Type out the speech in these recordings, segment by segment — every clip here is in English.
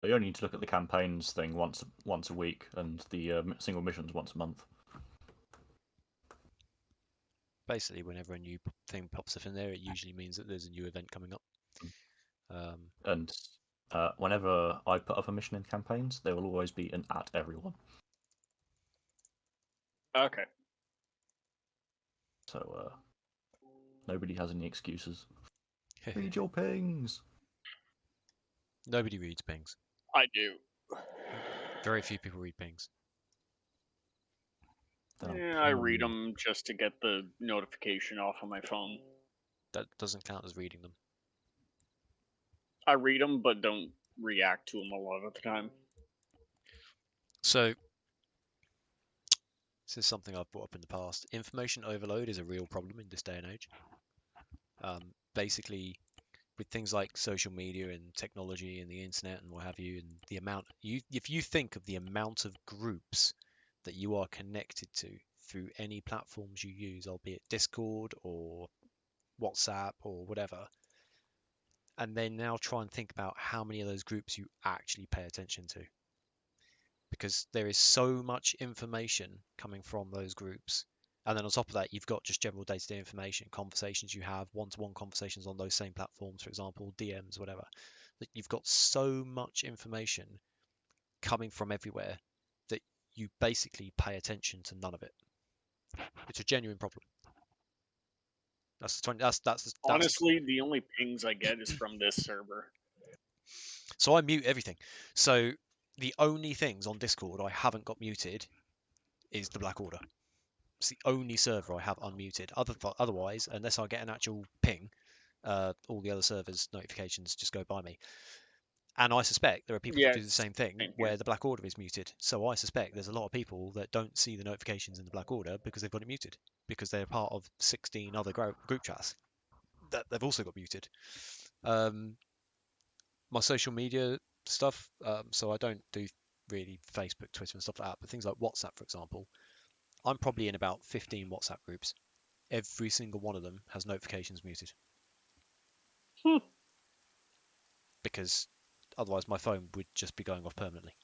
You only need to look at the campaigns thing once a week, and the single missions once a month. Basically, whenever a new thing pops up in there, it usually means that there's a new event coming up. And whenever I put up a mission in campaigns, there will always be an at everyone. Okay. So nobody has any excuses. Read your pings. Nobody reads pings. I do. Very few people read pings. I read them just to get the notification off of my phone. That doesn't count as reading them. I read them, but don't react to them a lot of the time. So, this is something I've brought up in the past. Information overload is a real problem in this day and age. Basically, with things like social media and technology and the internet and what have you, and the amount if you think of the amount of groups that you are connected to through any platforms you use, albeit Discord or WhatsApp or whatever, and then now try and think about how many of those groups you actually pay attention to, because there is so much information coming from those groups. And then on top of that, you've got just general day-to-day information, conversations you have, one-to-one conversations on those same platforms, for example, DMs, whatever. You've got so much information coming from everywhere that you basically pay attention to none of it. It's a genuine problem. Honestly, the only pings I get is from this server. So I mute everything. So the only things on Discord I haven't got muted is the Black Order. It's the only server I have unmuted. Otherwise, unless I get an actual ping, all the other servers' notifications just go by me. And I suspect there are people that do the same thing where the Black Order is muted. So I suspect there's a lot of people that don't see the notifications in the Black Order because they've got it muted, because they're part of 16 other group chats that they've also got muted. My social media stuff, so I don't do really Facebook, Twitter and stuff like that, but things like WhatsApp, for example, I'm probably in about 15 WhatsApp groups. Every single one of them has notifications muted. Because otherwise my phone would just be going off permanently.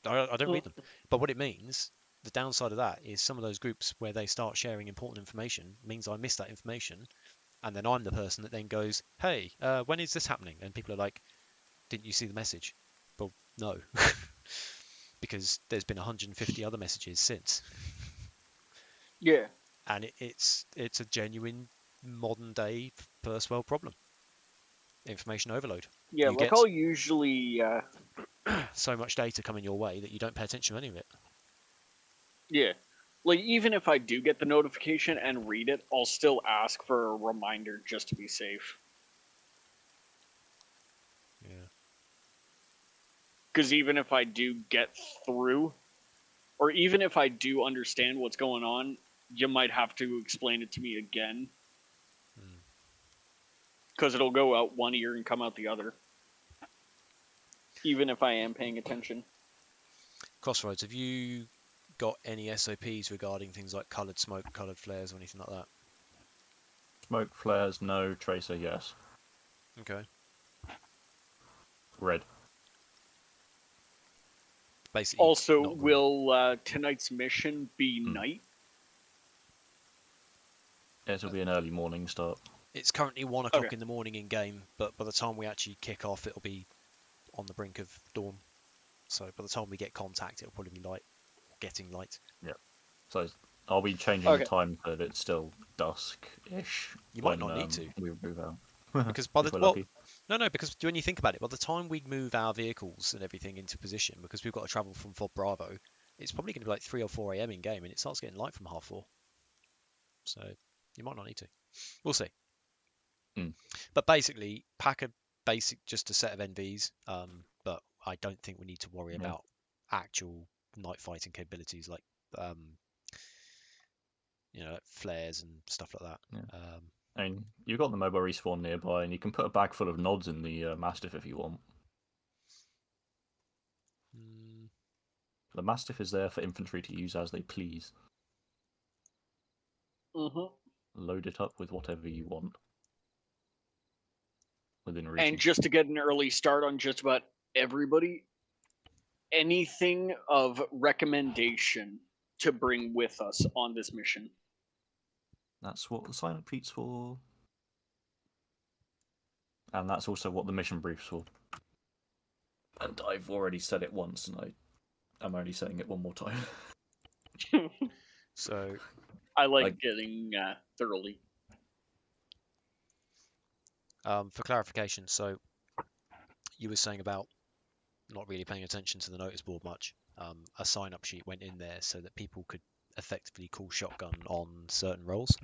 I don't read them. But what it means, the downside of that is some of those groups where they start sharing important information means I miss that information. And then I'm the person that then goes, hey, when is this happening? And people are like, didn't you see the message? Well, no. Because there's been 150 other messages since. Yeah. And it's a genuine modern day first world problem. Information overload. Yeah, I'll usually so much data coming your way that you don't pay attention to any of it. Yeah. Even if I do get the notification and read it, I'll still ask for a reminder just to be safe. Yeah. Because even if I do get through, or even if I do understand what's going on, you might have to explain it to me again. Because it'll go out one ear and come out the other. Even if I am paying attention. Crossroads, have you got any SOPs regarding things like coloured smoke, coloured flares, or anything like that? Smoke, flares, no. Tracer, yes. Okay. Red. Basically. Also, will tonight's mission be night? It'll be an early morning start. It's currently 1 o'clock in the morning in game, but by the time we actually kick off, it'll be on the brink of dawn. So by the time we get contact, it'll probably be light, getting light. Yeah. So are we changing the time so that it's still dusk-ish? You might not need to. We move out. Because because when you think about it, by the time we move our vehicles and everything into position, because we've got to travel from Fob Bravo, it's probably going to be like 3 or 4 a.m. in game, and it starts getting light from 4:30. So you might not need to. We'll see. But basically, pack a basic, just a set of NVs, but I don't think we need to worry about actual night fighting capabilities like flares and stuff like that. Yeah. I mean, you've got the mobile respawn nearby, and you can put a bag full of nods in the Mastiff if you want. The Mastiff is there for infantry to use as they please. Load it up with whatever you want. within reason. And just to get an early start on just about everybody, anything of recommendation to bring with us on this mission. That's what the sign-up sheet's for. And that's also what the mission brief's for. And I've already said it once, and I'm only saying it one more time. So I like getting thoroughly. For clarification, so you were saying about not really paying attention to the notice board much. A sign-up sheet went in there so that people could effectively call shotgun on certain roles.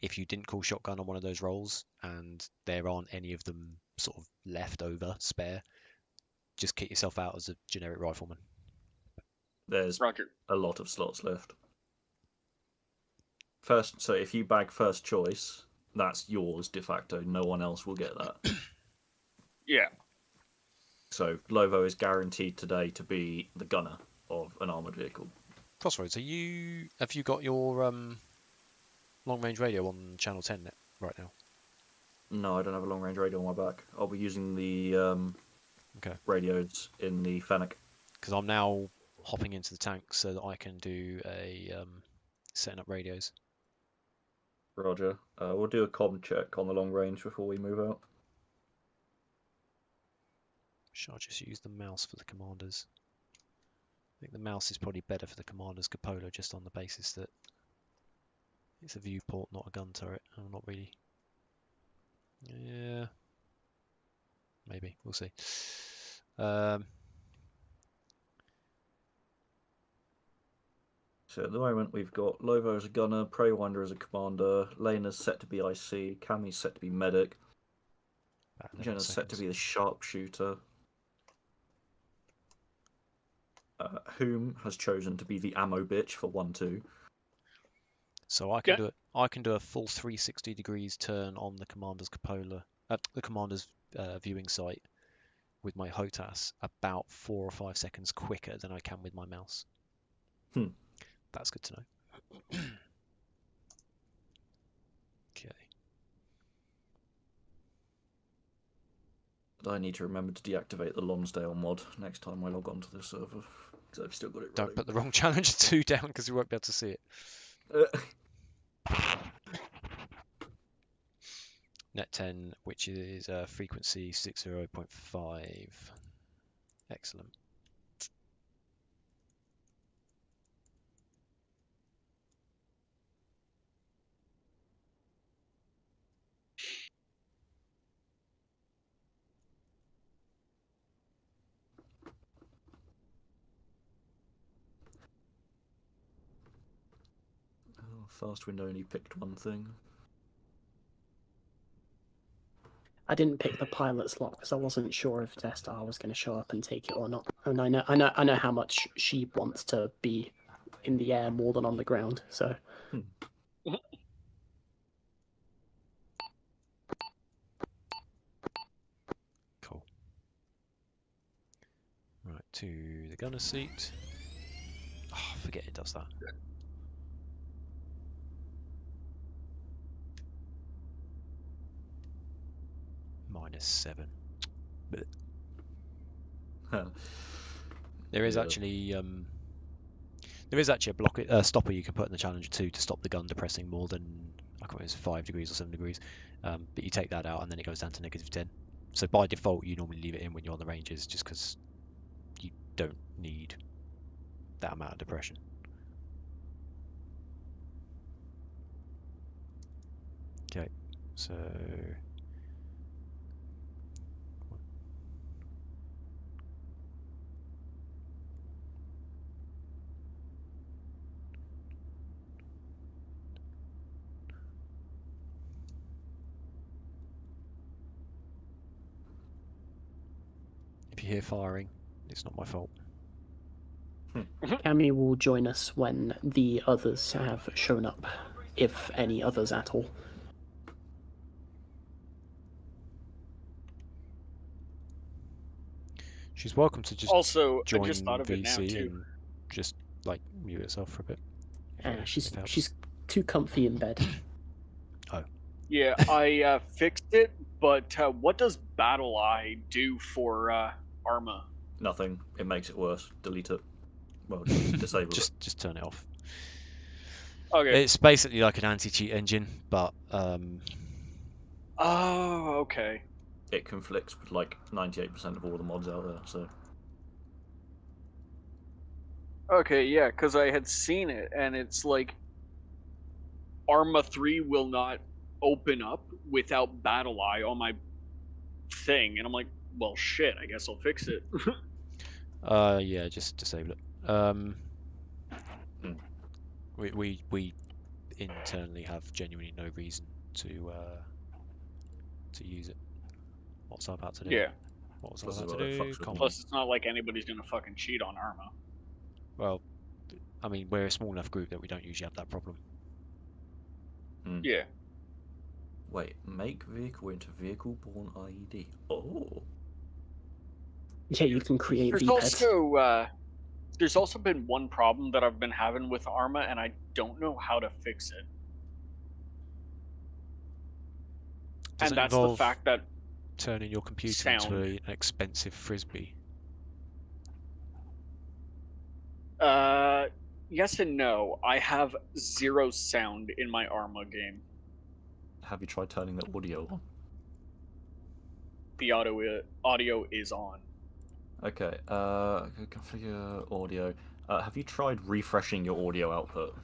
If you didn't call shotgun on one of those roles and there aren't any of them sort of left over, spare, just kick yourself out as a generic rifleman. There's Roger. a lot of slots left. So if you bag first choice, that's yours de facto. No one else will get that. Yeah. So Lovo is guaranteed today to be the gunner of an armored vehicle. Crossroads, have you got your long-range radio on channel 10 right now? No, I don't have a long-range radio on my back. I'll be using the radios in the Fennec. Because I'm now hopping into the tank so that I can do a setting up radios. Roger. We'll do a comm check on the long range before we move out. Shall I just use the mouse for the commanders? I think the mouse is probably better for the commander's cupola, just on the basis that it's a viewport, not a gun turret. I'm not really... Yeah... Maybe, we'll see. So at the moment we've got Lovo as a gunner, Prey Winder as a commander, Lena's set to be IC, Cammy's set to be medic, Jenna's set to be the sharpshooter. Whom has chosen to be the ammo bitch for 1-2. So I can do a full 360 degrees turn on the commander's cupola, the commander's viewing sight with my HOTAS about 4 or 5 seconds quicker than I can with my mouse. That's good to know. Okay. I need to remember to deactivate the Lonsdale mod next time I log on to the server, because I've still got it running. Don't put the wrong Challenger 2 down, because we won't be able to see it. Net 10, which is frequency 60.5. Excellent. Fast Wind only picked one thing. I didn't pick the pilot slot because I wasn't sure if Destar was going to show up and take it or not. And I know how much she wants to be in the air more than on the ground. So. Cool. Right, to the gunner seat. Oh, forget it does that. -7. There is actually a stopper you can put in the Challenger 2 to stop the gun depressing more than, I can't remember, it's 5 degrees or 7 degrees. But you take that out and then it goes down to -10. So by default you normally leave it in when you're on the ranges, just because you don't need that amount of depression. Okay, so if you hear firing, it's not my fault. Cammy will join us when the others have shown up, if any others at all. She's welcome to just also join I just thought of it now VC too. and just like mute herself for a bit. She's too comfy in bed. Oh, Yeah, I fixed it, but what does Battle Eye do for Arma? Nothing. It makes it worse. Delete it. Well, disable it. Just turn it off. Okay. It's basically like an anti-cheat engine, but Oh, okay. It conflicts with like 98% of all the mods out there. So Okay, yeah, because I had seen it, and it's like Arma 3 will not open up without Battle Eye on my thing, and I'm like, well, shit, I guess I'll fix it. yeah, just disable it. We internally have genuinely no reason to use it. What's I about to do? Yeah. What was I Plus about it's to what it do? fucks with Conflict. Plus, it's not like anybody's gonna fucking cheat on Arma. Well, I mean, we're a small enough group that we don't usually have that problem. Yeah. Wait, make vehicle into vehicle-borne IED. Oh. Yeah, you can create There's also been one problem that I've been having with Arma, and I don't know how to fix it. Does And it that's the involve fact that turning your computer sound. into an expensive frisbee? Yes and no. I have 0 sound in my Arma game. Have you tried turning the audio on? The audio is on. Okay, configure audio. Have you tried refreshing your audio output?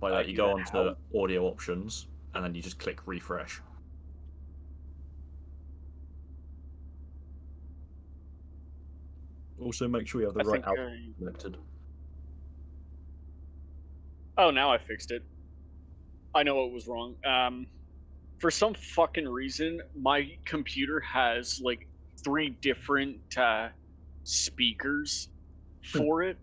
By that, you do go that onto how? audio options, and then you just click refresh. Also, make sure you have the right output selected. Oh, now I fixed it. I know what was wrong. For some fucking reason, my computer has like 3 different speakers for it,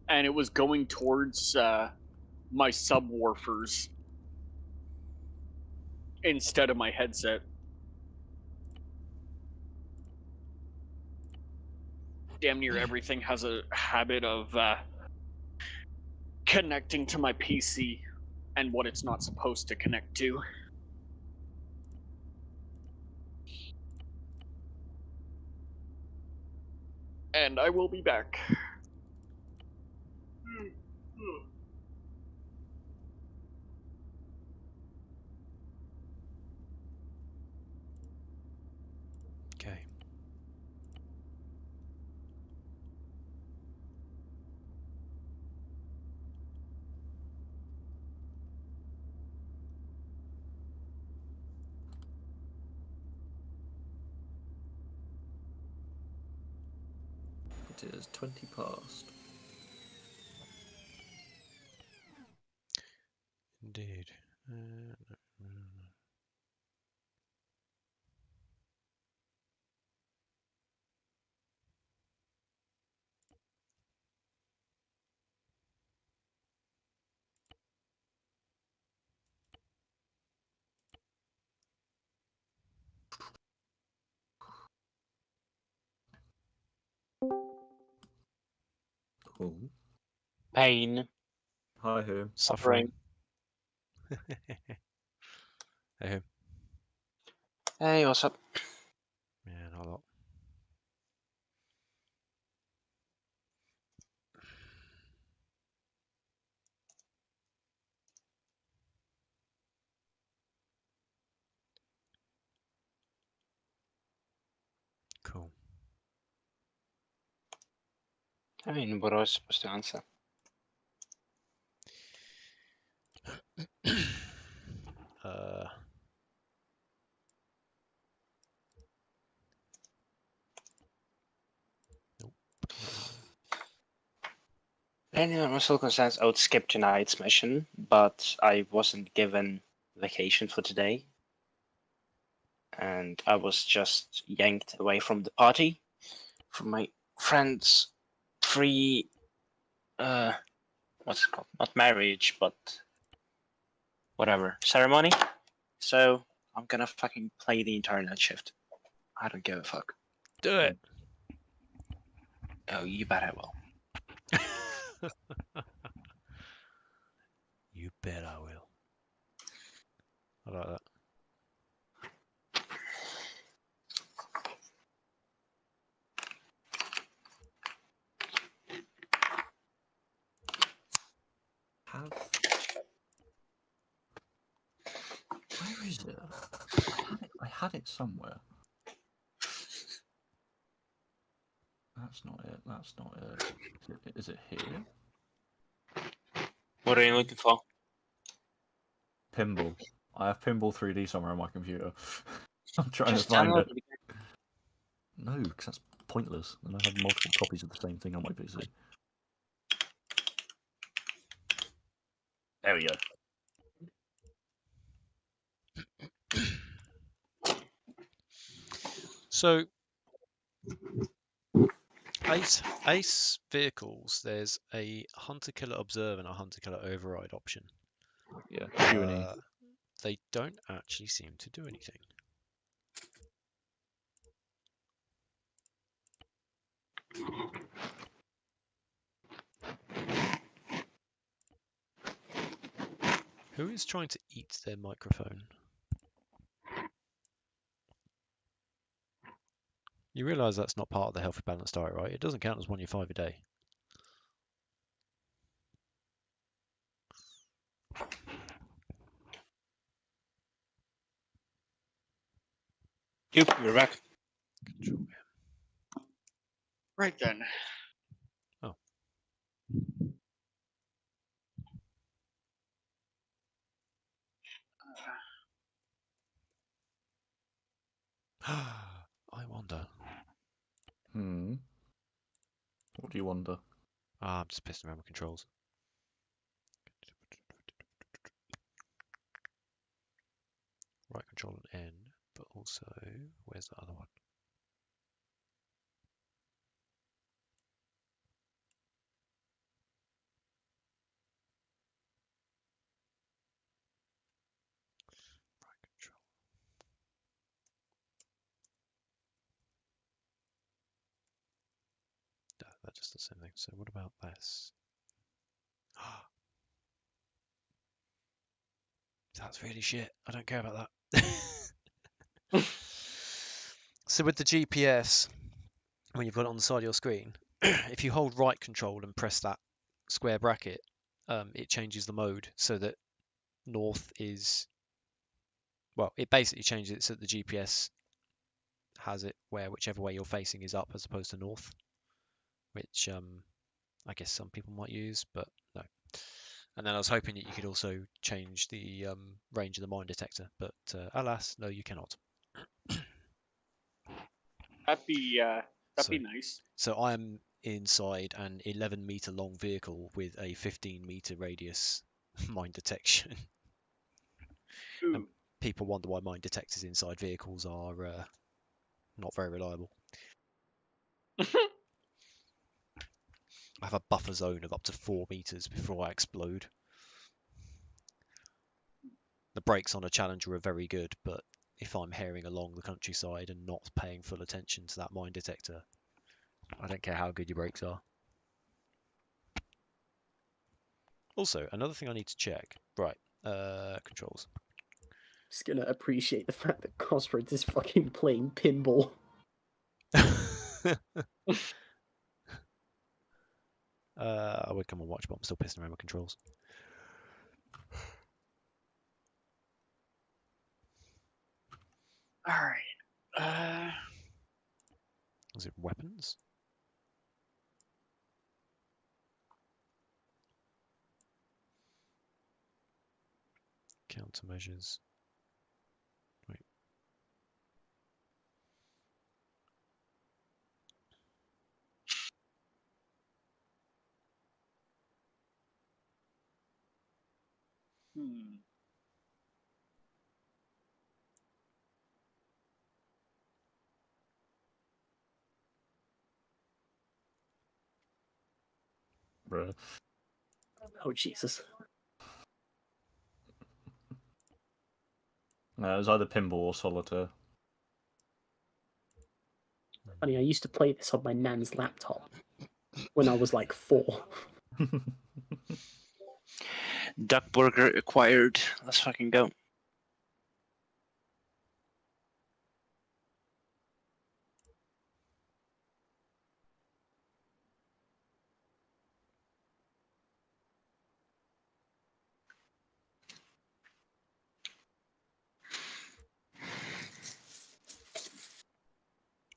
and it was going towards my subwoofers instead of my headset. Damn near everything has a habit of connecting to my PC and what it's not supposed to connect to. And I will be back. Okay. It is 20 past. Indeed. Cool. Pain. Hi, who? Suffering. Hey, who? Hey, what's up? Yeah, not a lot. Cool. I mean, what I was supposed to answer. Nope. Anyway, I'm still concerned I would skip tonight's mission, but I wasn't given vacation for today. And I was just yanked away from the party, from my friend's free, what's it called? Not marriage, but whatever, ceremony. So I'm gonna fucking play the entire night shift. I don't give a fuck. Do it. Oh, you bet I will. bet I will. I like that. Where is it? I had it somewhere. That's not it. That's not it. Is it here? What are you looking for? Pinball. I have Pinball 3D somewhere on my computer. I'm trying Just to find download it. it again. No, because that's pointless. And I have multiple copies of the same thing on my PC. There we go. So, Ace vehicles, there's a hunter-killer observe and a hunter-killer override option. Yeah, Q&E. They don't actually seem to do anything. Who is trying to eat their microphone? You realise that's not part of the healthy balanced diet, right? It doesn't count as 1 year 5 a day. Yep, you're back. Control M. Right then. Oh. I wonder. What do you wonder? I'm just pissing around with controls. Right control and N, but also, where's the other one? Right control. No, that's just the same thing. So what about this? That's really shit. I don't care about that. So with the GPS, when you've got it on the side of your screen, if you hold right control and press that square bracket, it changes the mode so that north is, well, it basically changes it so that the GPS has it where whichever way you're facing is up as opposed to north, which I guess some people might use, but no. And then I was hoping that you could also change the range of the mine detector, but alas, no, you cannot. That'd be nice. So I am inside an 11-meter long vehicle with a 15-meter radius mine detection. And people wonder why mine detectors inside vehicles are not very reliable. I have a buffer zone of up to 4 meters before I explode. The brakes on a Challenger are very good, but if I'm herring along the countryside and not paying full attention to that mine detector, I don't care how good your brakes are. Also, another thing I need to check. Right, controls. Just gonna appreciate the fact that Cosford is fucking playing pinball. I would come and watch, but I'm still pissing around with controls. All right. Is it weapons? Countermeasures. Wait. Bruh. Oh, Jesus. No, it was either pinball or solitaire. Funny, I used to play this on my nan's laptop when I was like 4. Duck burger acquired. Let's fucking go.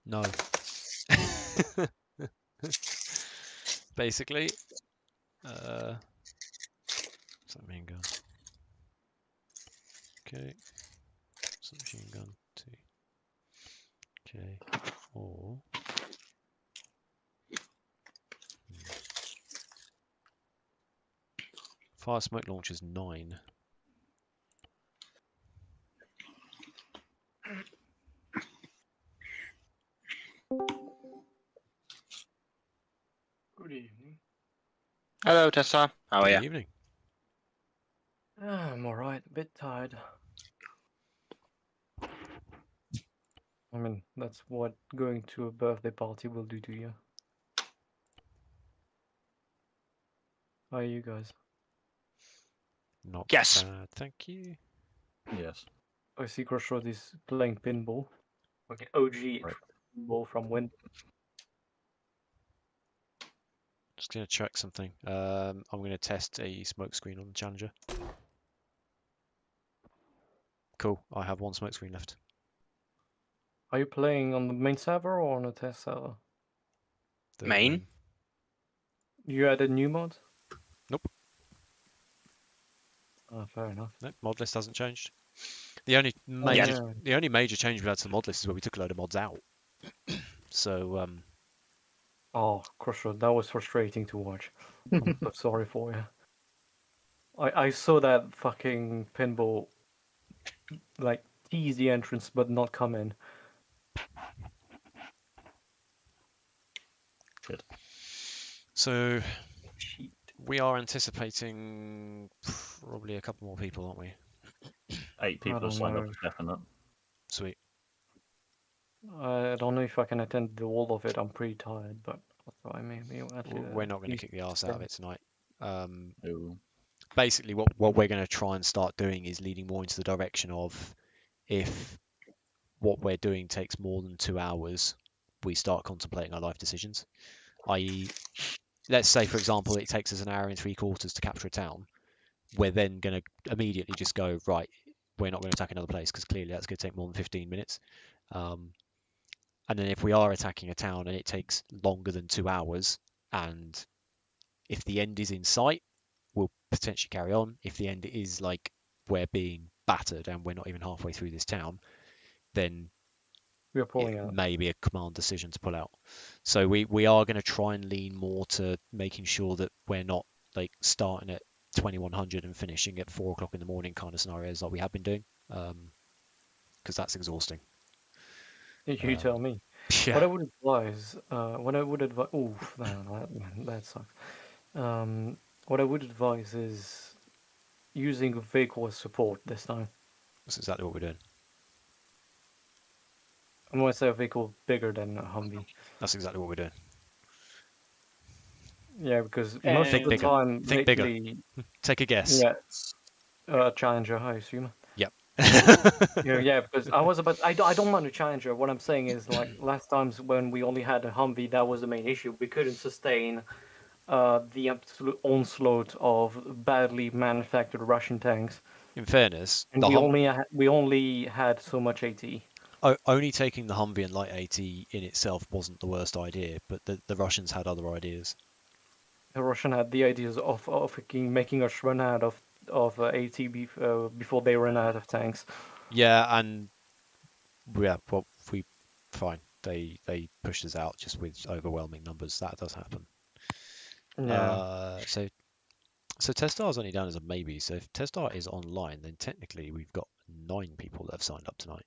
No. Basically, submachine gun. Okay. Submachine gun. T. Okay. Or. Fire smoke launchers 9. Good evening. Hello, Tessa. How are Good you? evening. I'm alright, a bit tired. I mean, that's what going to a birthday party will do to you. How are you guys? Not Yes. bad, thank you. Yes. I see Crossroad is playing pinball. Okay, OG Right. pinball from when? Just gonna check something. I'm gonna test a smoke screen on the Challenger. Cool. I have one smoke screen left. Are you playing on the main server or on a test server? The Main? You added new mods? Nope. Oh, fair enough. No, mod list hasn't changed. The only major change we had to the mod list is where we took a load of mods out. So Oh, Crossroad, that was frustrating to watch. I'm so sorry for you. I saw that fucking pinball like tease the entrance but not come in. Shit. so Shit. we are anticipating probably a couple more people, aren't we? 8 people have don't signed up know. for definite. Sweet. I don't know if I can attend all of it. I'm pretty tired, but I maybe We're not going to kick the arse out of it tonight. Ooh. Basically, what we're going to try and start doing is leading more into the direction of if what we're doing takes more than 2 hours, we start contemplating our life decisions. I.e., let's say, for example, it takes us 1 hour and 3/4 to capture a town. We're then going to immediately just go, right, we're not going to attack another place because clearly that's going to take more than 15 minutes. And then if we are attacking a town and it takes longer than 2 hours, and if the end is in sight, we'll potentially carry on. If the end is like we're being battered and we're not even halfway through this town, then we're pulling it out. may be a command decision to pull out. So we are going to try and lean more to making sure that we're not like starting at 2100 and finishing at 4 o'clock in the morning kind of scenarios like we have been doing, because that's exhausting. You tell me. Yeah. What I would advise, oh, that sucks. What I would advise is using a vehicle as support this time. That's exactly what we're doing. I'm going to say a vehicle bigger than a Humvee. That's exactly what we're doing. Yeah, because most Think of the bigger. time, Think bigger. lately, Take a guess. yeah, Challenger, I assume. Yep. Yeah, because I don't mind a Challenger. What I'm saying is, like, last times when we only had a Humvee, that was the main issue. We couldn't sustain the absolute onslaught of badly manufactured Russian tanks. In fairness, And we only had so much AT. Only taking the Humvee and light AT in itself wasn't the worst idea, but the Russians had other ideas. The Russian had the ideas of making us run out of AT before they ran out of tanks. Yeah, and fine. They pushed us out just with overwhelming numbers. That does happen. Yeah. So Testar's only down as a maybe. So if Testar is online, then technically we've got 9 people that have signed up tonight.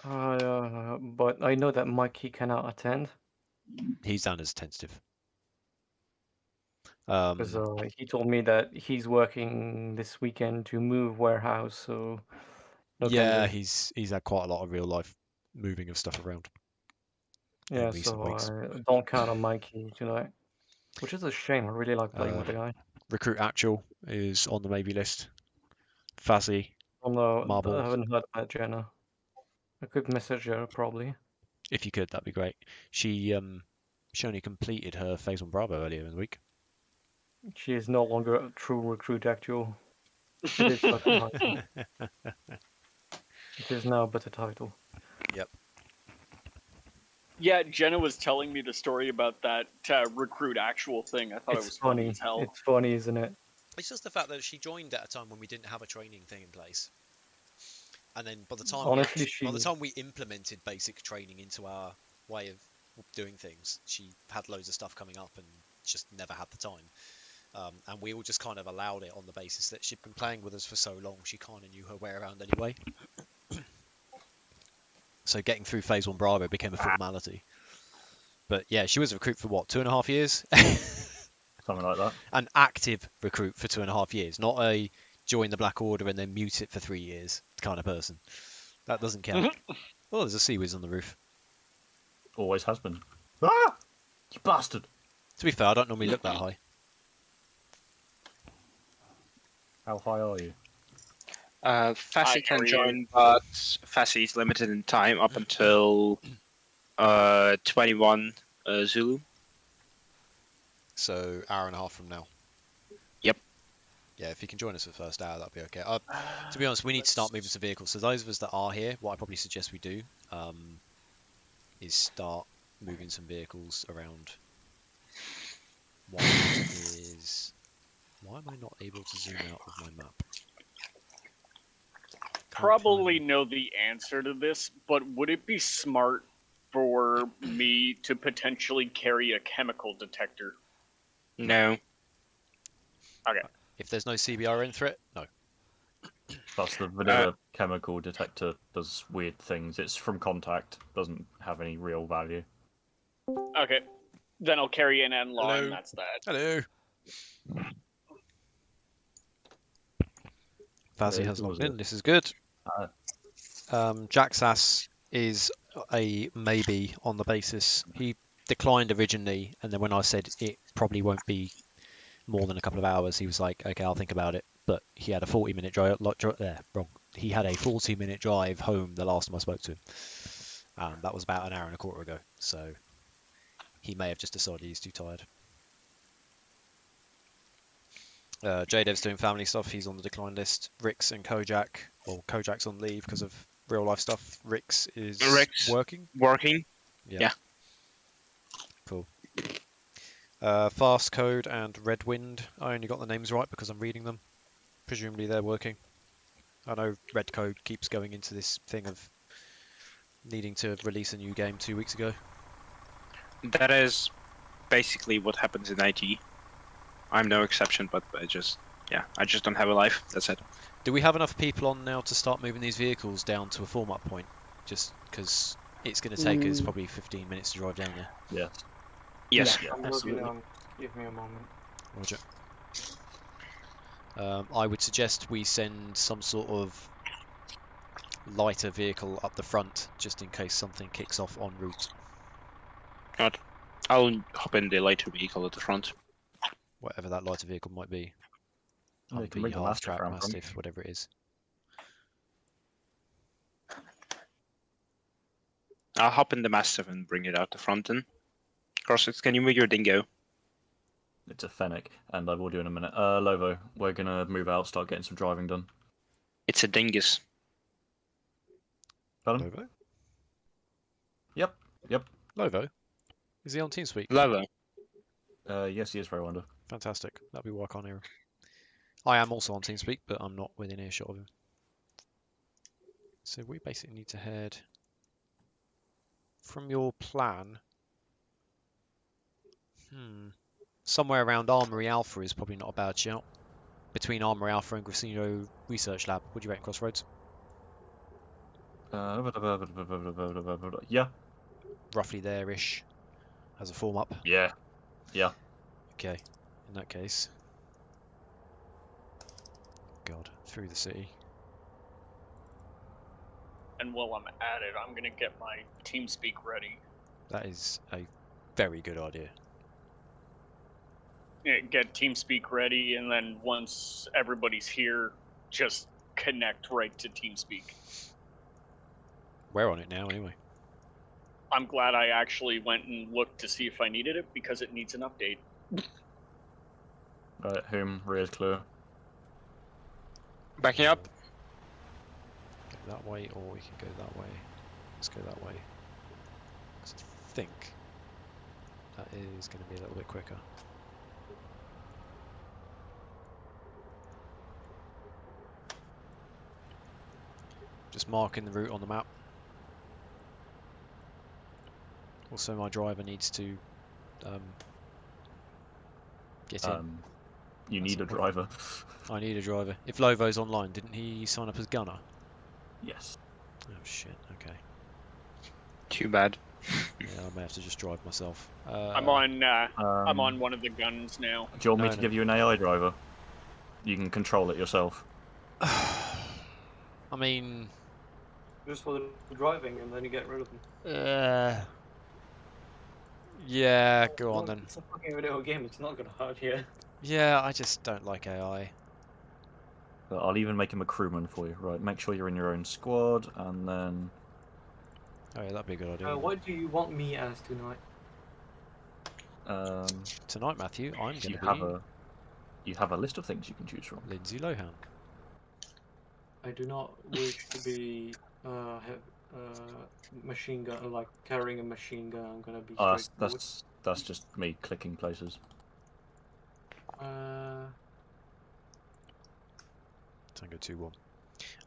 But I know that Mikey cannot attend He's down as tentative. because he told me that he's working this weekend to move warehouse. So yeah, he's had quite a lot of real life moving of stuff around. Yeah, in recent so weeks. I don't count on Mikey tonight, which is a shame. I really like playing with the guy. Recruit Actual is on the maybe list. Fuzzy, Oh no, I Marbles. haven't heard about Jenna. I could message her probably. If you could, that'd be great. She only completed her Phase 1 Bravo earlier in the week. She is no longer a true recruit actual. It is but a title. It is now but a title. Yeah, Jenna was telling me the story about that recruit actual thing. I thought it It's was funny funny. as hell. It's funny, isn't it? It's just the fact that she joined at a time when we didn't have a training thing in place. And then by the time Honestly, by the time we implemented basic training into our way of doing things, she had loads of stuff coming up and just never had the time. And we all just kind of allowed it on the basis that she'd been playing with us for so long, she kind of knew her way around anyway. So getting through Phase 1 Bravo became a formality. But yeah, she was a recruit for what, 2.5 years? Something like that. An active recruit for 2.5 years, not a join the Black Order and then mute it for 3 years kind of person. That doesn't count. Oh, there's a sea whiz on the roof. Always has been. Ah! You bastard! To be fair, I don't normally look that high. How high are you? Fassi can hear you. join, but Fassi is limited in time up until 21 Zulu. So, hour and a half from now. Yep. Yeah, if you can join us for the first hour, that'd be okay. To be honest, we need to start moving some vehicles. So those of us that are here, what I probably suggest we do is start moving some vehicles around. One is... Why am I not able to zoom out of my map? Probably know the answer to this, but would it be smart for me to potentially carry a chemical detector? No. Okay. If there's no CBRN threat, no. Plus the vanilla chemical detector does weird things. It's from contact, doesn't have any real value. Okay. Then I'll carry an N-law, Hello. and that's that. Hello. Fazzy has logged in. This is good. Jaxas is a maybe on the basis he declined originally, and then when I said it probably won't be more than a couple of hours, he was like, "Okay, I'll think about it." But he had a 40-minute drive. Wrong. He had a 40-minute drive home the last time I spoke to him. That was about an hour and a quarter ago. So he may have just decided he's too tired. JDev's doing family stuff. He's on the decline list. Rix and Kojak. Well, Kojak's on leave because of real life stuff. Rix is working. Yeah. Cool. Fast Code and Red Wind. I only got the names right because I'm reading them. Presumably they're working. I know Red Code keeps going into this thing of needing to release a new game 2 weeks ago. That is basically what happens in IT. I'm no exception, but I just don't have a life. That's it. Do we have enough people on now to start moving these vehicles down to a format point? Just because it's going to take us probably 15 minutes to drive down there. Yes. Yes. Yeah, I'm absolutely. working on. Give me a moment. Roger. I would suggest we send some sort of lighter vehicle up the front, just in case something kicks off en route. Right. I'll hop in the lighter vehicle at the front. Whatever that lighter vehicle might be. You can Humvee, bring the half Mastiff track, around front. Mastiff, whatever it is. I'll hop in the Mastiff and bring it out the front then. Crossix, can you move your dingo? It's a Fennec, and I will do in a minute. Lovo, we're gonna move out, start getting some driving done. It's a dingus. Pardon? Lovo? Yep. Lovo? Is he on TeamSpeak? Lava. Yes, he is very wonderful. Fantastic. That'd be why I can't hear him. I am also on TeamSpeak, but I'm not within earshot of him. So we basically need to head from your plan. Somewhere around Armory Alpha is probably not a bad shout. Between Armory Alpha and Berezino Research Lab. What do you reckon, Crossroads? Yeah. Roughly there-ish. As a form up. Yeah. Okay. In that case. God. Through the city. And while I'm at it, I'm gonna get my TeamSpeak ready. That is a very good idea. get TeamSpeak ready, and then once everybody's here, just connect right to TeamSpeak. We're on it now, anyway. I'm glad I actually went and looked to see if I needed it, because it needs an update. Right, whom? Rear's clear. Backing up. Go that way, or we can go that way. Let's go that way. 'Cause I think that is going to be a little bit quicker. Just marking the route on the map. Also, my driver needs to get in. You That's need a important. driver. I need a driver. If Lovo's online, didn't he sign up as gunner? Yes. Oh shit, okay. Too bad. Yeah, I may have to just drive myself. I'm on one of the guns now. Do you want me No, to no. give you an AI driver? You can control it yourself. I mean, Just for the driving, and then you get rid of them. yeah, go on Well, then. It's a fucking video game. It's not gonna hurt you. Yeah, I just don't like AI. But I'll even make him a crewman for you. Right, make sure you're in your own squad, and then... Oh yeah, that'd be a good idea. What do you want me as tonight? Tonight, Matthew, I'm going you to have be you have a list of things you can choose from. Lindsay Lohan. I do not wish to be machine gun, like carrying a machine gun. I'm gonna be Oh, straightforward. that's just me clicking places. Tango 2-1.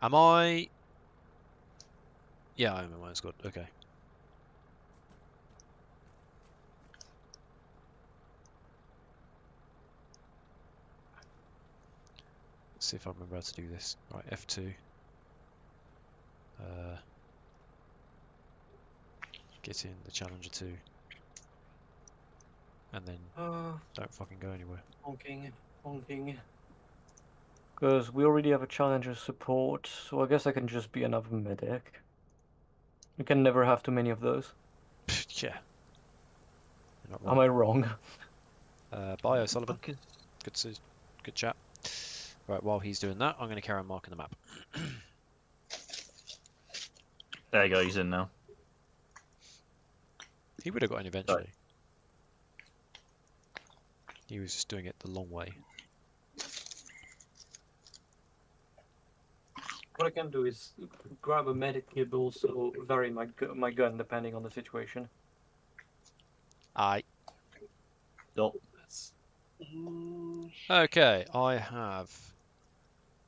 Am I? Yeah, I'm in my own squad. Okay. Let's see if I remember how to do this. Right, F2. Get in the Challenger 2. And then don't fucking go anywhere. Honking. Because we already have a Challenger support, so I guess I can just be another medic. You can never have too many of those. Yeah. You're not Am wrong. I wrong? Bio Sullivan. Good chat. Right, while he's doing that, I'm going to carry on marking the map. There you go, he's in now. He would have got in eventually. He was just doing it the long way. What I can do is grab a medic kit, but also vary my gun depending on the situation. Aye. Oh, Okay, I have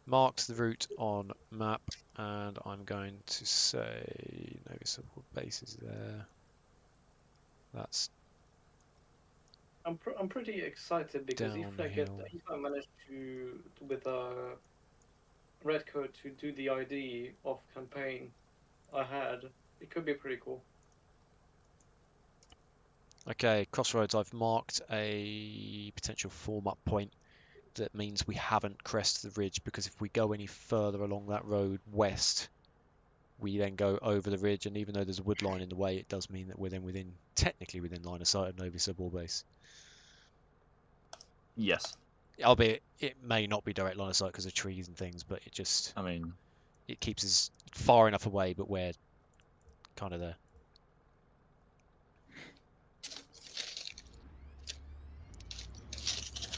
marked the route on map, and I'm going to say Novy Sobor base is there. That's I'm pretty excited because if I manage to with a red code to do the ID of campaign I had, it could be pretty cool. okay. Crossroads. I've marked a potential form-up point. That means we haven't crested the ridge, because if we go any further along that road west, we then go over the ridge, and even though there's a wood line in the way, it does mean that we're then technically within line of sight of Novy Sobor base. yes. Albeit it may not be direct line of sight because of trees and things, but it just, I mean, it keeps us far enough away, but we're kind of there.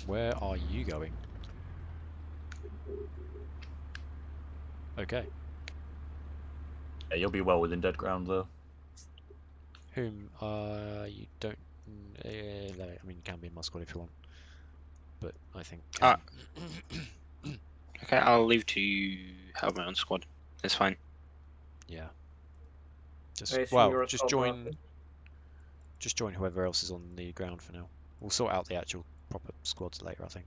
Where are you going? Okay. yeah, you'll be well within dead ground though. Whom you don't? I mean, you can be in my squad if you want, but I think. Okay, I'll leave to have my own squad. That's fine. Yeah. I assume you're a Just soldier, join. Just join whoever else is on the ground for now. We'll sort out the actual proper squads later, I think.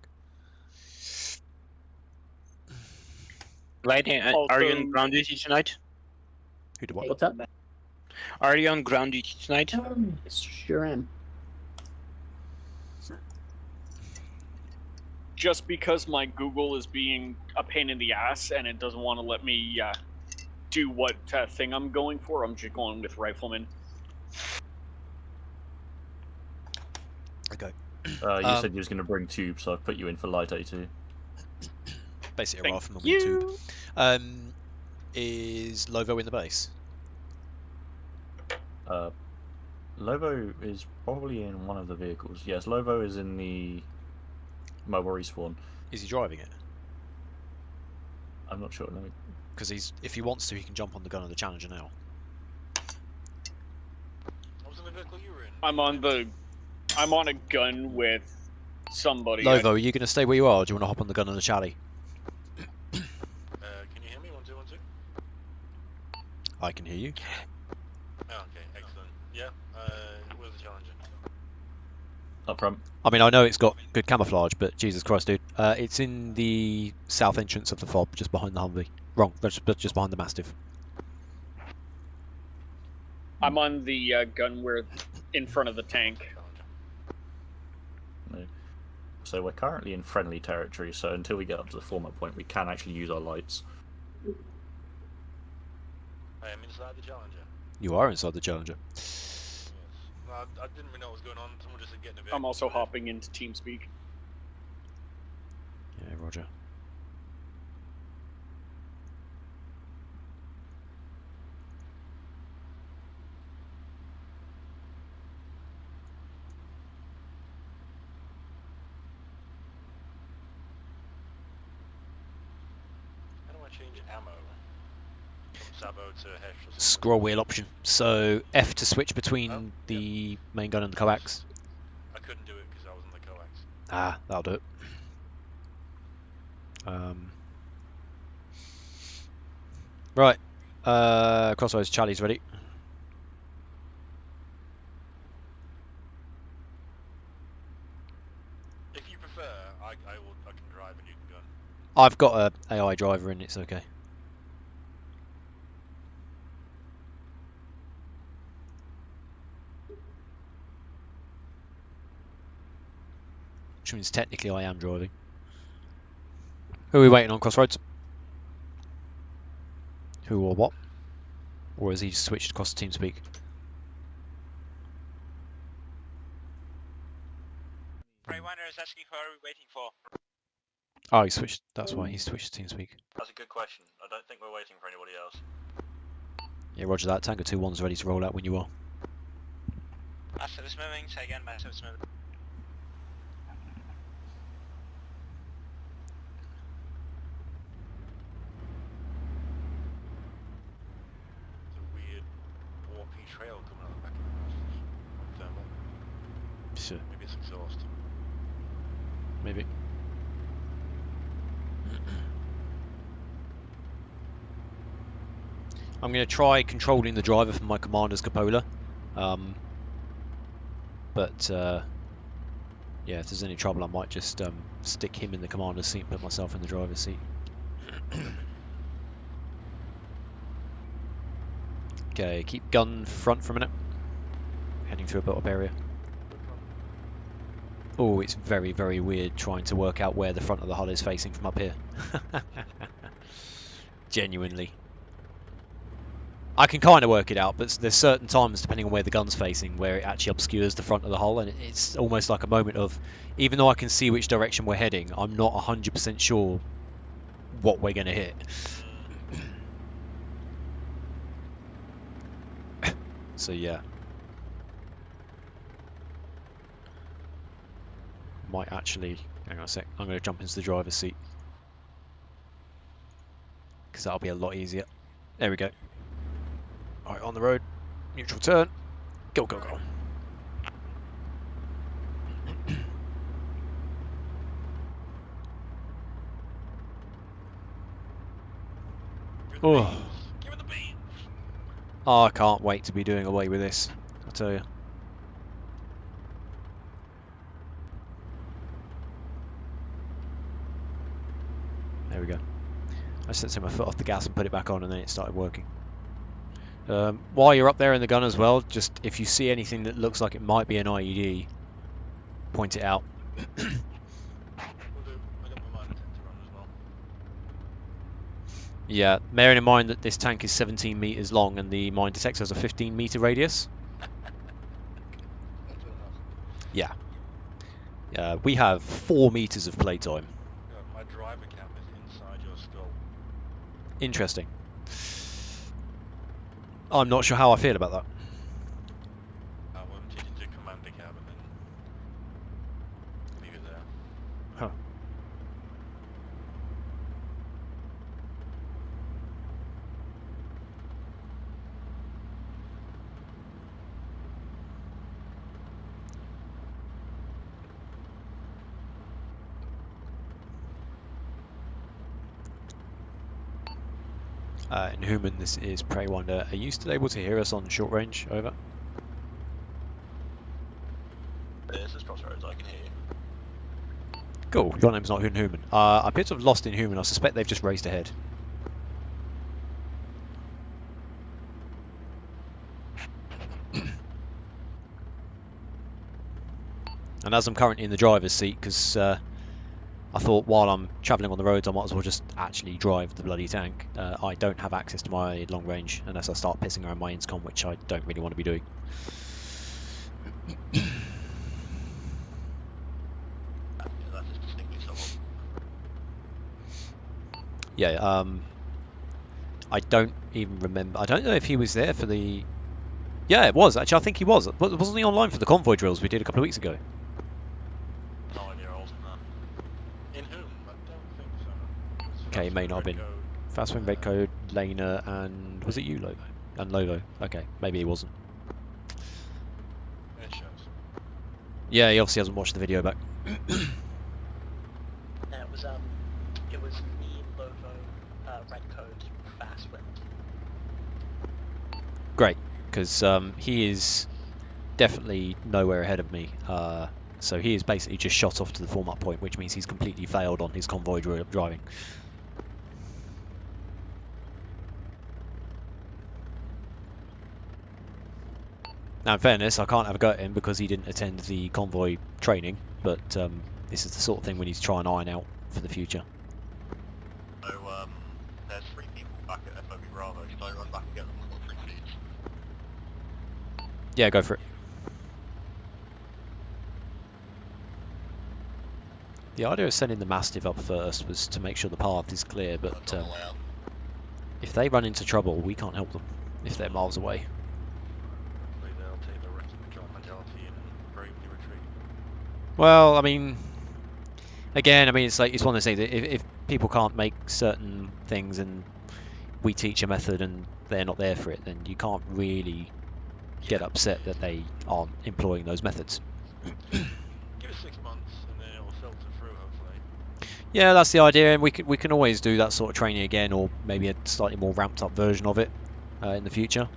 Lightning, are you on ground duty tonight? Who do what? What's up? Are you on ground duty tonight? Sure am. Just because my Google is being a pain in the ass and it doesn't want to let me do what thing I'm going for, I'm just going with Rifleman. Okay. You said you was going to bring tubes, so I've put you in for light A2. Basically a rifleman with you. a tube. Is Lovo in the base? Lovo is probably in one of the vehicles. Yes, Lovo is in the mobile respawn. Is he driving it? I'm not sure. No. Because if he wants to, he can jump on the gun of the Challenger now. What was in the vehicle you were in? I'm on a gun with somebody. Lovo, are you going to stay where you are, or do you want to hop on the gun of the Chally? Can you hear me? 1, 2, 1, 2. I can hear you. Oh, okay, excellent. Yeah. Where's the Challenger? Up front. I mean, I know it's got good camouflage, but Jesus Christ, dude. It's in the south entrance of the fob, just behind the Humvee. Wrong, just behind the Mastiff. I'm on the gun where in front of the tank. No. So we're currently in friendly territory, so until we get up to the former point, we can actually use our lights. I am inside the Challenger. You are inside the Challenger. Yes. No, I didn't really know what was going on. Someone just said get in the vehicle. I'm also hopping into TeamSpeak. Yeah, roger. How do I change ammo? From Sabo to Hesh or something? Scroll wheel option. So F to switch between Oh, the main gun and the coax. I couldn't do it because I was on the coax. Ah, that'll do it. Right. Crossroads, Charlie's ready. If you prefer, I can drive and you can gun. I've got a AI driver in, it's okay. Which means technically I am driving. Who are we waiting on, Crossroads? Who or what? Or has he switched across to TeamSpeak? Wonder is asking who are we waiting for. Oh, he switched. That's why he switched to TeamSpeak. That's a good question. I don't think we're waiting for anybody else. Yeah, roger that. Tango 2-1's ready to roll out when you are. Master is moving, say again, Master is moving. It's a weird, warpy trail coming out the back of the passage. On thermal. Sure. Maybe it's exhaust. Maybe. I'm going to try controlling the driver from my commander's cupola. But yeah, if there's any trouble, I might just stick him in the commander's seat and put myself in the driver's seat. Okay, keep gun front for a minute. Heading through a built-up area. Oh, it's very, very weird trying to work out where the front of the hull is facing from up here. Genuinely. I can kind of work it out, but there's certain times, depending on where the gun's facing, where it actually obscures the front of the hull, and it's almost like a moment of, even though I can see which direction we're heading, I'm not 100% sure what we're going to hit. So yeah. Might actually, hang on a sec, I'm going to jump into the driver's seat. Because that'll be a lot easier. There we go. Alright, on the road. Neutral turn. Go, go, go. Oh. Give it the beat. Oh, I can't wait to be doing away with this, I tell you. There we go. I just took my foot off the gas and put it back on, and then it started working. While you're up there in the gun as well, just if you see anything that looks like it might be an IED, point it out. Will do. I got my mine detector on as well. Yeah, bearing in mind that this tank is 17 meters long and the mine detector has a 15-meter radius. That's enough. Yeah. We have 4 meters of playtime. My driver cam is inside your skull. Interesting. I'm not sure how I feel about that. I want to change it to commander cam and then leave it there. Huh. In Human, this is Prey Wonder. Are you still able to hear us on short range? Over. This is Crossroads, I can hear you. Cool, your name's not Human. I appear to have lost in Human. I suspect they've just raced ahead. And as I'm currently in the driver's seat, because I thought while I'm travelling on the roads I might as well just actually drive the bloody tank. I don't have access to my long range unless I start pissing around my intercom, which I don't really want to be doing. Yeah, I don't even remember. I don't know if he was there for the... Yeah, it was. Actually, I think he was. Wasn't he online for the convoy drills we did a couple of weeks ago? 9-year-old. In whom? I don't think so. Okay, he may not have been. Fastwing, Red Code, Lena, and... Was it you, Lovo? And Lovo. Okay, maybe he wasn't. It shows. Yeah, he obviously hasn't watched the video back. It was me, Lovo, Red Code, Fastwind. Great, because he is definitely nowhere ahead of me. So he is basically just shot off to the format point, which means he's completely failed on his convoy driving. Now, in fairness, I can't have a go at him because he didn't attend the convoy training, but this is the sort of thing we need to try and iron out for the future. So, there's 3 people back at FOB Bravo. Should I run back and get them all 3 seats? Yeah, go for it. The idea of sending the Mastiff up first was to make sure the path is clear, but if they run into trouble, we can't help them if they're miles away. Hopefully they'll take the wrecking control mentality and bravely retreat. Well, I mean, again, I mean, it's like it's one of those things that if people can't make certain things and we teach a method and they're not there for it, then you can't really get upset that they aren't employing those methods. Give it 6 months and then it will filter through, hopefully. Yeah, that's the idea, and we can always do that sort of training again, or maybe a slightly more ramped up version of it in the future.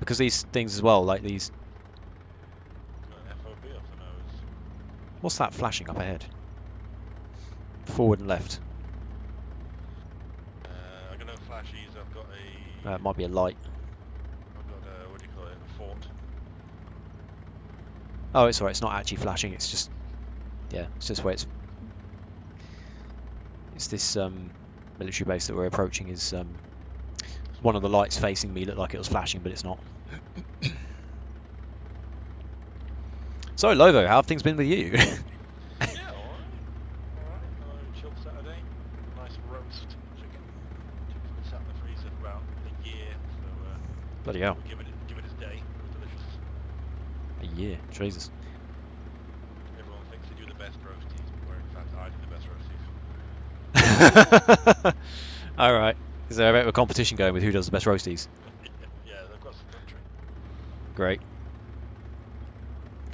Because these things as well, like these. FOB off the nose. What's that flashing up ahead? Forward and left. I've got no flashies. I've got a. It might be a light. I've got a, what do you call it? A fort. Oh, it's alright. It's not actually flashing. It's just, yeah, it's just where it's. It's this military base that we're approaching. Is one of the lights facing me looked like it was flashing, but it's not. So, Lovo, how have things been with you? Yeah, alright. Alright. Chilled Saturday. Nice roast chicken. Chicken's been sat in the freezer for about a year, so Bloody hell. we'll give it its day. It was delicious. A year. Jesus. Everyone thinks they do the best roasties, where in fact I do the best roasties. Alright. Is there a bit of a competition going with who does the best roasties? Yeah, they've got some country. Great.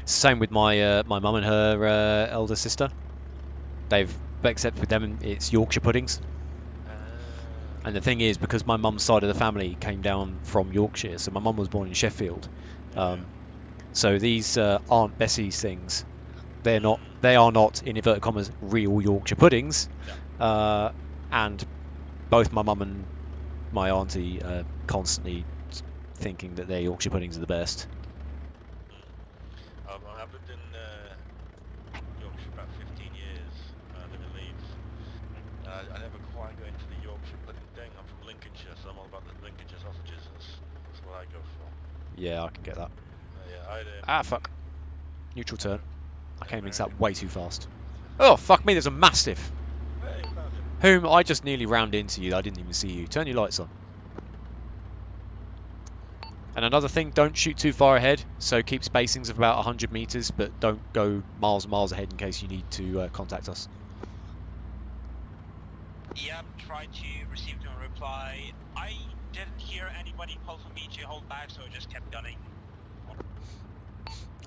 Same with my my mum and her elder sister. Except with them, it's Yorkshire puddings. And the thing is, because my mum's side of the family came down from Yorkshire, so my mum was born in Sheffield. So these Aunt Bessie's things, they are not, in inverted commas, real Yorkshire puddings. And both my mum and my auntie are constantly thinking that their Yorkshire puddings are the best. I've lived in Yorkshire about 15 years. I live in Leeds. I never quite got into the Yorkshire pudding thing. I'm from Lincolnshire, so I'm all about the Lincolnshire sausages. That's what I go for. Yeah, I can get that. Yeah, Ah, fuck. Neutral turn. I came into that way too fast. Oh, fuck me, there's a mastiff. Hey, found him. Whom I just nearly rammed into you. I didn't even see you. Turn your lights on. And another thing, don't shoot too far ahead. So keep spacings of about 100 meters, but don't go miles and miles ahead in case you need to contact us. Yep, tried to receive no reply. I didn't hear anybody call for me to hold back, so I just kept gunning.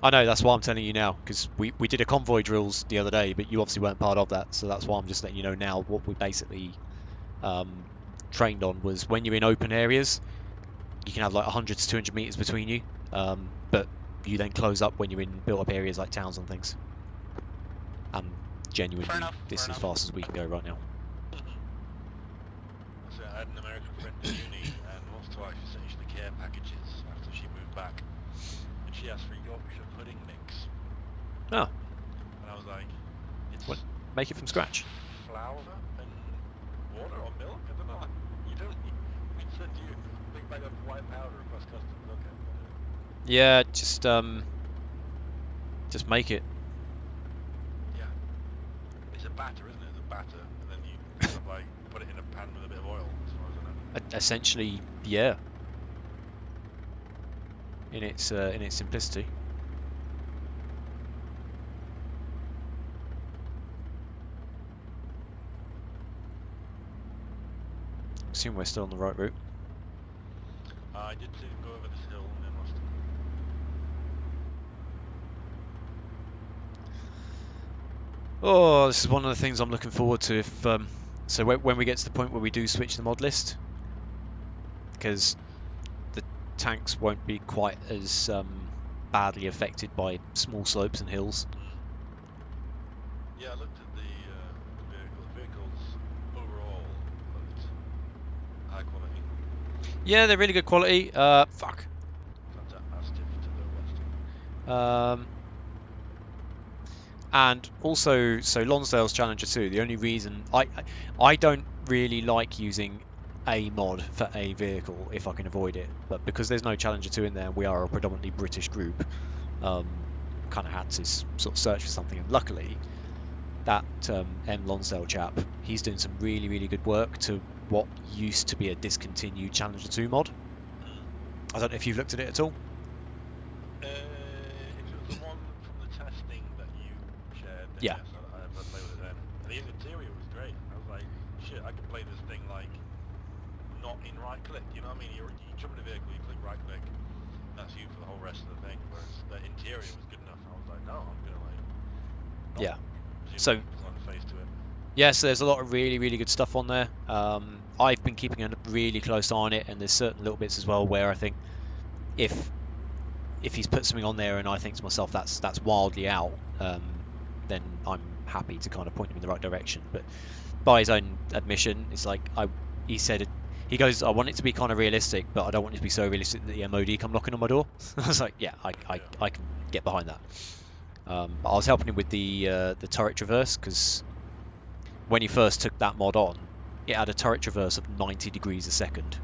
I know, that's why I'm telling you now, because we did a convoy drills the other day, but you obviously weren't part of that, so that's why I'm just letting you know now. What we basically trained on was when you're in open areas, you can have like 100 to 200 meters between you, but you then close up when you're in built-up areas like towns and things. And genuinely, this is as fast as we can go right now. So I had an American friend in uni, and once or twice she sent each of the care packages after she moved back. And she asked for Yorkshire pudding mix. Oh. And I was like, it's What? Make it from scratch. flour and water or milk? I don't know. You don't, we send you a big bag of white powder across customs. Okay. Yeah, just make it. Yeah. It's a batter, isn't it? It's a batter, and then you kind of like put it in a pan with a bit of oil, as far as I know. Essentially, yeah. In its simplicity. Assume we're still on the right route. I did see him go over this hill and then lost him. Oh, this is one of the things I'm looking forward to. If so, when we get to the point where we do switch the mod list, because the tanks won't be quite as badly affected by small slopes and hills. Yeah, I looked at the vehicle. The vehicles overall looked high quality. Yeah, they're really good quality. Fuck. Contact Mastiff to the west. And also, so Lonsdale's Challenger 2, the only reason I don't really like using a mod for a vehicle if I can avoid it, but because there's no Challenger 2 in there, we are a predominantly British group, kind of had to sort of search for something, and luckily that M. Lonsdale chap, he's doing some really, really good work to what used to be a discontinued Challenger 2 mod. I don't know if you've looked at it at all. If it was the one from the testing that you shared, then Yeah. yes, I played with it then. And the interior was great. I was like, shit, I can play this thing like not in right click. You know what I mean? You jump in a vehicle, you click right click, that's you for the whole rest of the thing. Whereas the interior was good enough. I was like, no, I'm gonna like. Not Yeah. zoom So- on the face to it. Yes, there's a lot of really, really good stuff on there. I've been keeping a really close eye on it, and there's certain little bits as well where I think if he's put something on there and I think to myself that's wildly out, then I'm happy to kind of point him in the right direction. But by his own admission, it's like he said, he goes, I want it to be kind of realistic, but I don't want it to be so realistic that the MOD come knocking on my door. I was like, yeah, I can get behind that. But I was helping him with the turret traverse, because when he first took that mod on, it had a turret traverse of 90 degrees a second.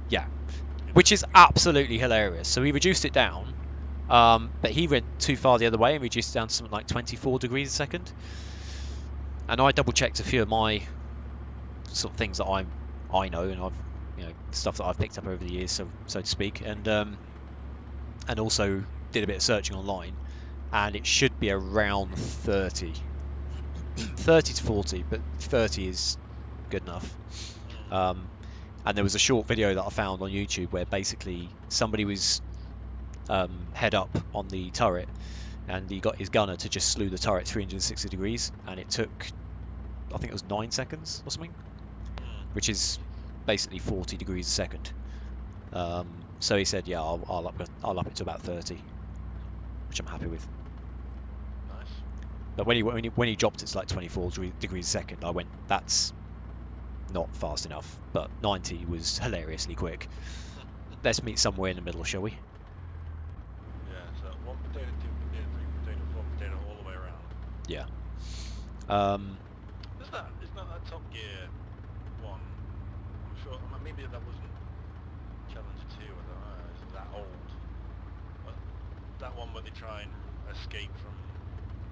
Yeah, which is absolutely hilarious. So he reduced it down, but he went too far the other way and reduced it down to something like 24 degrees a second. And I double checked a few of my sort of things that I know, and I've stuff that I've picked up over the years, so to speak, and also did a bit of searching online, and it should be around 30 to 40, but 30 is good enough. And there was a short video that I found on YouTube where basically somebody was head up on the turret, and he got his gunner to just slew the turret 360 degrees, and it took, I think it was 9 seconds or something, which is basically 40 degrees a second. So he said, yeah, I'll up it to about 30, which I'm happy with. Nice. But when he dropped it to like 24 degrees a second, I went, that's not fast enough. But 90 was hilariously quick. Let's meet somewhere in the middle, shall we? Yeah, so 1 potato, 2 potato, 3 potato, 4 potato, all the way around. Yeah. Isn't that Top Gear one? I'm sure, maybe that wasn't Challenger 2, I don't know, it's that old. But that one where they try and escape from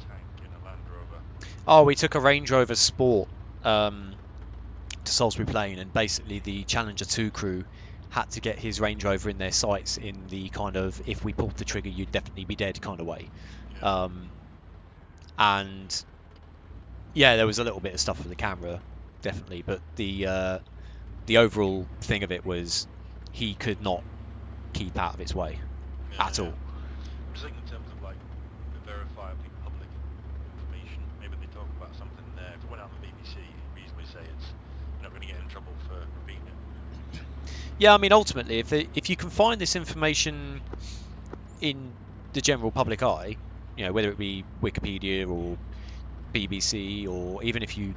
tank in a Land Rover? Oh, we took a Range Rover Sport to Salisbury Plain, and basically the Challenger 2 crew had to get his Range Rover in their sights in the kind of, if we pulled the trigger you'd definitely be dead kind of way. Yeah. And yeah, there was a little bit of stuff with the camera, definitely, but the overall thing of it was he could not keep out of its way at all. I'm just thinking in terms of like the verifiably public information. Maybe they talk about something there. If it went out on the BBC, you can reasonably say you're not going to get in trouble for repeating it. Yeah, I mean, ultimately, if you can find this information in the general public eye, you know, whether it be Wikipedia or BBC, or even if you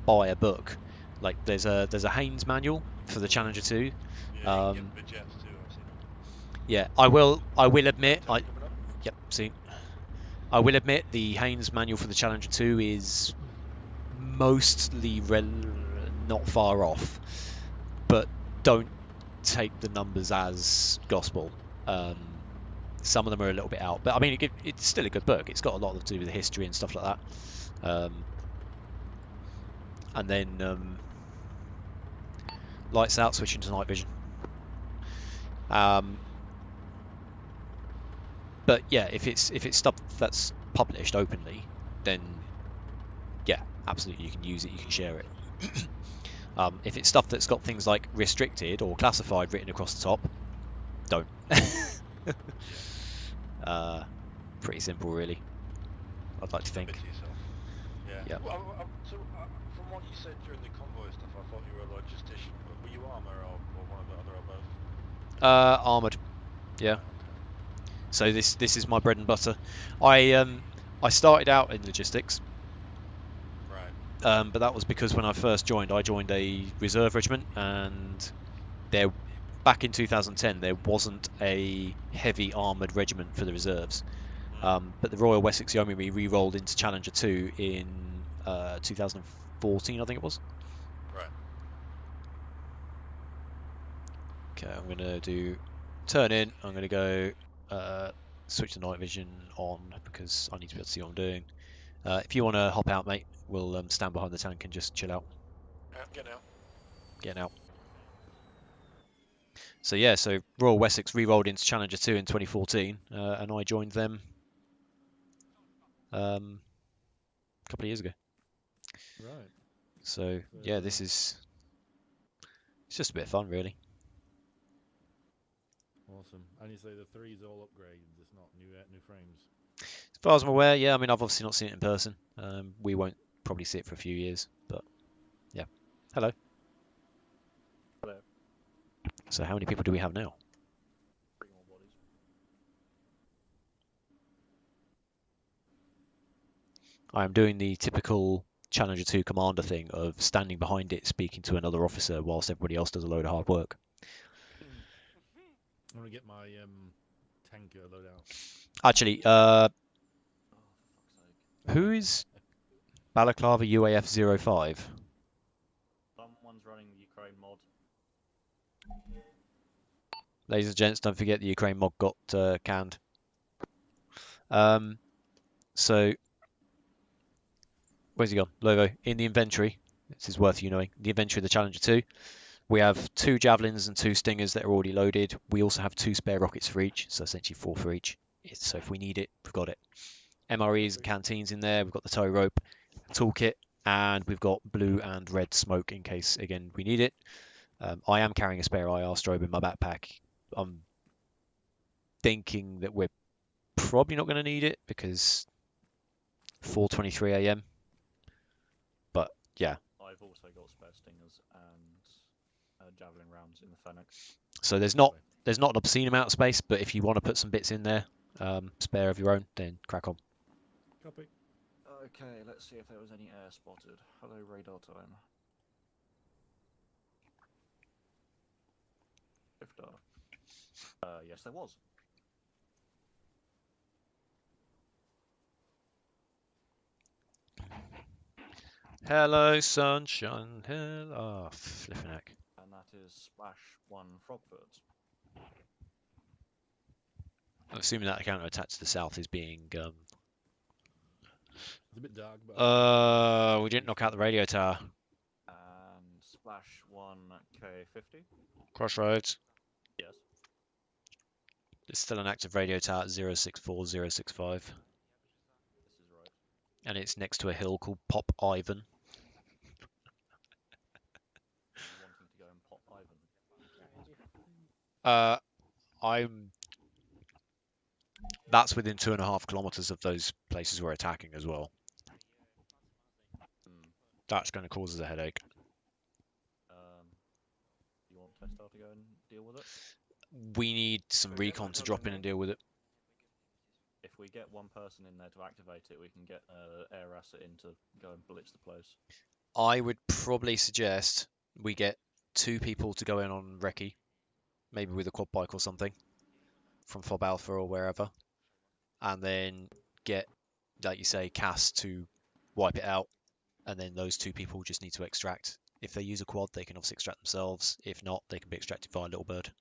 buy a book, like there's a Haynes manual for the Challenger 2. Yeah, you can get the jets too. I've seen them. Yeah, I will admit, Coming up? yep, see, I will admit the Haynes manual for the Challenger 2 is mostly not far off, but don't take the numbers as gospel. Some of them are a little bit out, but I mean, it's still a good book. It's got a lot to do with the history and stuff like that. And then lights out, switching to night vision. But yeah, if it's stuff that's published openly, then yeah, absolutely you can use it, you can share it. If it's stuff that's got things like restricted or classified written across the top, don't. Pretty simple, really. I'd like to think. Keep it to yourself. Yeah. Yeah. Well, so from what you said during the convoy stuff, I thought you were a logistician, but were you Arma or one of the other or both? Armoured. Yeah. So this is my bread and butter. I started out in logistics. Right. But that was because when I first joined, I joined a reserve regiment, and back in 2010 there wasn't a heavy armoured regiment for the reserves. But the Royal Wessex Yeomanry re-rolled into Challenger 2 in 2014, I think it was. Right. Okay, I'm gonna do turn in. I'm gonna go switch to night vision on because I need to be able to see what I'm doing. If you want to hop out, mate, we'll stand behind the tank and just chill out. Get out. Getting out. So yeah, so Royal Wessex re-rolled into Challenger 2 in 2014, and I joined them a couple of years ago. Right. So yeah, it's just a bit of fun, really. Awesome. And you say the 3's all upgrades, it's not new frames. As far as I'm aware, yeah. I mean, I've obviously not seen it in person. We won't probably see it for a few years, but yeah. Hello. Hello. So how many people do we have now? 3 more bodies. I am doing the typical Challenger 2 commander thing of standing behind it, speaking to another officer whilst everybody else does a load of hard work. I'm gonna get my tanker load out. Actually, Oh, for fuck's sake. who is Balaclava UAF 05? Someone's running the Ukraine mod. Ladies and gents, don't forget the Ukraine mod got canned. So, where's he gone? Lovo, in the inventory, this is worth you knowing, the inventory of the Challenger 2, we have 2 Javelins and 2 Stingers that are already loaded. We also have 2 spare rockets for each, so essentially 4 for each. So if we need it, we've got it. MREs and canteens in there, we've got the tow rope, toolkit, and we've got blue and red smoke in case, again, we need it. I am carrying a spare IR strobe in my backpack. I'm thinking that we're probably not going to need it because 4:23 AM. But yeah. I've also got spare Stingers and Javelin rounds in the Fenix. So there's not an obscene amount of space, but if you want to put some bits in there, spare of your own, then crack on. Copy. Okay, let's see if there was any air spotted. Hello, radar time. Yes, there was. Hello, sunshine. Hello. Oh, flipping heck. And that is Splash 1 Frogfoot. I'm assuming that counter attack to the south is being It's a bit dark, but We didn't knock out the radio tower. And splash 1K50. Crossroads. Yes. There's still an active radio tower at 064065. This is right. And it's next to a hill called Pop Ivan. Are you wanting to go and pop Ivan? That's within 2.5 kilometers of those places we're attacking as well. That's going to cause us a headache. You want Testar to go and deal with it? We need some recon to drop in and deal with it. If we get one person in there to activate it, we can get air asset in to go and blitz the place. I would probably suggest we get 2 people to go in on recce, maybe with a quad bike or something, from Fob Alpha or wherever, and then get, like you say, Cass to wipe it out, and then those 2 people just need to extract. If they use a quad, they can obviously extract themselves. If not, they can be extracted via Little Bird.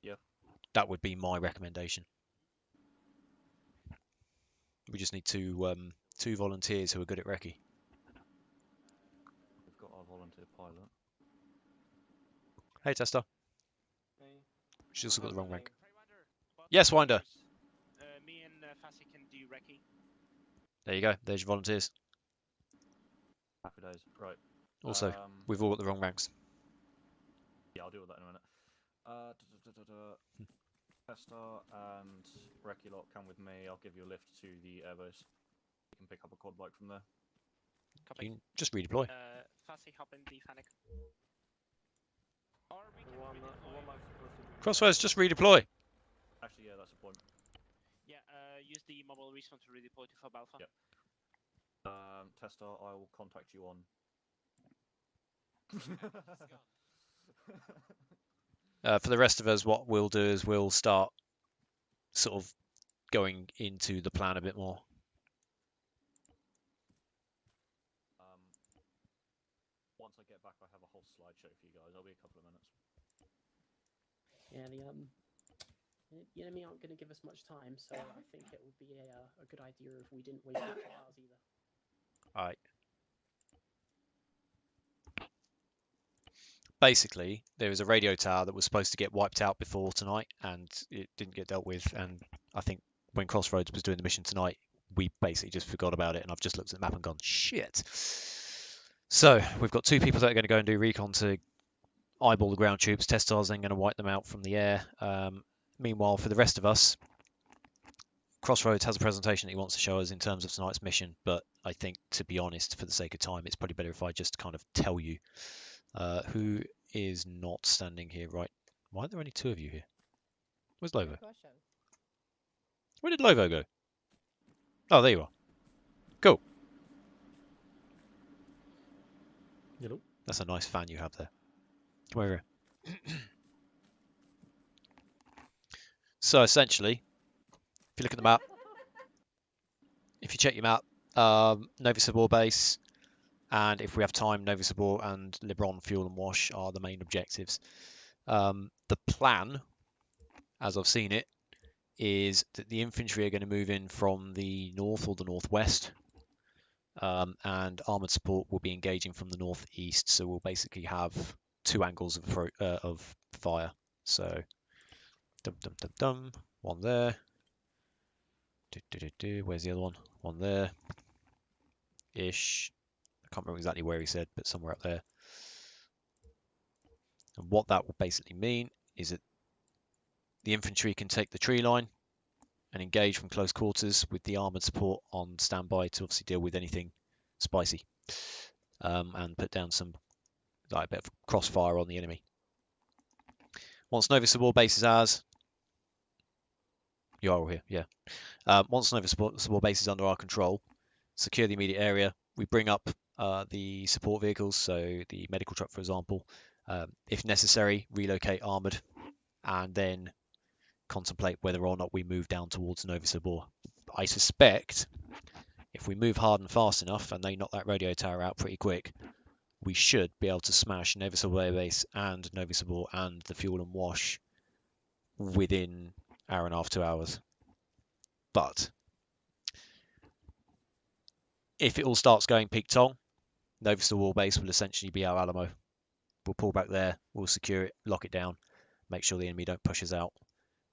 Yeah. That would be my recommendation. We just need 2 volunteers who are good at recce. We've got our volunteer pilot. Hey, Tester. Hey. She's also got the wrong rank. Yes, Winder. Me and Fassi can do recce. There you go. There's your volunteers. Happy days. Right. Also, we've all got the wrong ranks. Yeah, I'll deal with that in a minute. Testar and Recculot, come with me. I'll give you a lift to the airbase. You can pick up a quad bike from there. Copy. You can just redeploy. Fassi, hop in the Fennec. Or we can What am I supposed to do? Crossroads, just redeploy. Actually, yeah, that's a point. Yeah, use the mobile respawn to redeploy to Fob Alpha. Yep. Testar, I will contact you on. For the rest of us, what we'll do is we'll start sort of going into the plan a bit more. Once I get back, I have a whole slideshow for you guys. I'll be a couple of minutes. Yeah, the enemy aren't going to give us much time, so I think it would be a good idea if we didn't waste 2 hours either. Alright. Basically, there was a radio tower that was supposed to get wiped out before tonight, and it didn't get dealt with. And I think when Crossroads was doing the mission tonight, we basically just forgot about it, and I've just looked at the map and gone, shit. So, we've got 2 people that are going to go and do recon to eyeball the ground troops. Testar's then going to wipe them out from the air. Meanwhile, for the rest of us, Crossroads has a presentation that he wants to show us in terms of tonight's mission, but I think, to be honest, for the sake of time, it's probably better if I just kind of tell you who is not standing here, right? Why are there only 2 of you here? Where's Lovo? Where did Lovo go? Oh, there you are. Cool. Hello. That's a nice fan you have there. Come over here. So essentially, if you look at the map, if you check your map, Novy Sobor base, and if we have time, Novy Sobor and Libron Fuel and Wash are the main objectives. The plan, as I've seen it, is that the infantry are going to move in from the north or the northwest, and armoured support will be engaging from the northeast. So we'll basically have 2 angles of fire. So, one there. Where's the other one? One there. Ish. I can't remember exactly where he said, but somewhere up there. And what that will basically mean is that the infantry can take the tree line and engage from close quarters with the armoured support on standby to obviously deal with anything spicy, and put down some like a bit of crossfire on the enemy. Once Novy Sobor base is ours, you are all here, yeah. Once Novy Sobor base is under our control, secure the immediate area. We bring up the support vehicles, so the medical truck, for example. If necessary, relocate armoured, and then contemplate whether or not we move down towards Novy Sobor. I suspect if we move hard and fast enough and they knock that radio tower out pretty quick, we should be able to smash Novy Sobor base and Novy Sobor and the fuel and wash within hour and a half, 2 hours. But if it all starts going peak toll, Novy Sobor base will essentially be our Alamo. We'll pull back there, we'll secure it, lock it down, make sure the enemy don't push us out,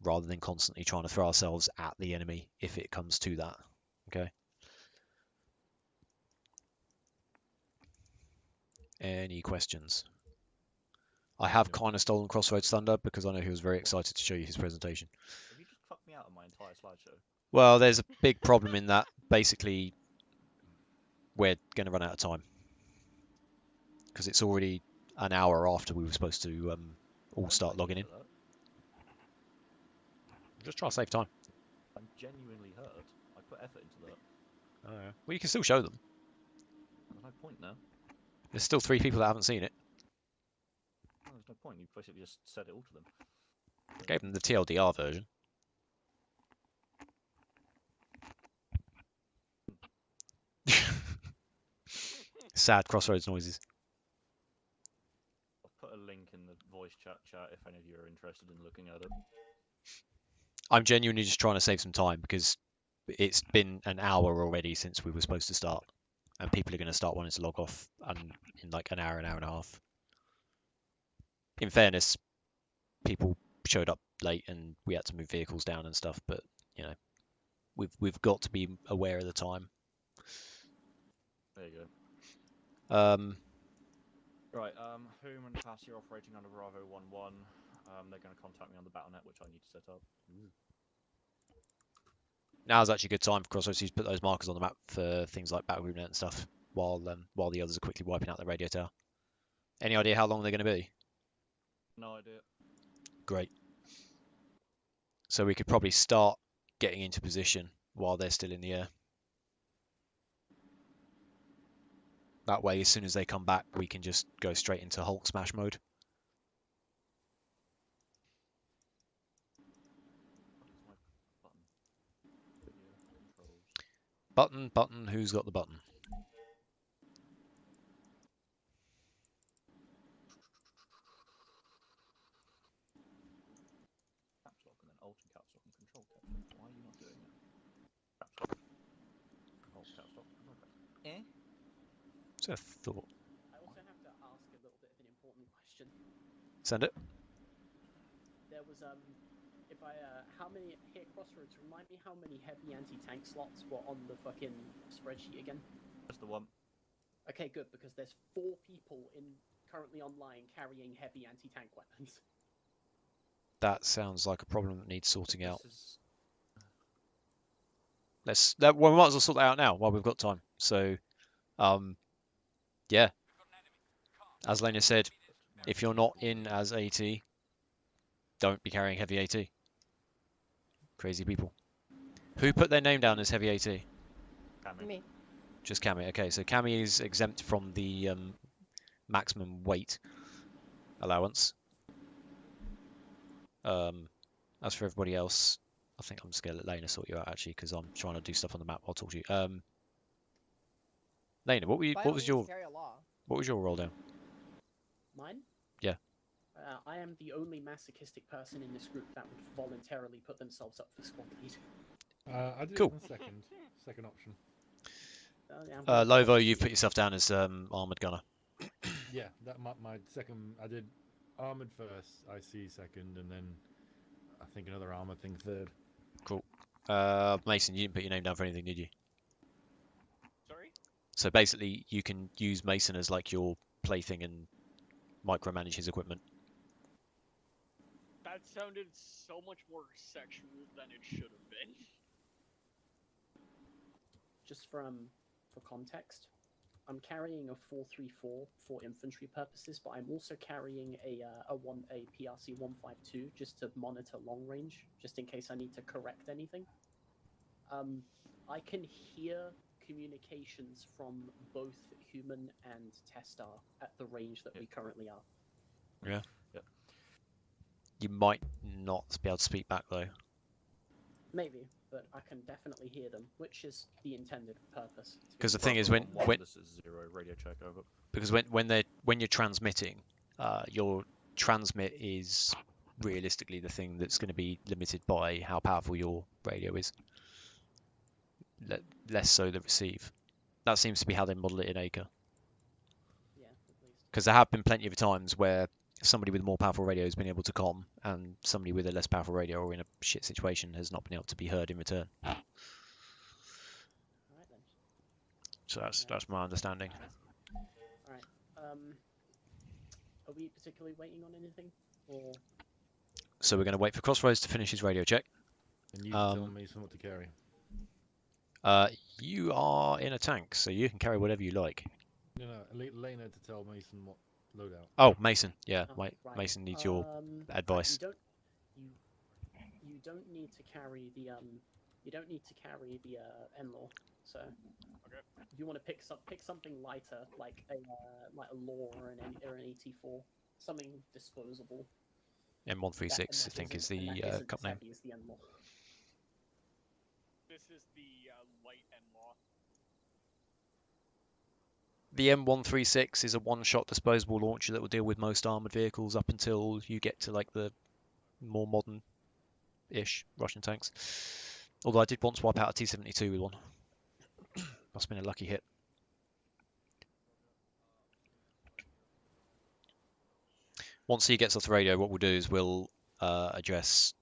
rather than constantly trying to throw ourselves at the enemy if it comes to that. Okay. Any questions? I have kind of stolen Crossroads Thunder because I know he was very excited to show you his presentation. Have you just fucked me out of my entire slideshow? Well, there's a big problem in that. Basically, we're going to run out of time because it's already an hour after we were supposed to all start logging in. Just try to save time. I'm genuinely hurt. I put effort into that. Oh, yeah. Well, you can still show them. There's no point now. There's still 3 people that haven't seen it. Well, there's no point. You basically just said it all to them. Gave them the TLDR version. Sad Crossroads noises. I'll put a link in the voice chat if any of you are interested in looking at it. I'm genuinely just trying to save some time because it's been an hour already since we were supposed to start, and people are going to start wanting to log off in like an hour and a half. In fairness, people showed up late and we had to move vehicles down and stuff, but you know, we've got to be aware of the time. There you go. Right, whom and class you're operating under Bravo 1-1. They're going to contact me on the BattleNet, which I need to set up. Now's actually a good time for Crossroads to put those markers on the map for things like BattleGroupNet and stuff, while the others are quickly wiping out the radio tower. Any idea how long they're going to be? No idea. Great. So we could probably start getting into position while they're still in the air. That way, as soon as they come back, we can just go straight into Hulk smash mode. Button, who's got the button? Caps lock and then alt and caps lock and control caps lock. Why are you not doing that? Caps lock. Alt caps lock, control caps lock. Eh? What's a thought? I also have to ask a little bit of an important question. Send it. There was how many here Crossroads? Remind me how many heavy anti-tank slots were on the fucking spreadsheet again? Just the one. Okay, good, because there's 4 people currently online carrying heavy anti-tank weapons. That sounds like a problem that needs sorting out. Is... Well, we might as well sort that out now while we've got time. So, yeah. As Lena said, if you're not in as AT, don't be carrying heavy AT. Crazy people. Who put their name down as heavy AT? Cammy. Me. Just Cammy. Okay, so Cammy is exempt from the maximum weight allowance. As for everybody else, I think I'm just going to let Lena sort you out actually, because I'm trying to do stuff on the map while I talk to you. Lena, what was your role down? Mine? Yeah. I am the only masochistic person in this group that would voluntarily put themselves up for squad lead. I did Cool. Second option. Yeah, Lovo, you've put yourself down as armored gunner. Yeah, that my second. I did armored first, IC second, and then I think another armored thing third. Cool. Mason, you didn't put your name down for anything, did you? Sorry? So basically, you can use Mason as like your plaything and micromanage his equipment. That sounded so much more sexual than it should have been. Just for context, I'm carrying a 434 for infantry purposes, but I'm also carrying a PRC 152 just to monitor long range, just in case I need to correct anything. I can hear communications from both human and Testar at the range that we currently are. Yeah. Yep. You might not be able to speak back though. Maybe, but I can definitely hear them, which is the intended purpose. Because the thing is, when this is 0 radio check over. Because when you're transmitting, your transmit is realistically the thing that's going to be limited by how powerful your radio is. Less so the receive. That seems to be how they model it in Acre. Yeah, at least. Because there have been plenty of times where somebody with a more powerful radio has been able to comm, and somebody with a less powerful radio or in a shit situation has not been able to be heard in return. All right then. So that's my understanding. All right. Are we particularly waiting on anything, or? So we're going to wait for Crossroads to finish his radio check. And you tell me what to carry. You are in a tank, so you can carry whatever you like. No, Lena to tell Mason what loadout. Oh, Mason. Yeah, Right. Mason needs your advice. You don't need to carry the N-law. So if you want to pick something lighter, like a law or an AT4, something disposable. M136, I think, is the cup name. As the N-law. This is the light N-law. The M136 is a one-shot disposable launcher that will deal with most armored vehicles up until you get to like the more modern-ish Russian tanks. Although I did once wipe out a T-72 with one. Must have been a lucky hit. Once he gets off the radio, what we'll do is we'll address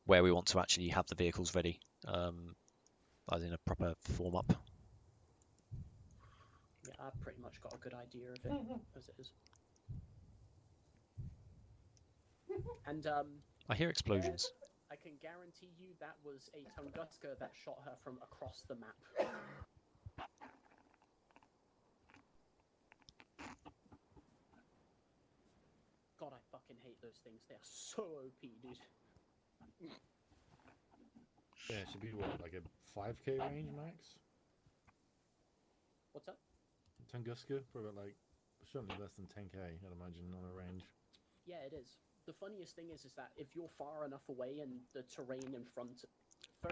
where we want to actually have the vehicles ready, as in a proper form-up. Yeah, I've pretty much got a good idea of it as it is. And I hear explosions. I can guarantee you that was a Tunguska that shot her from across the map. God, I fucking hate those things. They are so OP, dude. Yeah, it should be what, like a 5k range max? What's up? Tunguska, probably like certainly less than 10k, I'd imagine, on a range. Yeah, it is. The funniest thing is that if you're far enough away and the terrain in front,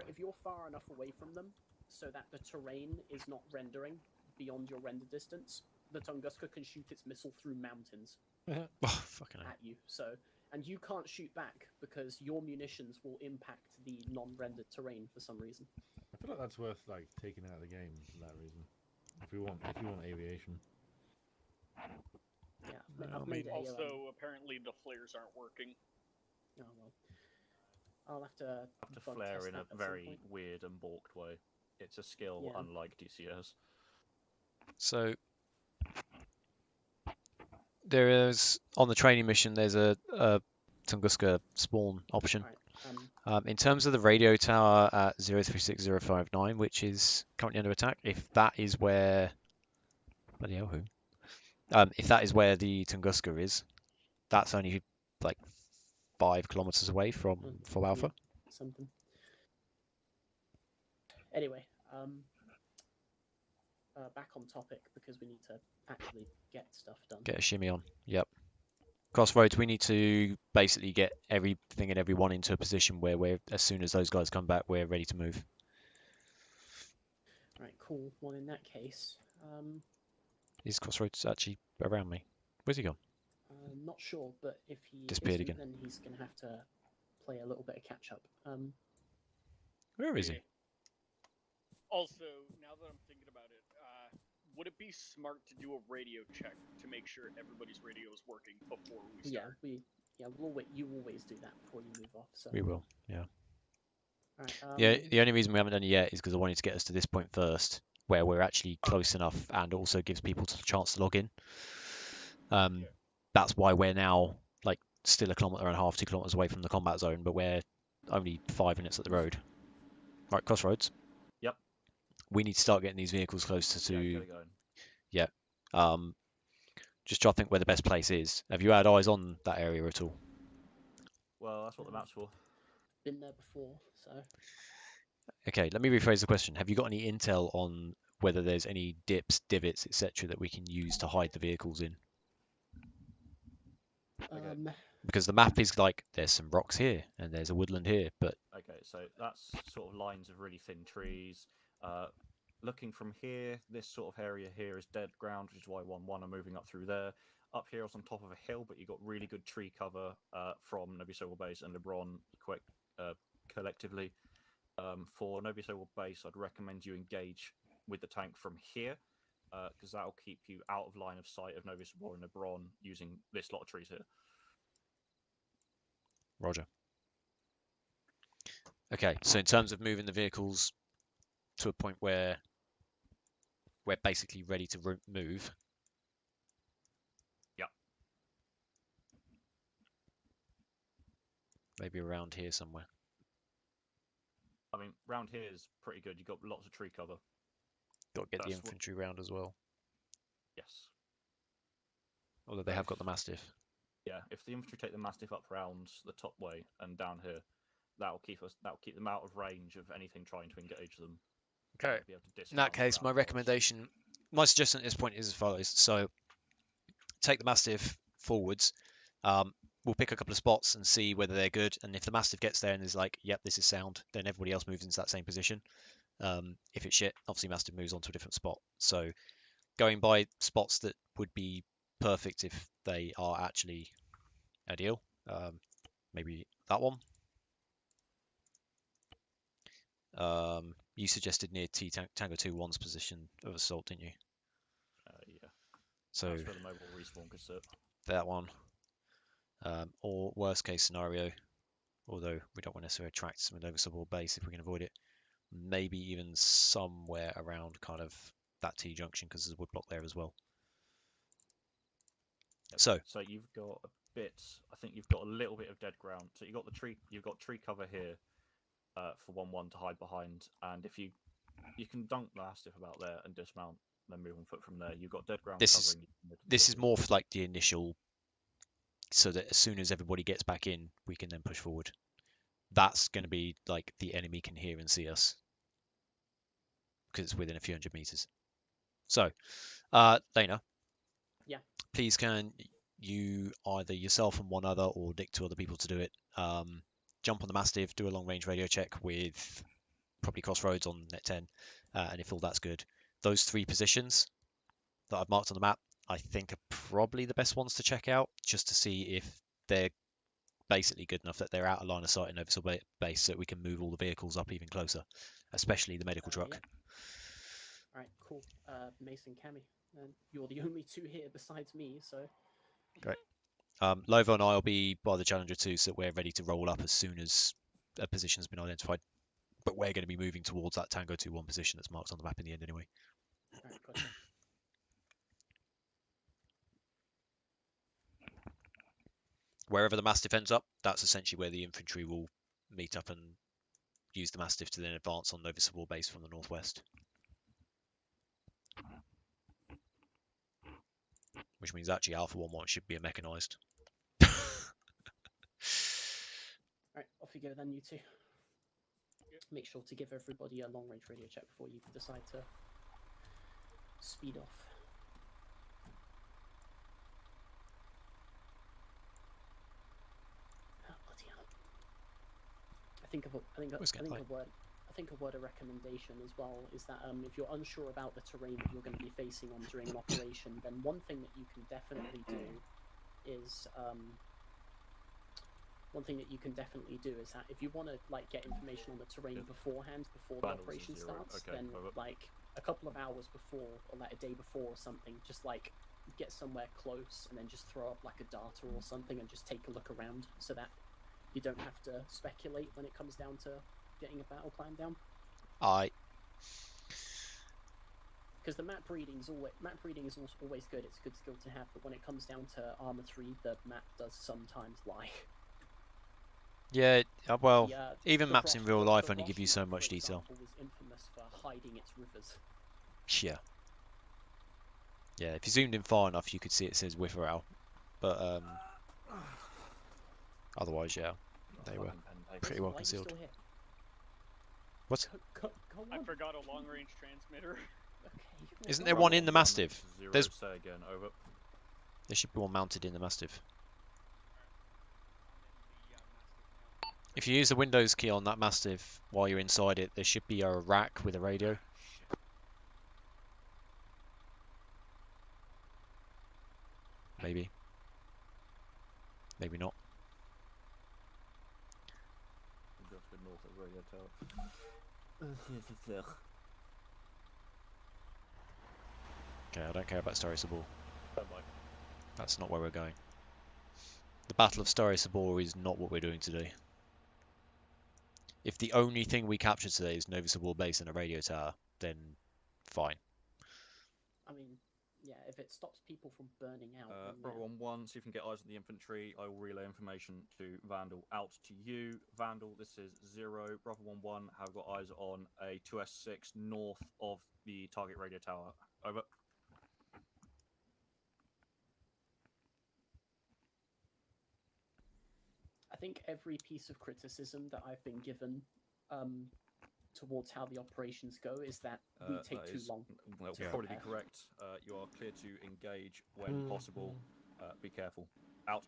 if you're far enough away from them so that the terrain is not rendering beyond your render distance, the Tunguska can shoot its missile through mountains Fucking hell. at you. So, and you can't shoot back because your munitions will impact the non-rendered terrain for some reason. I feel like that's worth like taking out of the game for that reason. If you want aviation. Yeah, I've made it. Also, apparently the flares aren't working. Oh well. I'll have to bug flare test in that a at some very point. weird and balked way. It's a skill Yeah. unlike DCS. So there is on the training mission. There's a Tunguska spawn option. Right, In terms of the radio tower at 036059, which is currently under attack, if that is where bloody hell, who? If that is where the Tunguska is, that's only like 5 kilometers away from Alpha. Something. Anyway, back on topic because we need to actually get stuff done. Get a shimmy on. Yep. Crossroads, we need to basically get everything and everyone into a position where we're, as soon as those guys come back, we're ready to move. Right, cool. Well, in that case, Is Crossroads actually around me? Where's he gone? I'm not sure, but if he Disappeared isn't, again. then he's going to have to play a little bit of catch up. Where is he? Also, now that I'm thinking about it, would it be smart to do a radio check to make sure everybody's radio is working before we start? You always do that before you move off. So We will, yeah. Right, Yeah, the only reason we haven't done it yet is because I wanted to get us to this point first, where we're actually close enough and also gives people a chance to log in. That's why we're now like still 1.5 kilometers, 2 kilometers away from the combat zone, but we're only 5 minutes up the road. Right, Crossroads. Yep. We need to start getting these vehicles closer to. Yeah, get it going. Yeah. Just try to think where the best place is. Have you had eyes on that area at all? Well, that's what the map's for. been there before, so. Okay, let me rephrase the question. Have you got any intel on whether there's any dips, divots, etc. that we can use to hide the vehicles in? Because the map is like, there's some rocks here and there's a woodland here, but... Okay, so that's sort of lines of really thin trees. Looking from here, this sort of area here is dead ground, which is why 1-1 are moving up through there. Up here is on top of a hill, but you've got really good tree cover from Novy Sobor base and LeBron collectively. For Novy Sobor base, I'd recommend you engage with the tank from here. because that'll keep you out of line of sight of Novy Sobor and Nebron using this lot of trees here. Roger. Okay, so in terms of moving the vehicles to a point where we're basically ready to move. Yep. Maybe around here somewhere. I mean, round here is pretty good. You've got lots of tree cover. Got to get the infantry round as well. Yes. Although they have got the Mastiff. Yeah, if the infantry take the Mastiff up round the top way and down here, that'll keep them out of range of anything trying to engage them. Okay. In that case, my recommendation, my suggestion at this point is as follows. So, take the Mastiff forwards. We'll pick a couple of spots and see whether they're good. And if the Mastiff gets there and is like, yep, this is sound, then everybody else moves into that same position. If it's shit, obviously Mastiff moves on to a different spot. So, going by spots that would be perfect if they are actually ideal. Maybe that one. You suggested near Tango 2-1's position of assault, didn't you? Yeah. So that's where the mobile respawn could sit. That one. Or worst case scenario, although we don't want to necessarily attract some Novy Sobor base if we can avoid it, maybe even somewhere around kind of that T junction because there's a woodblock there as well. Yep. So you've got a bit. I think you've got a little bit of dead ground. So you've got the tree. You've got tree cover here for 1-1 to hide behind, and if you can dunk the Mastiff about there and dismount, then move on foot from there. You've got dead ground covering. This is more for like the initial, so that as soon as everybody gets back in, we can then push forward. That's going to be like the enemy can hear and see us because it's within a few hundred meters. So, Lena. Yeah. Please can you either yourself and one other or dick two other people to do it. Jump on the Mastiff, do a long range radio check with probably Crossroads on net 10, and if all that's good, those 3 positions that I've marked on the map, I think are probably the best ones to check out, just to see if they're basically good enough that they're out of line of sight in Novy Sobor base, so that we can move all the vehicles up even closer, especially the medical truck. Yeah. All right, cool. Mason, Cammy, and you're the only 2 here besides me, so. Great. Lovo and I will be by the Challenger 2, so that we're ready to roll up as soon as a position has been identified. But we're going to be moving towards that Tango 2-1 position that's marked on the map in the end anyway. All right, gotcha. Wherever the Mastiff ends up, that's essentially where the infantry will meet up and use the Mastiff to then advance on Novy Sobor base from the northwest. Which means actually Alpha 1-1 should be a mechanized. Alright, off you go then, you two. Make sure to give everybody a long range radio check before you decide to speed off. Oh, bloody hell. I think a word of recommendation as well is that if you're unsure about the terrain that you're going to be facing on during an operation, then one thing that you can definitely do is that if you want to like get information on the terrain beforehand, before the operation starts, then like a couple of hours before or like a day before or something, just like get somewhere close and then just throw up like a data or something and just take a look around so that you don't have to speculate when it comes down to getting a battle plan down. Because the map reading is always good. It's a good skill to have, but when it comes down to Arma 3, the map does sometimes lie. Yeah, well, even maps in real life only give you so much detail. Was infamous for hiding its rivers. Yeah. Yeah, if you zoomed in far enough, you could see it says Witherell, but otherwise, yeah, they were pretty well concealed. What? I forgot a long-range transmitter. Okay. Isn't there one in the Mastiff? There's. Say again, over. There should be one mounted in the Mastiff. If you use the Windows key on that Mastiff while you're inside it, there should be a rack with a radio. Maybe. Maybe not. North of radio tower. Okay, I don't care about Sary Sobor. Don't mind. That's not where we're going. The Battle of Sary Sobor is not what we're doing today. If the only thing we capture today is Novy Sobor base and a radio tower, then fine. I mean, yeah, if it stops people from burning out. Then Bravo yeah. 1-1, so you can get eyes on the infantry. I will relay information to Vandal out to you. Vandal, this is 0. Bravo 1-1 have got eyes on a 2S6 north of the target radio tower. Over. I think every piece of criticism that I've been given towards how the operations go is that we take too long. Well, to probably be prepare. correct. You are clear to engage when possible. Be careful. Out.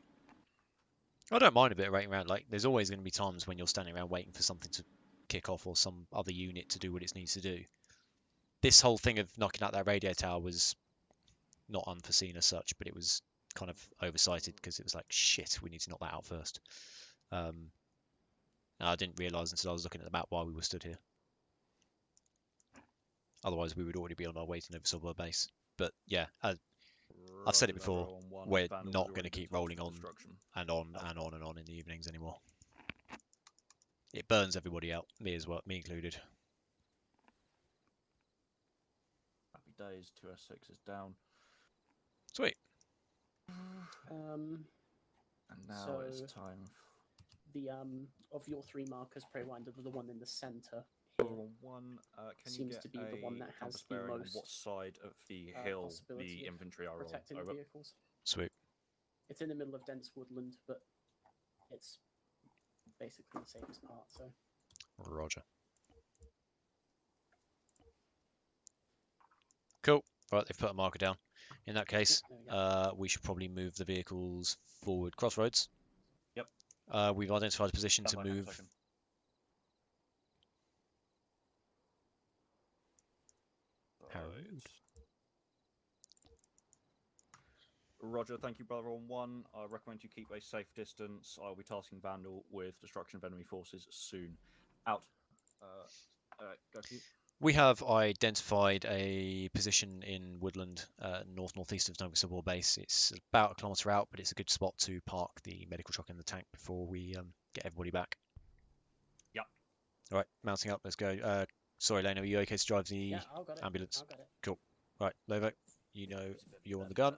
I don't mind a bit of waiting around. Like, there's always going to be times when you're standing around waiting for something to kick off or some other unit to do what it needs to do. This whole thing of knocking out that radio tower was not unforeseen as such, but it was kind of oversighted because it was like, shit, we need to knock that out first. And I didn't realise until I was looking at the map while we were stood here. Otherwise, we would already be on our way to Novy Sobor base. But yeah, I've said it before, we're not going to keep rolling on and on and on and on in the evenings anymore. It burns everybody out, me as well, me included. Happy days. 2S6 is down. Sweet. And now so it's time. The of your 3 markers, Preywinder, the one in the center Bravo 1, can you seems get to be the a one that has compass the bearing on most what side of the hill possibility the of infantry are on? protecting Over. vehicles. Sweet. It's in the middle of dense woodland, but it's basically the safest part. So. Roger. Cool. Right, they've put a marker down. In that case, we should probably move the vehicles forward. Crossroads. Yep. We've identified a position to move. Roger, thank you, Brother on 1. I recommend you keep a safe distance. I'll be tasking Vandal with destruction of enemy forces soon. Out. Go to you. We have identified a position in woodland northeast of Novy Sobor base. It's about a kilometre out, but it's a good spot to park the medical truck in the tank before we get everybody back. Yep. All right, mounting up. Let's go. Sorry, Lena, are you okay to drive the ambulance? I'll got it. Cool. Right, Lovo, you know you're on the gun.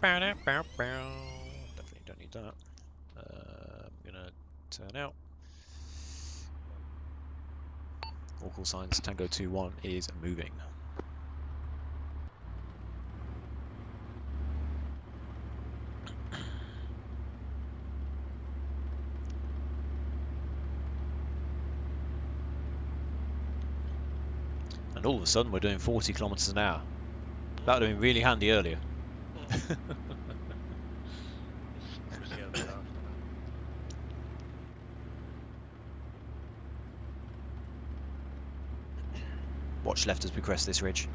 Definitely don't need that. I'm gonna turn out. All call signs. Tango 2-1 is moving. And all of a sudden, we're doing 40 kilometers an hour. That would have been really handy earlier. Watch left as we crest this ridge.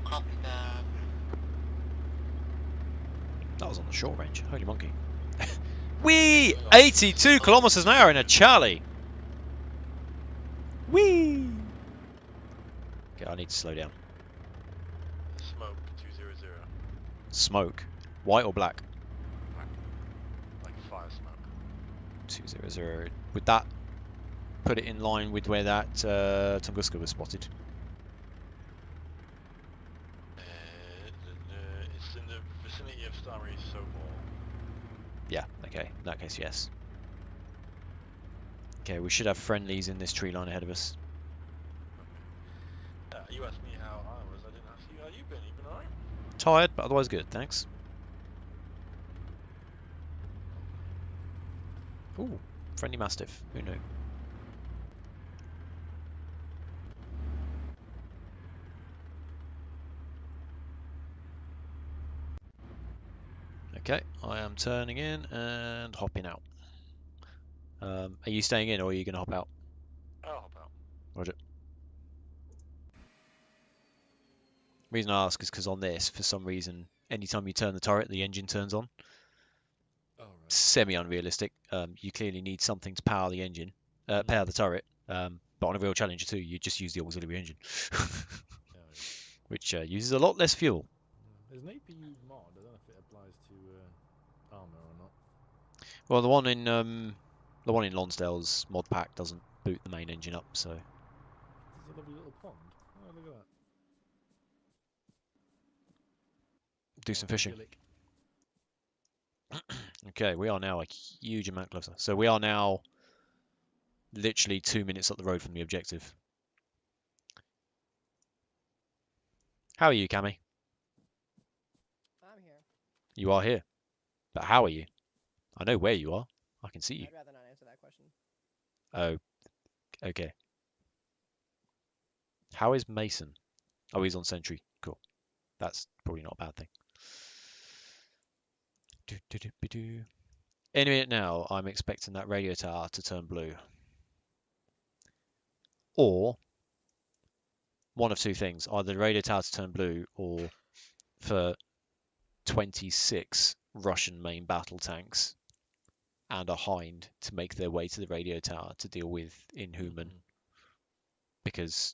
Copy that. That was on the short range. Holy monkey. Whee! 82 kilometers an hour in a Charlie. Whee! Okay, I need to slow down. Smoke 200. Smoke. White or black? Black. Like fire smoke. 200. Would that put it in line with where that Tunguska was spotted? It's in the vicinity of Sary Sobor. Yeah, okay. In that case, yes. Okay, we should have friendlies in this tree line ahead of us. You asked me how I was. I didn't ask you how you've been. You've been alright? Tired, but otherwise good, thanks. Ooh, friendly Mastiff. Who knew? Okay, I am turning in and hopping out. Are you staying in or are you going to hop out? I'll hop out. Roger. Reason I ask is because on this, for some reason, anytime you turn the turret, the engine turns on. Oh, right. Semi-unrealistic. You clearly need something to power the engine, power the turret. But on a real Challenger 2, you just use the auxiliary engine, which uses a lot less fuel. There's an APU mod. I don't know if it applies to Arma or not. Well, the one in Lonsdale's mod pack doesn't boot the main engine up, so. There's a lovely little pond. Oh, look at that. Do some fishing. Okay, we are now a huge amount closer. So we are now literally 2 minutes up the road from the objective. How are you, Cammy? I'm here. You are here. But how are you? I know where you are. I can see you. I'd rather not answer that question. Oh, okay. How is Mason? Oh, he's on sentry. Cool. That's probably not a bad thing. Any minute now, I'm expecting that radio tower to turn blue. Or one of two things. Either the radio tower to turn blue or for 26 Russian main battle tanks and a Hind to make their way to the radio tower to deal with Inhuman. Because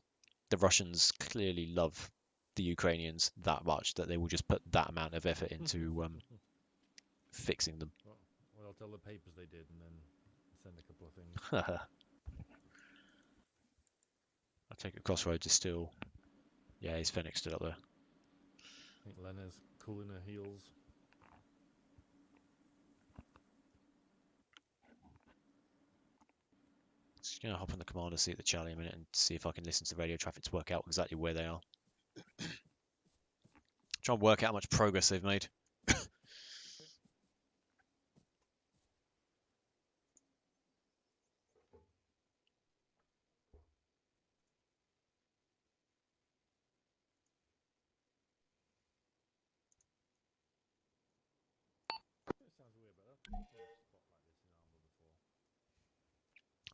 the Russians clearly love the Ukrainians that much that they will just put that amount of effort into fixing them. Well, I'll tell the papers they did and then send a couple of things. I take it Crossroads is still... Yeah, he's Fenix still up there. I think Lena's cooling her heels. Just going to hop on the commander seat at the Charlie a minute and see if I can listen to the radio traffic to work out exactly where they are. Try and work out how much progress they've made.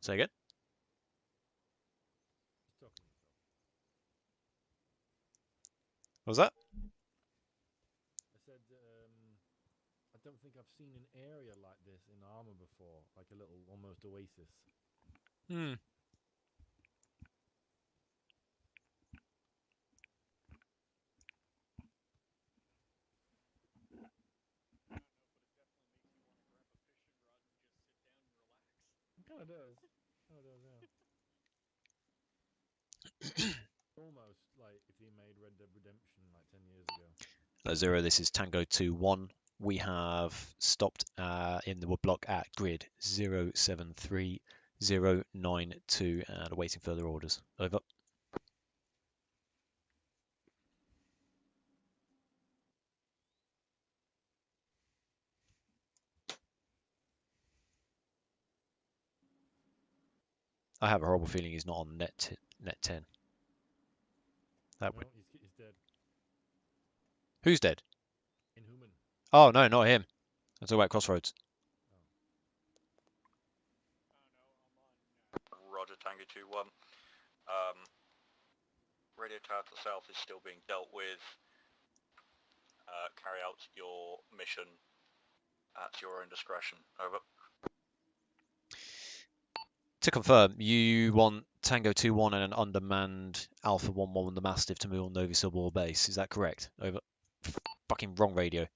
Say again? What was that? I said, I don't think I've seen an area like this in Arma before, like a little almost oasis. It kind of does. Almost like if you made Red Dead Redemption like 10 years ago. Zero, this is Tango 2-1. We have stopped in the woodblock at grid 073092 and awaiting further orders. Over. I have a horrible feeling he's not on net 10. That would. He's dead. Who's dead? Inhuman. Oh no, not him. I'm talking about Crossroads. Roger, Tango 2-1. Radio tower to the south is still being dealt with. Carry out your mission at your own discretion. Over. To confirm, you want Tango 2-1 and an undermanned Alpha 1-1 with the Mastiff to move on Novy Sobor base. Is that correct? Over. Fucking wrong radio.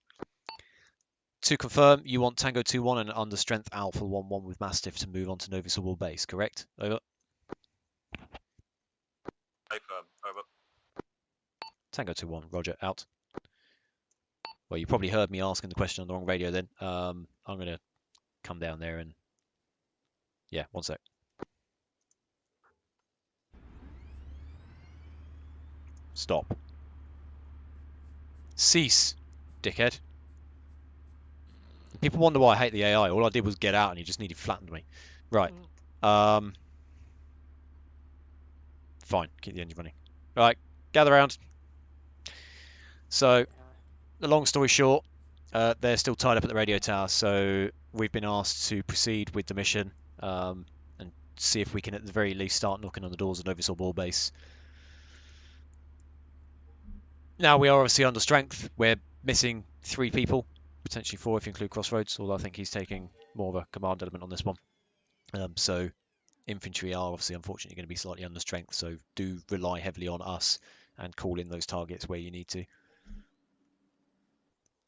To confirm, you want Tango 2-1 and an understrength Alpha 1-1 with Mastiff to move on to Novy Sobor base. Correct? Over. Confirm. Over. Tango 2-1. Roger. Out. Well, you probably heard me asking the question on the wrong radio then. I'm going to come down there and... Yeah, one sec. Stop. Cease, dickhead. People wonder why I hate the AI. All I did was get out and he just nearly flattened me. Right. Fine. Keep the engine running. Right. Gather round. So, the long story short, they're still tied up at the radio tower, so we've been asked to proceed with the mission and see if we can at the very least start knocking on the doors of Novy Sobor base. Now we are obviously under strength. We're missing 3 people, potentially 4 if you include Crossroads, although I think he's taking more of a command element on this one. So infantry are obviously unfortunately going to be slightly under strength, so do rely heavily on us and call in those targets where you need to.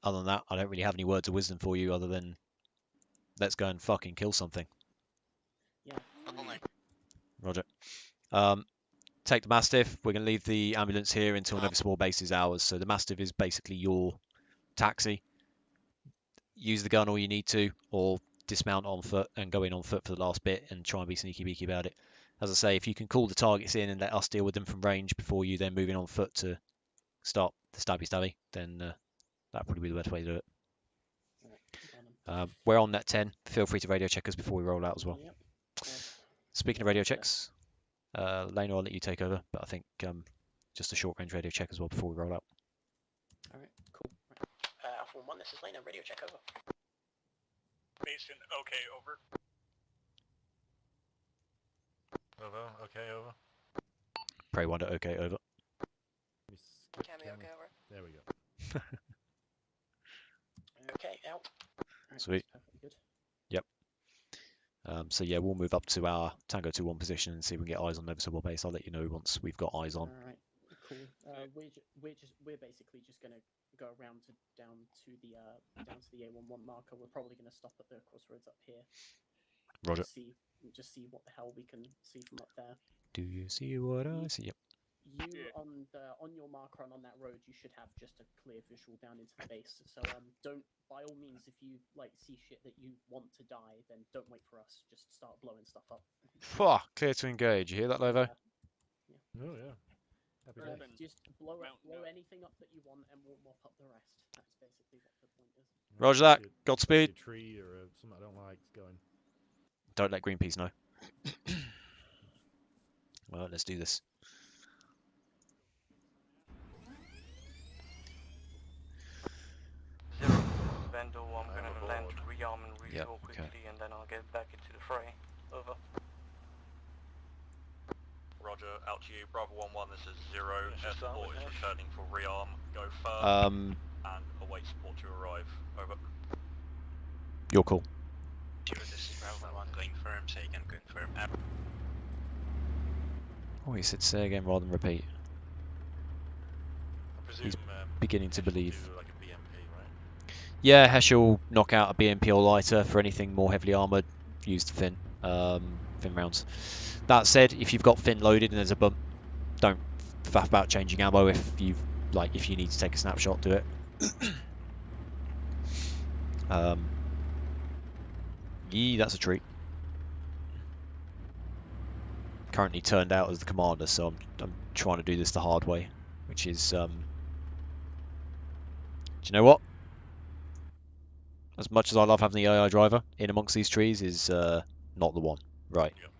Other than that, I don't really have any words of wisdom for you other than let's go and fucking kill something. Yeah. Roger. Take the Mastiff. We're going to leave the ambulance here until Novy Sobor base is ours. So the Mastiff is basically your taxi. Use the gun all you need to, or dismount on foot and go in on foot for the last bit and try and be sneaky beaky about it. As I say, if you can call the targets in and let us deal with them from range before you then moving on foot to start the stabby, then that'd probably be the best way to do it. We're on net 10. Feel free to radio check us before we roll out as well. Yep. Speaking of radio checks, Lena, I'll let you take over, but I think just a short range radio check as well before we roll out. Alright, cool. Alpha 1, this is Lena, radio check over. Basin, okay, over. Over, okay, over. Prey Wonder, okay, over. Cameo, okay, over. There we go. Okay, out. Sweet. Good. Yep. So yeah, we'll move up to our Tango 2-1 position and see if we can get eyes on Novy Sobor base. I'll let you know once we've got eyes on. Alright, cool. We're basically just gonna go around down to the A11 marker. We're probably gonna stop at the crossroads up here. Roger. Just see what the hell we can see from up there. Do you see what I see? Yep. You on your marker and on that road, you should have just a clear visual down into the base. So don't, by all means, if you like see shit that you want to die, then don't wait for us. Just start blowing stuff up. Clear to engage. You hear that, Lovo? Oh yeah. Happy days. Just blow anything up that you want, and we'll mop up the rest. That's basically what the point is. Roger that. Godspeed. A tree or something I don't like going. Don't let Greenpeace know. Well, let's do this. Vendor, I'm going to land, rearm and refuel quickly, and then I'll get back into the fray. Over. Roger, out to you. Bravo 1-1, this is 0. Support is returning for rearm. Go firm and await support to arrive. Over. Your call. 0, this is Bravo 1, going firm, say again, going firm. Oh, he said say again rather than repeat. I presume, He's beginning to believe. like a BMP, right? Yeah, Heschel knock out a BMP or lighter. For anything more heavily armoured, use the fin. Fin rounds. That said, if you've got fin loaded and there's a bump, don't faff about changing ammo. If you need to take a snapshot, do it. Yee, that's a treat. Currently turned out as the commander, so I'm trying to do this the hard way, which is, do you know what? As much as I love having the AI driver in amongst these trees, is not the one. Right. Yep.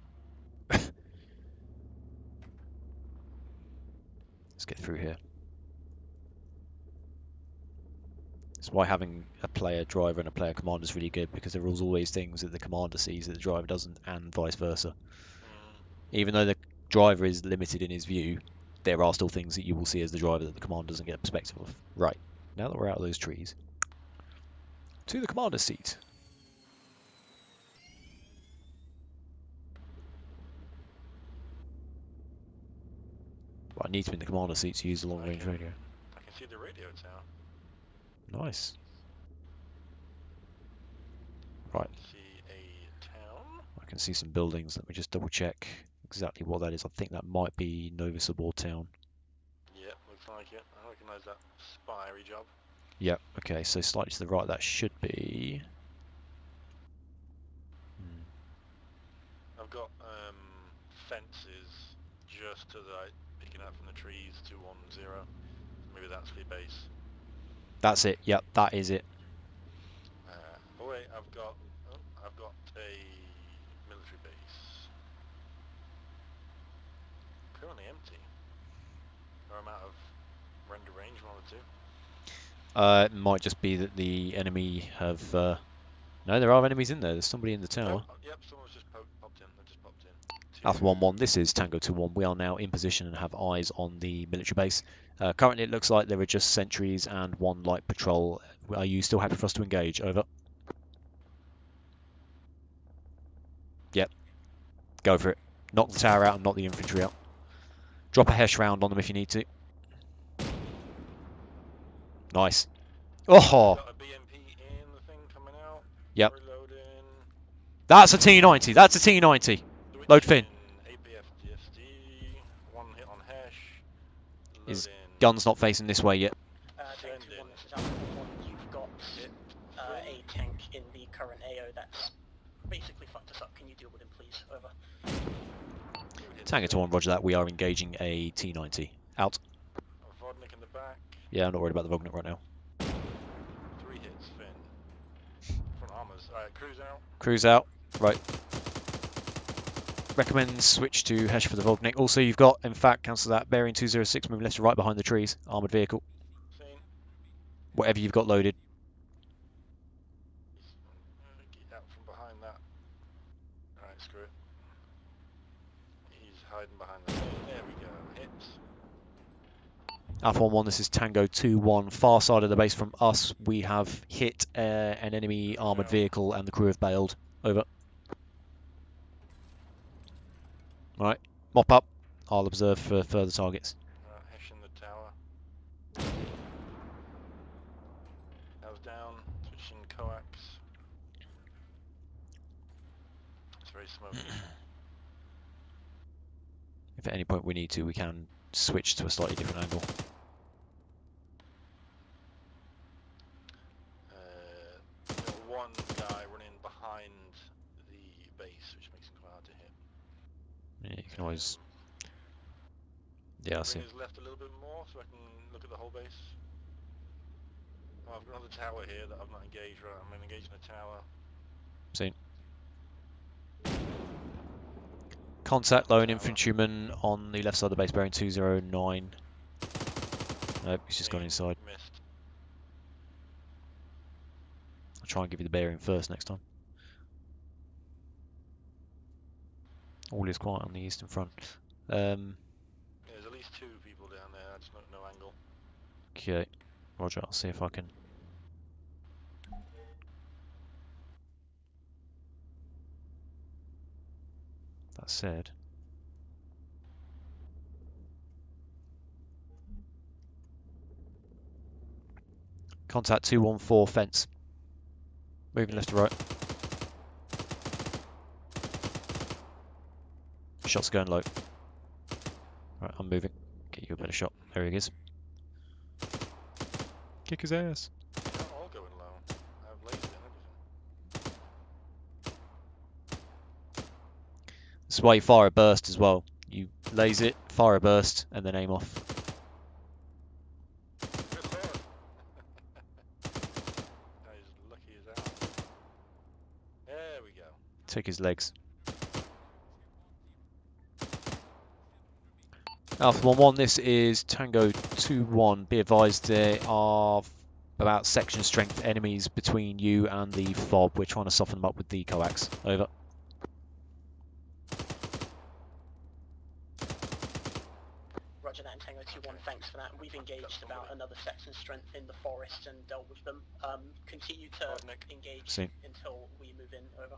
Let's get through here. That's why having a player driver and a player commander is really good, because there are always things that the commander sees that the driver doesn't, and vice versa. Even though the driver is limited in his view, there are still things that you will see as the driver that the commander doesn't get a perspective of. Right, now that we're out of those trees, to the commander's seat. But I need to be in the commander's seat to use the long-range radio. I can see the radio tower. Nice. Right. See a town. I can see some buildings. Let me just double check exactly what that is. I think that might be Novy Sobor town. Yep, looks like it. I recognise that spirey job. Yep, okay, so slightly to the right that should be... I've got fences just to the right, picking up from the trees, 210. Maybe that's the base. That's it, yep, that is it. Oh wait, I've got a military base. Currently empty. Or I'm out of render range, one or two. It might just be that the enemy have... No, there are enemies in there. There's somebody in the tower. Oh, yep, someone's just popped in. They just popped in. Alpha 1-1, this is Tango 2-1. We are now in position and have eyes on the military base. Currently it looks like there are just sentries and one light patrol. Are you still happy for us to engage? Over. Yep. Go for it. Knock the tower out and knock the infantry out. Drop a Hesh round on them if you need to. Nice. Oh! Got a BMP in the thing coming out. Yep. Reloading. That's a T90. That's a T90. Load fin. APF DSD. One hit on Hesh. His Loading. gun's not facing this way yet. Tank 2-1, this is Alpha 1. You've got a tank in the current AO that's basically fucked us up. Can you deal with him, please? Over. Tango 2-1, roger that. We are engaging a T90. Out. Vodnik in the back. Yeah, I'm not worried about the Vognik right now. 3 hits, Finn. Front armors. Alright, cruise out. Cruise out. Right. Recommend switch to Hesh for the Vognik. Also, you've got, in fact, cancel that, bearing 206, moving left to right behind the trees. Armoured vehicle. Seen. Whatever you've got loaded. Get out from behind that. Alright, screw it. He's hiding behind the thing. There we go. Hits. Alpha 1-1, this is Tango 2-1. Far side of the base from us, we have hit an enemy armoured vehicle and the crew have bailed. Over. Right, mop up. I'll observe for further targets. Hesh in the tower. That was down. Switching coax. It's very smoky. If at any point we need to, we can switch to a slightly different angle. Got one guy running behind the base, which makes him quite hard to hit. Yeah, you can always... Yeah, I see. Bring his left a little bit more so I can look at the whole base. Oh, I've got another tower here that I've not engaged. Right, I'm engaging a tower. Seen. Contact lone infantryman on the left side of the base bearing 209. Nope, he's just gone inside. Missed. I'll try and give you the bearing first next time. All is quiet on the eastern front. Yeah, there's at least 2 people down there. I just don't know angle. Okay, roger. I'll see if I can. That said, contact 214 fence. Moving left to right. Shots going low. Right, I'm moving. Get you a better shot. There he is. Kick his ass. They're all going low. I've laser and everything. This is why you fire a burst as well. You laze it, fire a burst, and then aim off. Good lord. That is lucky as hell. There we go. Take his legs. Alpha 1-1, this is Tango 2-1. Be advised there are about section strength enemies between you and the fob. We're trying to soften them up with the coax. Over. Roger that, and Tango 2-1, thanks for that. We've engaged about another section strength in the forest and dealt with them. Continue to engage Seen. until we move in. Over.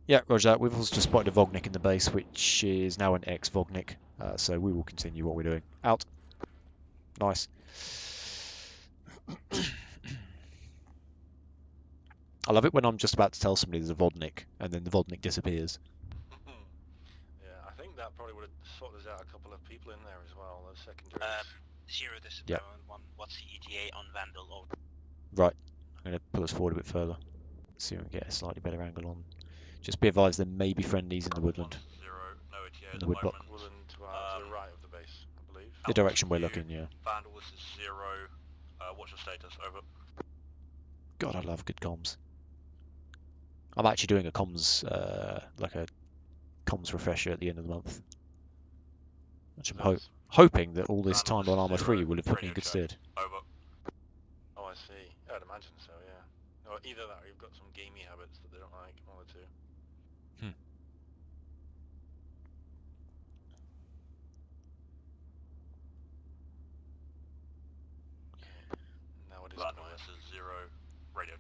Yeah, roger that. We've also just spotted a Vognik in the base, which is now an ex-Vognik. So we will continue what we're doing. Out. Nice. I love it when I'm just about to tell somebody there's a Vodnik, and then the Vodnik disappears. Yeah, I think that probably would have sorted out a couple of people in there as well, those secondaries. 0, this is Yep. 1. What's the ETA on Vandal? Over. Right. I'm going to pull us forward a bit further. See if we can get a slightly better angle on. Just be advised there may be friendlies in the woodland. 0, no ETA In at the the woodblock. moment. Woodland to the right of the base, I believe. The direction we're looking, yeah. Vandal, this is 0. What's your status? Over. God, I love good comms. I'm actually doing a comms, like a comms refresher at the end of the month. Which I'm hoping that all this time on Arma 3 will have put me in good stead. Over. Oh, I see. Yeah, I'd imagine so, yeah. Or either that or you've got some gamey habits that they don't like, one or two.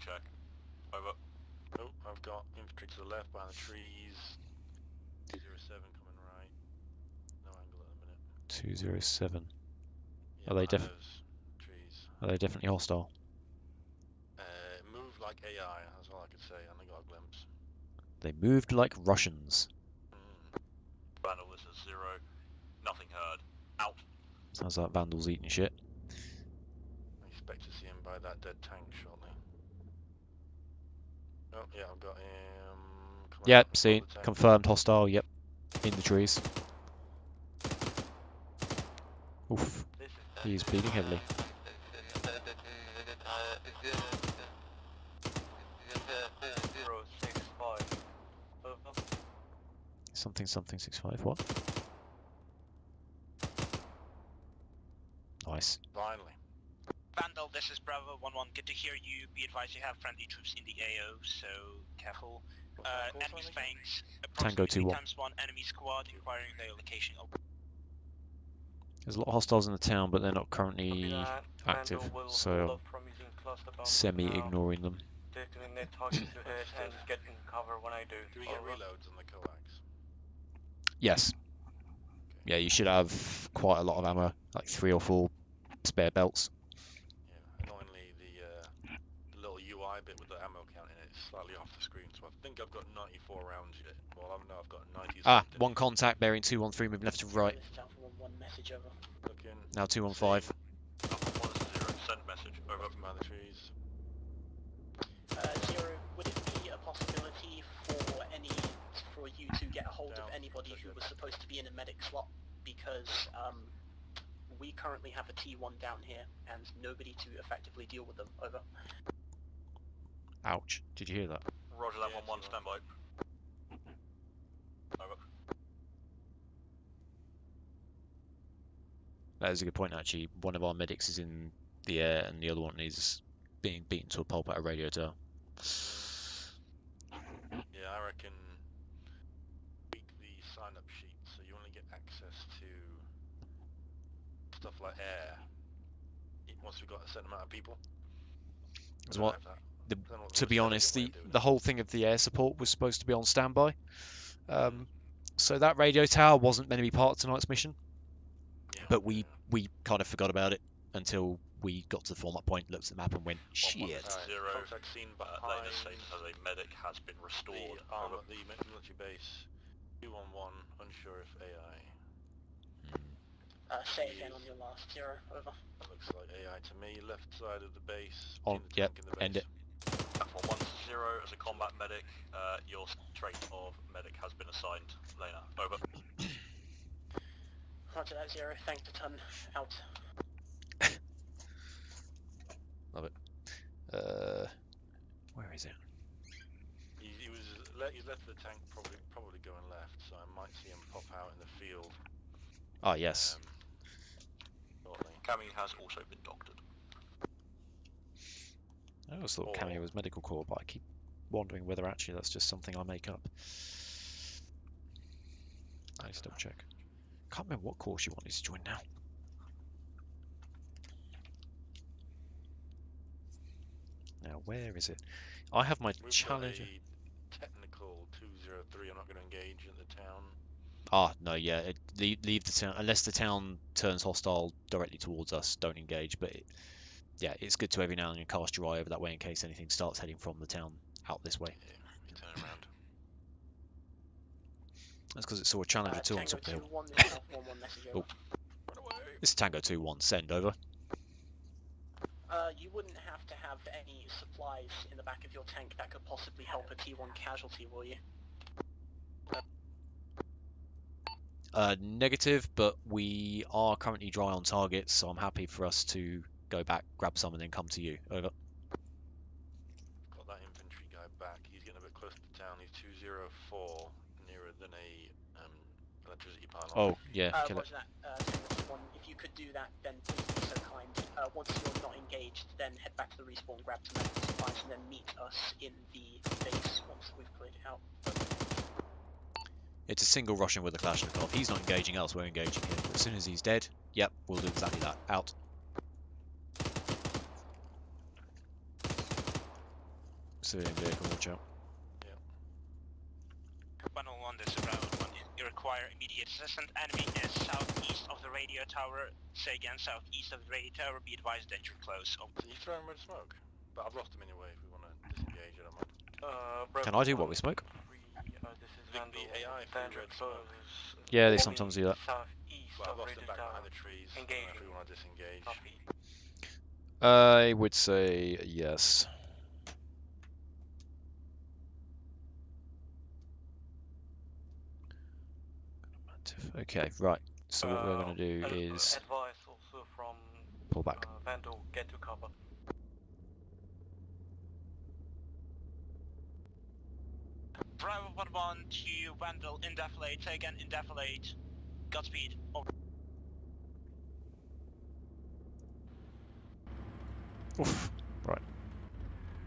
check. Over. Oh, I've got infantry to the left behind the trees. 207 coming right. No angle at the minute. 207. Yeah, Are they behind those trees. Are they definitely hostile? Move like AI, that's all I could say, and they got a glimpse. They moved like Russians. Vandal, this is 0. Nothing heard. Out. Sounds like Vandal's eating shit. I expect to see him by that dead tank shortly. Oh, yeah, I've got him. Yep, see, confirmed hostile, yep. In the trees. Oof. He's bleeding heavily. Something 65, what? Nice. Finally. Vandal, this is Bravo 1-1. Good to hear you. Be advised you have friendly troops in the AO, so careful. Enemy fangs. Tango 2-1. Times 1 enemy squad requiring their location. There's a lot of hostiles in the town, but they're not currently active, so semi-ignoring them. Do we get reloads on the coax? Yes. Yeah, you should have quite a lot of ammo, like 3 or 4 spare belts. Yeah, annoyingly the little UI bit with the ammo count in it is slightly off the screen, so I think I've got 94 rounds yet. Well, I know I've got 90. Ah, one contact bearing 213 moving left to right. Looking. Now 215. 110, send message. Over. From behind the trees. 0, would it be a possibility for you to get a hold of anybody who was supposed to be in a medic slot? Because we currently have a T1 down here and nobody to effectively deal with them. Over. Ouch. Did you hear that? Roger that, 1-1, stand by. Over. That is a good point, actually. One of our medics is in the air and the other one is being beaten to a pulp at a radio tower. Yeah, I reckon tweak the sign-up sheet so you only get access to stuff like air once we've got a certain amount of people. To be honest, the whole thing of the air support was supposed to be on standby. So that radio tower wasn't meant to be part of tonight's mission. Yeah, but we kind of forgot about it until we got to the format point, looked at the map and went, shit. 0, seen by Lena states as a medic has been restored. Arma, the military base. 211, unsure if AI. Say again on your last 0, over. That looks like AI to me. Left side of the base. On, yep, end it. 1-0 as a combat medic, your trait of medic has been assigned. Lena, over. Roger that, 0. Thanks a ton. Out. Love it. Where is it? He left the tank probably going left, so I might see him pop out in the field. Ah, yes. Cammy has also been doctored. I always thought Cammy was medical corps, but I keep wondering whether actually that's just something I make up. I need to double check. Can't remember what course you wanted to join now. Now, where is it? I have my Challenger. Technical 203. I'm not going to engage in the town. Ah, no, yeah. Leave the town unless the town turns hostile directly towards us. Don't engage. But yeah, it's good to every now and then cast your eye over that way in case anything starts heading from the town out this way. Yeah, turn around. That's because it saw a Challenger 2 on top of the hill. 1 Oh. This is Tango 2-1. Send over. You wouldn't have to have any supplies in the back of your tank that could possibly help a T1 casualty, will you? Negative, but we are currently dry on targets, so I'm happy for us to go back, grab some, and then come to you. Over. Got that infantry guy back. He's getting a bit close to town. He's 204, nearer than a electricity pylon. Oh, yeah, kill it. Roger that, if you could do that, then please be so kind. Once you're not engaged, then head back to the respawn, grab some medical supplies, and then meet us in the base once we've cleared it out. It's a single Russian with a Kalashnikov. He's not engaging us, we're engaging him. As soon as he's dead, yep, we'll do exactly that. Out. Civilian vehicle, watch out. 101, this is Bravo 1. You require immediate assistance. Enemy is southeast of the radio tower. Say again, southeast of the radio tower. Be advised, danger close. Can you throw him with smoke? But I've lost him anyway if we want to disengage, I don't mind. Can I do what we smoke? This is Link the AI for red smoke. Yeah, they sometimes do that. Southeast Well, I've of lost radio him back tower. behind the trees. I don't know if we want to disengage. Copy. I would say yes. Okay, right. So what we're going to do is Advice also from pull back. Vandal, get to cover. Bravo 1-1 to Vandal, indefilate. Say again, indefilate. Godspeed. Over. Oof. Right.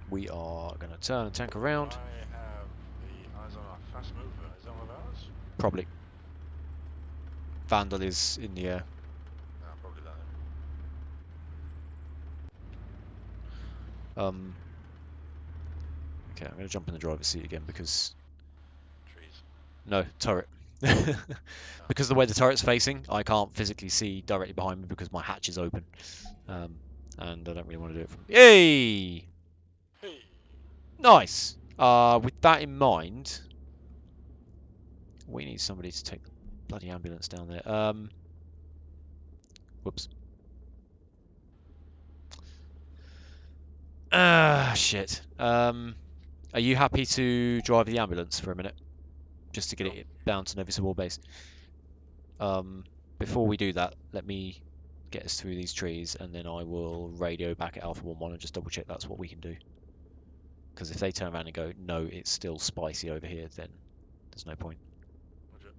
We are going to turn the tank around. I have the eyes on a fast mover. Is that one of ours? Probably. Vandal is in the air. No, probably that. Okay, I'm going to jump in the driver's seat again because... Trees. No, turret. Because the way the turret's facing, I can't physically see directly behind me because my hatch is open. And I don't really want to do it from... Yay! Hey! Nice! With that in mind, we need somebody to take the bloody ambulance down there. Whoops. Shit. Are you happy to drive the ambulance for a minute? Just to get it down to Novy Sobor base. Before we do that, let me get us through these trees and then I will radio back at Alpha 1-1 and just double check that's what we can do. Because if they turn around and go, no, it's still spicy over here, then there's no point. Roger.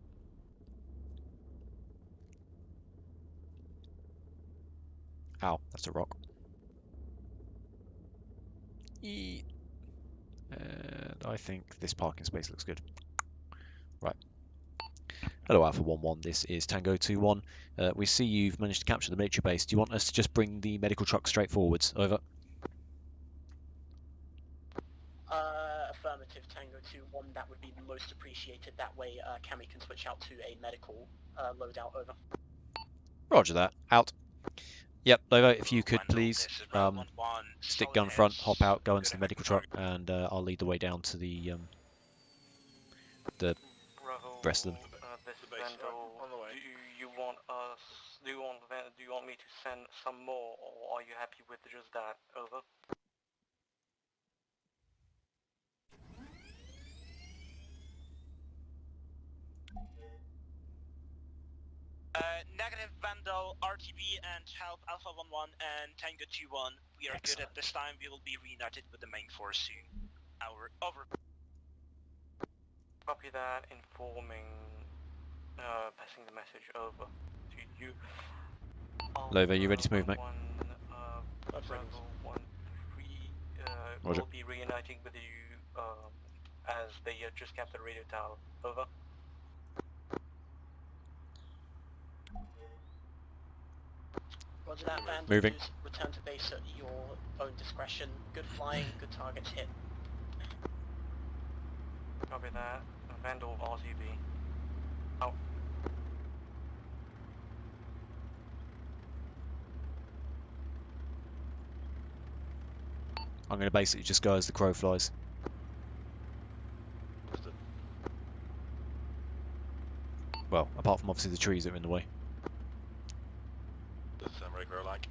Ow, that's a rock. And I think this parking space looks good. Right. Hello Alpha 1-1, this is Tango 2-1. We see you've managed to capture the military base. Do you want us to just bring the medical truck straight forwards? Over. Affirmative, Tango 2-1, that would be most appreciated. That way, Cammy can switch out to a medical loadout, over. Roger that. Out. Yep, Lovo, if you could please stick gun front, hop out, go into the medical truck, and I'll lead the way down to the rest of them. This is Vandal. Do you want us? Do you want me to send some more, or are you happy with just that? Over. Negative Vandal, RTB and help Alpha 1-1 and Tango 2-1. We are good at this time. We will be reunited with the main force soon. Over. Copy that. Informing. Passing the message over to you. Lovo, you ready to move, mate? We'll be reuniting with you as they just captured the radio tower. Over. Roger that, Vandal. Moving. Return to base at your own discretion. Good flying, good targets hit. Copy that. Vandal RTB. Out. I'm going to basically just go as the crow flies. Well, apart from obviously the trees that are in the way. Does sound very crow-like.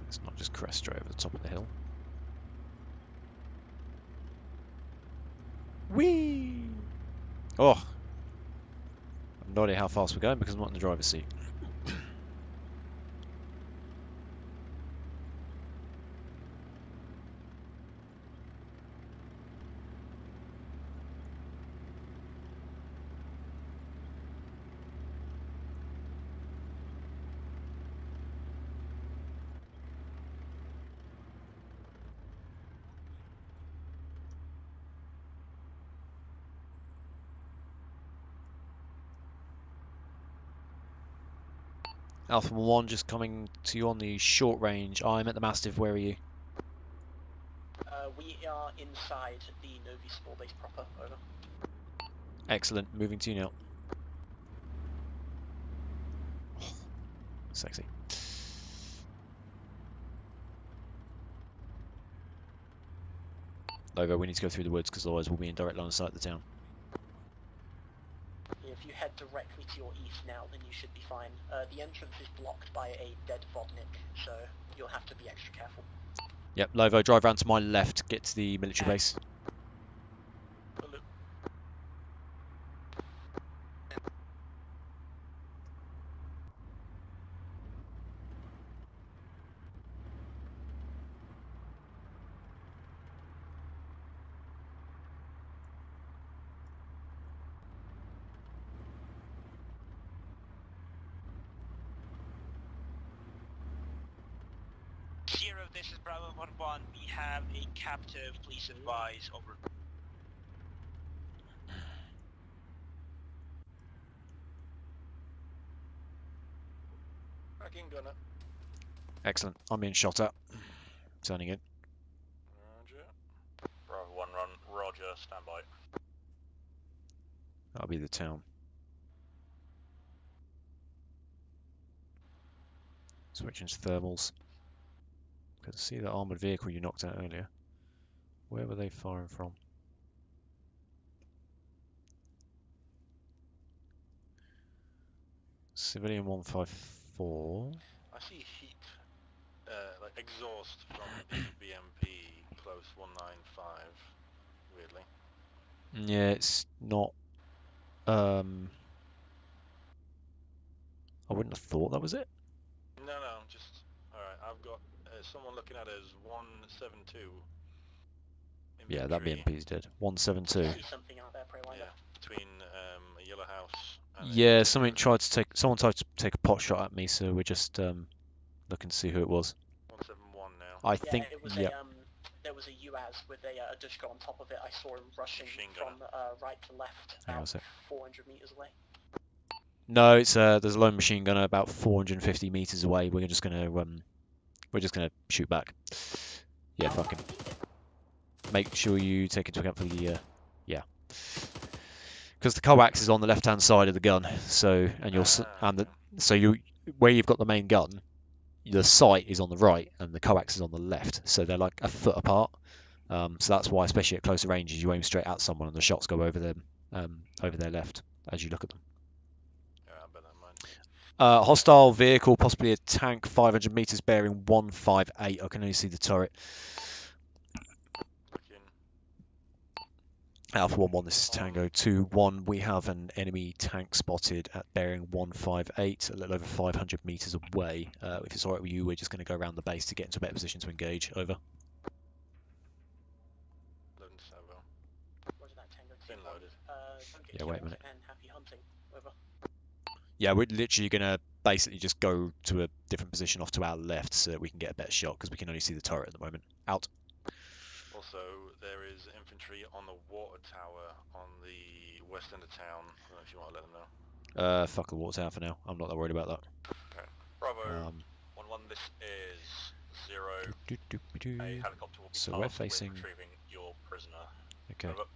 Let's not just crest straight over the top of the hill. Whee! Oh! I have no idea how fast we're going because I'm not in the driver's seat. Alpha 1 just coming to you on the short range. I'm at the Mastiff, where are you? We are inside the Novy Sobor base proper, over. Excellent, moving to you now. Oh, sexy. Logo, we need to go through the woods because otherwise we'll be in direct line of sight of the town. If you head directly to your east now, then you should be fine. The entrance is blocked by a dead vodnik, so you'll have to be extra careful. Yep, Lovo, drive round to my left, get to the military base. Zero, this is Bravo 1-1. We have a captive. Please advise. Over. Tracking gunner. Excellent, I'm being shot at. Turning in. Roger. Bravo 1 run, Roger, stand by. That'll be the town. Switching to thermals. Can see that armoured vehicle you knocked out earlier. Where were they firing from? Civilian 154. I see heat, like exhaust from the BMP close 195, weirdly. Yeah, it's not. I wouldn't have thought that was it. No, just alright. I've got someone looking at it as 172. Yeah, that infantry. BMP's dead. 172. See something out there, Preywinder. Yeah, between a yellow house. And Yeah, a someone tried to take a pot shot at me, so we're just looking to see who it was. 171 now. I think. It was Yeah. there was a UAZ with a Dushka on top of it. I saw him rushing Machine from right to left, Hang on a about sec. 400 meters away. No, it's there's a lone machine gunner about 450 meters away. We're just gonna shoot back. Yeah, fuck him. Make sure you take into account for the yeah, because the coax is on the left-hand side of the gun. So where you've got the main gun, the sight is on the right and the coax is on the left. So they're like a foot apart. So that's why, especially at closer ranges, you aim straight at someone and the shots go over them, over their left as you look at them. Yeah, I bet that mind. Hostile vehicle, possibly a tank, 500 meters, bearing 158. I can only see the turret. Alpha 1-1, this is Tango 2-1. We have an enemy tank spotted at bearing 158, a little over 500 meters away. If it's alright with you, we're just going to go around the base to get into a better position to engage. Over. Roger that, Tango 2-1. Been loaded. Don't get Yeah, wait a killed minute. and happy hunting. Over. Yeah, we're literally going to basically just go to a different position off to our left so that we can get a better shot, because we can only see the turret at the moment. Out. Also, there is infantry on the water tower on the west end of town. I don't know if you want to let them know. Fuck the water tower for now. I'm not that worried about that. Okay. Bravo 1-1, this is 0. A helicopter will be So tasked we're with facing. retrieving your prisoner. Okay. Over.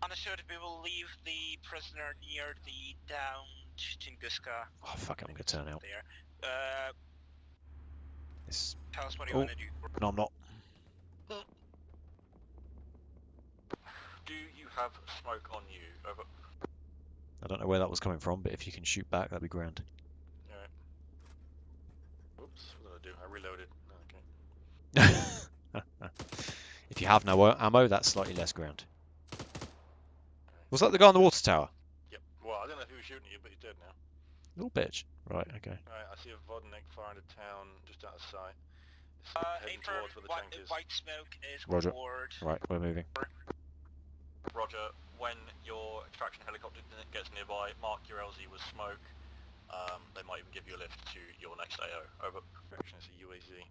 Understood, we will leave the prisoner near the downed Tunguska. Oh fuck it, I'm gonna turn out. There. This. Tell us what you want to do. No, I'm not. Do you have smoke on you? Over. I don't know where that was coming from, but if you can shoot back, that'd be grand. Alright. Oops, what did I do? I reloaded. Okay. If you have no ammo, that's slightly less ground. Was that the guy on the water tower? Yep. Well, I don't know if he was shooting at you, but he's dead now. Little bitch. Right, okay. Alright, I see a Vodnik firing into town just out of sight. It's Aim heading for towards where the tank is. white smoke is Roger. forward. Right, we're moving. Roger, when your extraction helicopter gets nearby, mark your LZ with smoke. They might even give you a lift to your next AO. Over. Direction is a UAZ.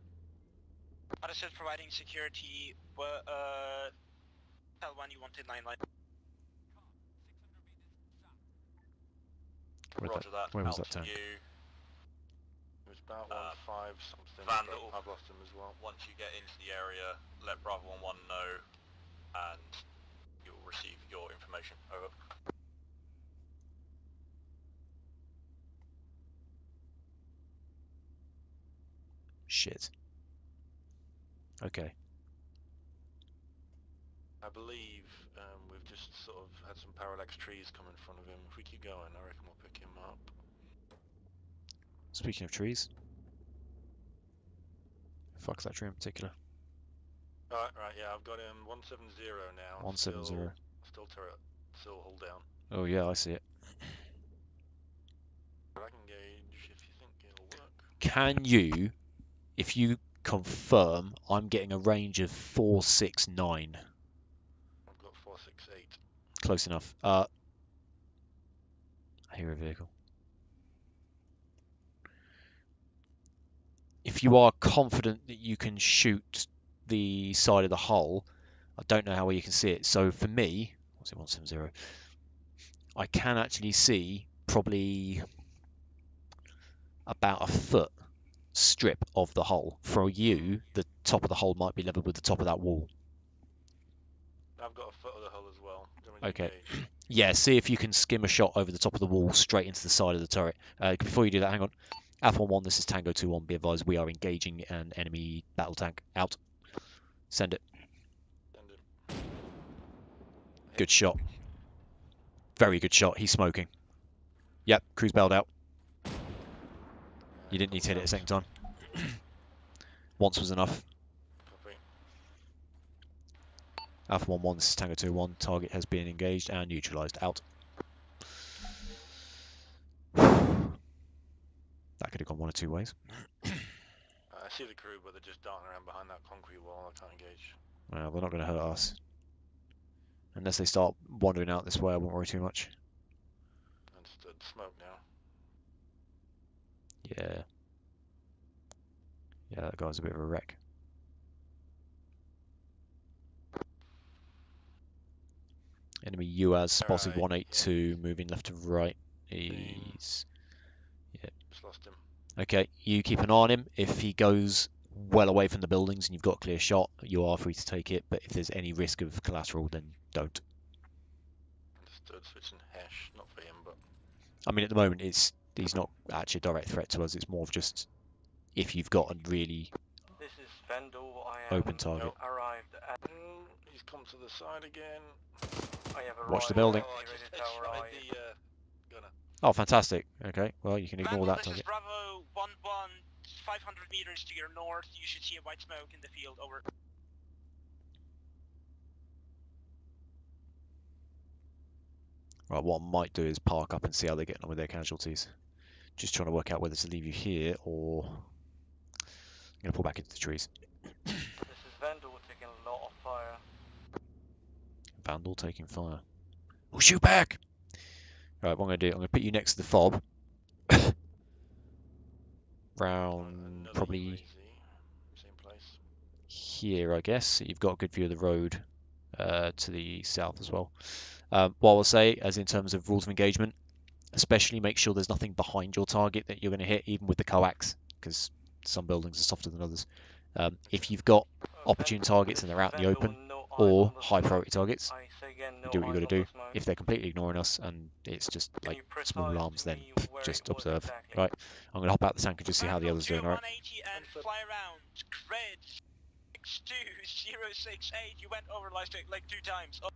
Understood, providing security. Tell one you wanted 9 line. Roger that. Where was out that to tank? you. It was about 1.5 something. Vandal. I've lost him as well. Once you get into the area, let Bravo 1-1 know, and you'll receive your information. Over. Shit. Okay. I believe we've just sort of had some parallax trees come in front of him. If we keep going, I reckon we'll pick him up. Speaking of trees. Fuck that tree in particular. Right, yeah, I've got him 170 now. 170. Still turret. Still hold down. Oh yeah, I see it. I can gauge if you think it'll work. Can you, if you confirm, I'm getting a range of 469. I've got 468. Close enough. I hear a vehicle. If you are confident that you can shoot the side of the hull, I don't know how well you can see it. So for me, what's it, 170? I can actually see probably about a foot strip of the hull. For you, the top of the hull might be level with the top of that wall. I've got a foot of the hull as well. Do you want me to Okay. engage? Yeah, see if you can skim a shot over the top of the wall straight into the side of the turret. Before you do that, hang on. Alpha 1-1, this is Tango 2-1. Be advised, we are engaging an enemy battle tank. Out. Send it. Send him. Good shot. Very good shot. He's smoking. Yep, cruise bailed out. You didn't need to hit it a second time. Once was enough. Copy. Alpha 1-1, this is Tango 2-1. Target has been engaged and neutralized. Out. That could have gone one or two ways. I see the crew, but they're just darting around behind that concrete wall. I can't engage. Well, they're not going to hurt us. Unless they start wandering out this way, I won't worry too much. Understood. Smoke now. Yeah. Yeah, that guy's a bit of a wreck. Enemy UAS spotted Alright, 182, moving left to right. He's... Yeah. Just lost him. Okay, you keep an eye on him. If he goes well away from the buildings and you've got a clear shot, you are free to take it. But if there's any risk of collateral, then don't. Understood. Switching hash. Not for him, but... I mean, at the moment, he's not actually a direct threat to us. It's more of just if you've got a really This is Vendel. I am open target. arrived at. He's come to the side again. I have Watch the arrived building. at Oh, I the just tower. headshotted the gunner. Oh, fantastic. Okay, well, you can ignore Vandal, that this is target. Bravo 1-1, 500 meters to your north. You should see a white smoke in the field. Over. Right, what I might do is park up and see how they're getting on with their casualties. Just trying to work out whether to leave you here or I'm going to pull back into the trees. This is Vendel taking a lot of fire. Vandal taking fire. Oh, shoot back! Right, what I'm going to do, I'm going to put you next to the fob. Round Another probably UAZ. Same place. here, I guess. So you've got a good view of the road to the south as well. What I'll say, as in terms of rules of engagement, especially make sure there's nothing behind your target that you're going to hit, even with the coax, because some buildings are softer than others. If you've got opportune targets and they're out in the open, or high priority targets, you do what you got to do. If they're completely ignoring us and it's just like small alarms, then just observe. Right, I'm going to hop out the tank and just see how the others doing. All right. 180 and fly around. Cred 62068. You went over like 2 times. Oh.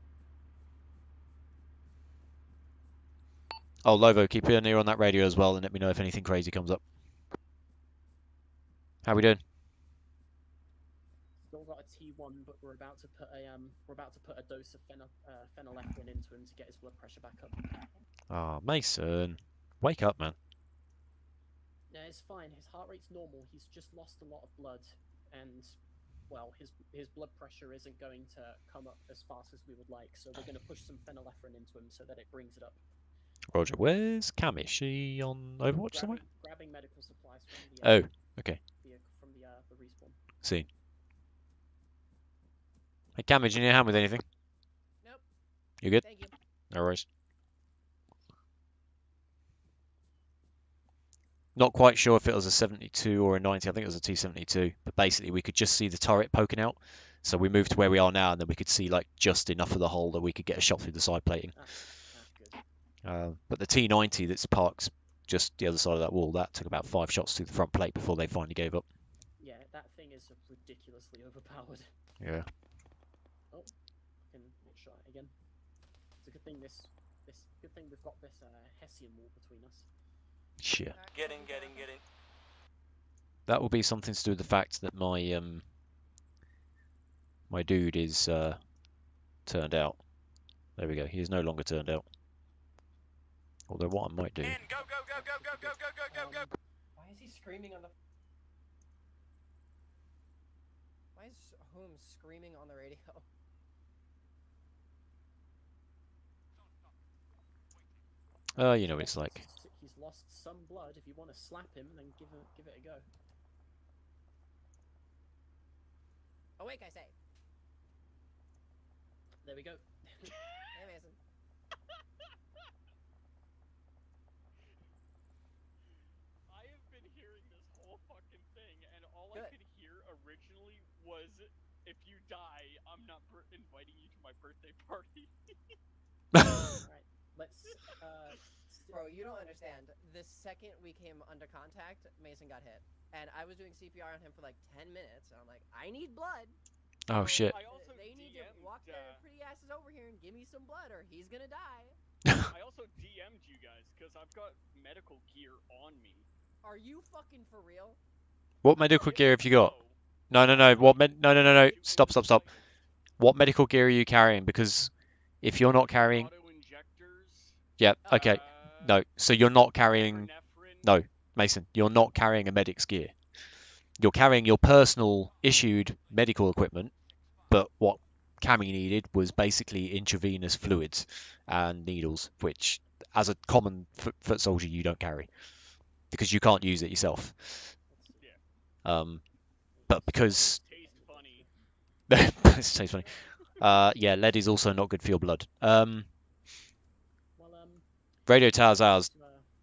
Oh, Lovo, keep your ear on that radio as well, and let me know if anything crazy comes up. How we doing? Still got a T1, but we're about to put a dose of phenylephrine into him to get his blood pressure back up. Ah, Mason, wake up, man. Yeah, it's fine. His heart rate's normal. He's just lost a lot of blood, and well, his blood pressure isn't going to come up as fast as we would like. So we're going to push some phenylephrine into him so that it brings it up. Roger, where's Cam? Is she on Overwatch somewhere? Grabbing medical supplies from the okay. From the respawn. Seen. Hey, Cam, did you need a hand with anything? Nope. You good? Thank you. No worries. Not quite sure if it was a 72 or a 90. I think it was a T-72. But basically, we could just see the turret poking out. So we moved to where we are now, and then we could see like just enough of the hull that we could get a shot through the side plating. Good. But the T-90 that's parked just the other side of that wall, that took about 5 shots through the front plate before they finally gave up. Yeah, that thing is ridiculously overpowered. Yeah. Oh, I can shot it again. It's a good thing good thing we've got this Hessian wall between us. Shit. Get in. That will be something to do with the fact that my my dude is turned out. There we go. He is no longer turned out. Although what I might do. Go! Why is he screaming on the? Why is Holmes screaming on the radio? You know what it's like. He's lost some blood. If you want to slap him, then give it a go. Awake, I say. There we go. Hey, Mason. I have been hearing this whole fucking thing, and all Good. I could hear originally was, "If you die, I'm not inviting you to my birthday party." Alright, let's. Bro, you don't understand. The second we came under contact, Mason got hit. And I was doing CPR on him for like 10 minutes, and I'm like, I need blood. Oh shit. They need to walk their pretty asses over here and give me some blood, or he's gonna die. I also DM'd you guys, because I've got medical gear on me. Are you fucking for real? What medical gear have you got? No. What no. Stop. What medical gear are you carrying? Because if you're not carrying. Yeah. Okay. No. So you're not carrying. No, Mason. You're not carrying a medic's gear. You're carrying your personal issued medical equipment, but what Cammy needed was basically intravenous fluids and needles, which, as a common foot soldier, you don't carry because you can't use it yourself. But because it tastes funny. Yeah, lead is also not good for your blood. Radio tower's ours.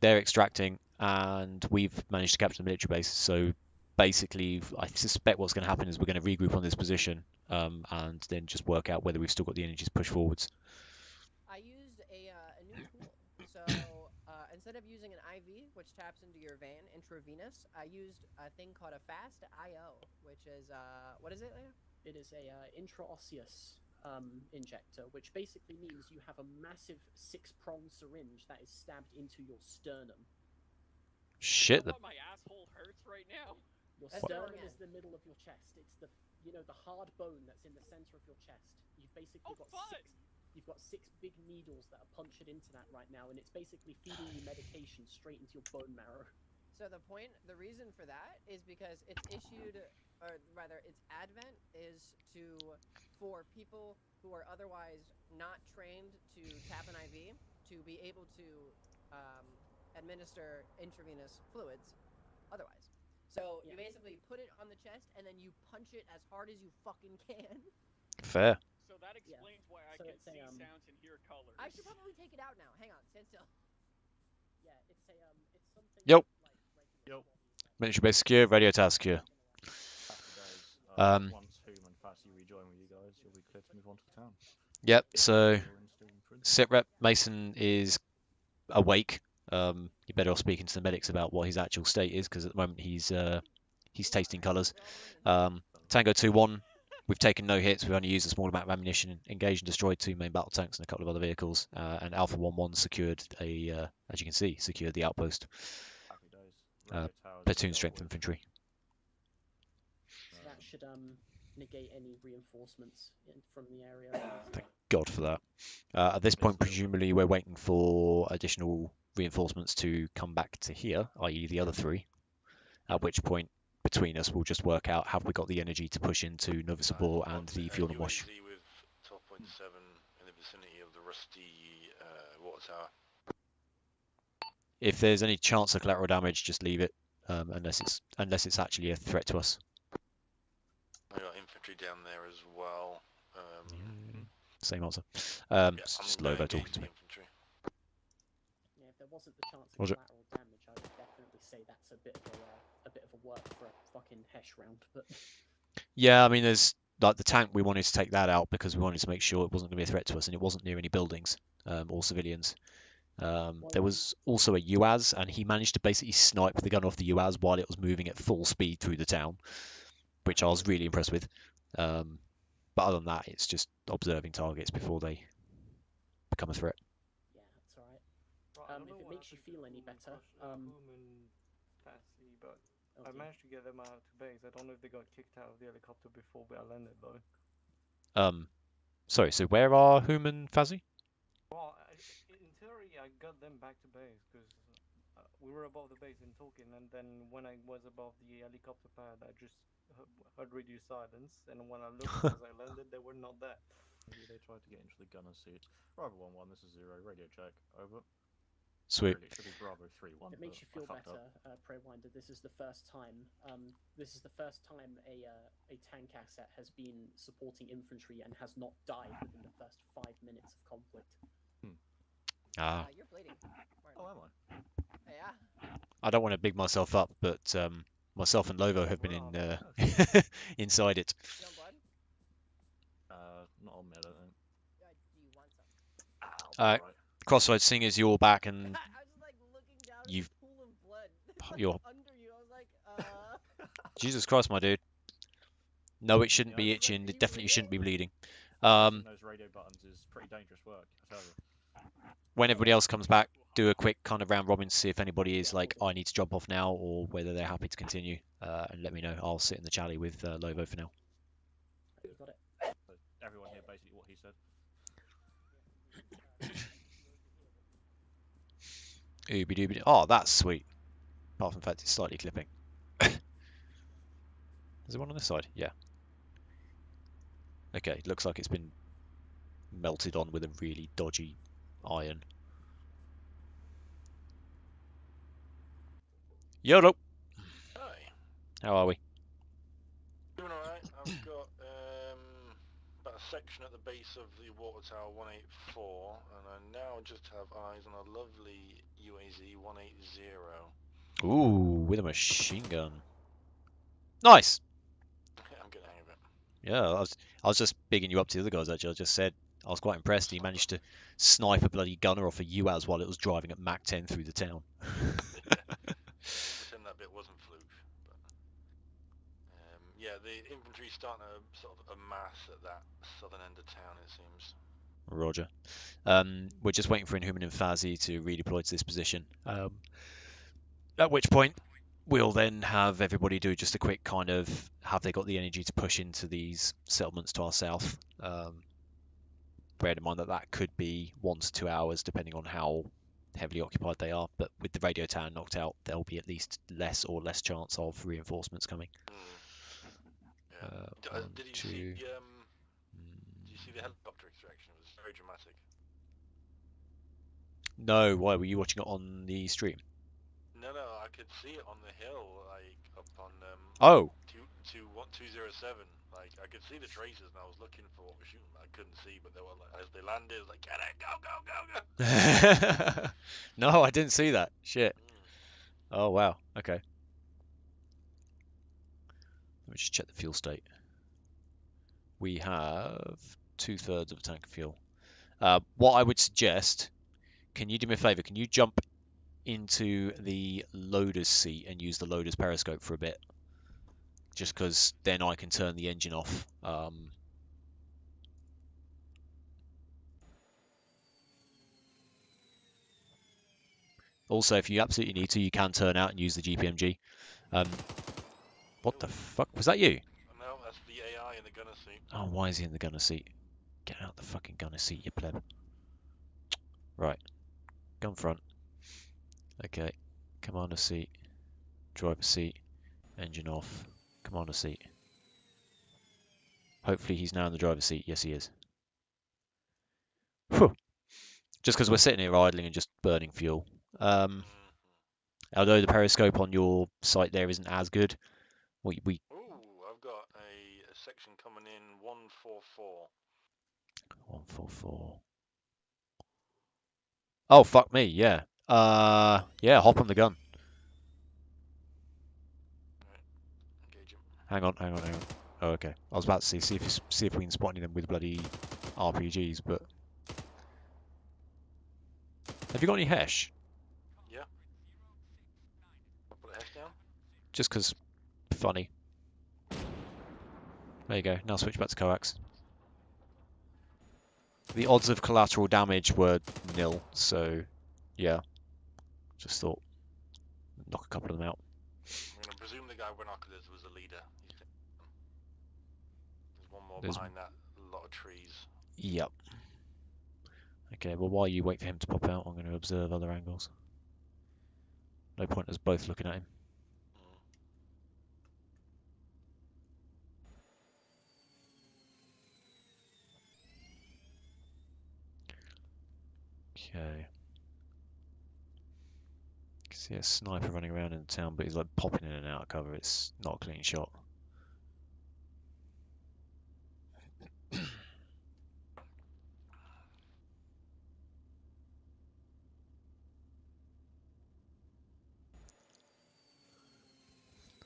They're extracting, and we've managed to capture the military base. So basically, I suspect what's going to happen is we're going to regroup on this position, and then just work out whether we've still got the energy to push forwards. I used a new tool. So instead of using an IV, which taps into your vein intravenous, I used a thing called a fast IO, which is what is it, Leia? It is a intraosseous injector, which basically means you have a massive 6-prong syringe that is stabbed into your sternum. Shit. My asshole hurts right now. Your sternum is the middle of your chest. It's the the hard bone that's in the center of your chest. You've basically got 6 big needles that are punctured into that right now, and it's basically feeding you medication straight into your bone marrow. So the reason for that is because it's issued, or rather its advent is for people who are otherwise not trained to tap an IV to be able to administer intravenous fluids otherwise. So you basically put it on the chest and then you punch it as hard as you fucking can. Fair. So that explains why I can see sounds and hear colors. I should probably take it out now. Hang on, stand still. Yeah, it's something. Yep. Yep. Military base secure, radio tower secure. Once Hume and Fatty rejoin with you guys, you'll be clear to move on to the town. Yep, so SITREP Mason is awake. You're better off speaking to the medics about what his actual state is, because at the moment he's tasting colours. Tango 2-1, we've taken no hits, we've only used a small amount of ammunition, engaged and destroyed 2 main battle tanks and a couple of other vehicles, and Alpha 1-1 secured as you can see, secured the outpost. Platoon strength infantry. So that should negate any reinforcements from the area. Thank God for that. At this point, presumably, we're waiting for additional reinforcements to come back to here, i.e. the other 3. At which point, between us, we'll just work out have we got the energy to push into Novy Sobor and the fuel and wash. with 12.7 in the vicinity of the rusty water tower. If there's any chance of collateral damage, just leave it, unless it's actually a threat to us. I got infantry down there as well. Same answer. Yeah, It's just Lobo talking to me. Infantry. Yeah, if there wasn't the chance of Roger. collateral damage, I would definitely say that's a bit of a work for a fucking Hesh round. But Yeah, I mean, there's like the tank. We wanted to take that out because we wanted to make sure it wasn't going to be a threat to us, and it wasn't near any buildings or civilians. There was also a UAZ, and he managed to basically snipe the gun off the UAZ while it was moving at full speed through the town, which I was really impressed with. But other than that, it's just observing targets before they become a threat. yeah, that's alright. If it makes you feel any better, but I managed to get them out to base. I don't know if they got kicked out of the helicopter before we landed though. Sorry, so where are Hum and Fazzy? Well, in theory, I got them back to base because we were above the base and talking, and then when I was above the helicopter pad, I just heard reduced silence, and when I looked as I landed, they were not there. Maybe they tried to get into the gunner seat. Bravo 1-1, this is 0, radio check, over. Sweet. Really, it should be Bravo 3-1. If it makes you feel better, Preywinder, this is the first time. This is the first time a tank asset has been supporting infantry and has not died within the first 5 minutes of conflict. You're bleeding. Oh, am I? Yeah. I don't want to big myself up, but myself and Lovo have been in inside it. You on blood? Not on me, I don't think. Do you want some? Ow, right. Crossroads, seeing as you're back and I was like looking down you've at the pool of blood. Like you're under you. I was like, Jesus Christ, my dude. No, it shouldn't be itching. It definitely shouldn't be bleeding. Those radio buttons is pretty dangerous work, I tell you. When everybody else comes back, do a quick kind of round robin to see if anybody is like, I need to jump off now, or whether they're happy to continue. And let me know. I'll sit in the chally with Lovo for now. You got it. So everyone here basically what he said. Ooby dooby. Oh, that's sweet. Apart from the fact it's slightly clipping. Is there one on this side? Yeah. Okay, looks like it's been melted on with a really dodgy iron. YOLO! Hi. How are we? Doing alright. I've got about a section at the base of the water tower 184, and I now just have eyes on a lovely UAZ 180. Ooh, with a machine gun. Nice! I'm getting the hang of it. Yeah, I was just bigging you up to the other guys actually. I just said I was quite impressed he managed to snipe a bloody gunner off a UAZ while it was driving at Mach 10 through the town. Pretend that bit wasn't fluke. But, yeah, the infantry's starting to sort of amass at that southern end of town, it seems. Roger. We're just waiting for Inhuman and Fazzy to redeploy to this position. At which point we'll then have everybody do just a quick kind of, have they got the energy to push into these settlements to our south? Bear in mind that that could be 1 to 2 hours depending on how heavily occupied they are, but with the radio tower knocked out, there'll be at least less chance of reinforcements coming. Yeah. Did you see the helicopter extraction? It was very dramatic. No, why were you watching it on the stream? No, I could see it on the hill, like up on 207. Like I could see the traces, and I was looking for what was shooting. I couldn't see, but they were like, as they landed, it was like, get it, go. No, I didn't see that. Shit. Oh wow. Okay. Let me just check the fuel state. We have 2/3 of a tank of fuel. What I would suggest, can you do me a favor? Can you jump into the loader's seat and use the loader's periscope for a bit? Just because then I can turn the engine off. Also, if you absolutely need to, you can turn out and use the GPMG. What the fuck? Was that you? No, that's the AI in the gunner seat. Oh, why is he in the gunner seat? Get out the fucking gunner seat, you pleb. Right. Gun front. Okay. Commander seat. Driver seat. Engine off. Commander seat. Hopefully he's now in the driver's seat. Yes, he is. Whew. Just because we're sitting here idling and just burning fuel. Although the periscope on your site there isn't as good. Ooh, I've got a section coming in 144. 144. Oh, fuck me, yeah. Yeah, hop on the gun. Engage him. Hang on. Oh, okay. I was about to see if we can spot any of them with bloody RPGs, but have you got any Hesh? Yeah. I'll put a hex down. Just 'cause funny. There you go. Now switch back to coax. The odds of collateral damage were nil, so yeah. Just thought knock a couple of them out. I'm gonna presume the guy with binoculars was the leader. There's one more There's- behind that lot of trees. Yep. Okay, well while you wait for him to pop out, I'm going to observe other angles. No point us both looking at him. Okay. Can see a sniper running around in the town, but he's like popping in and out of cover. It's not a clean shot.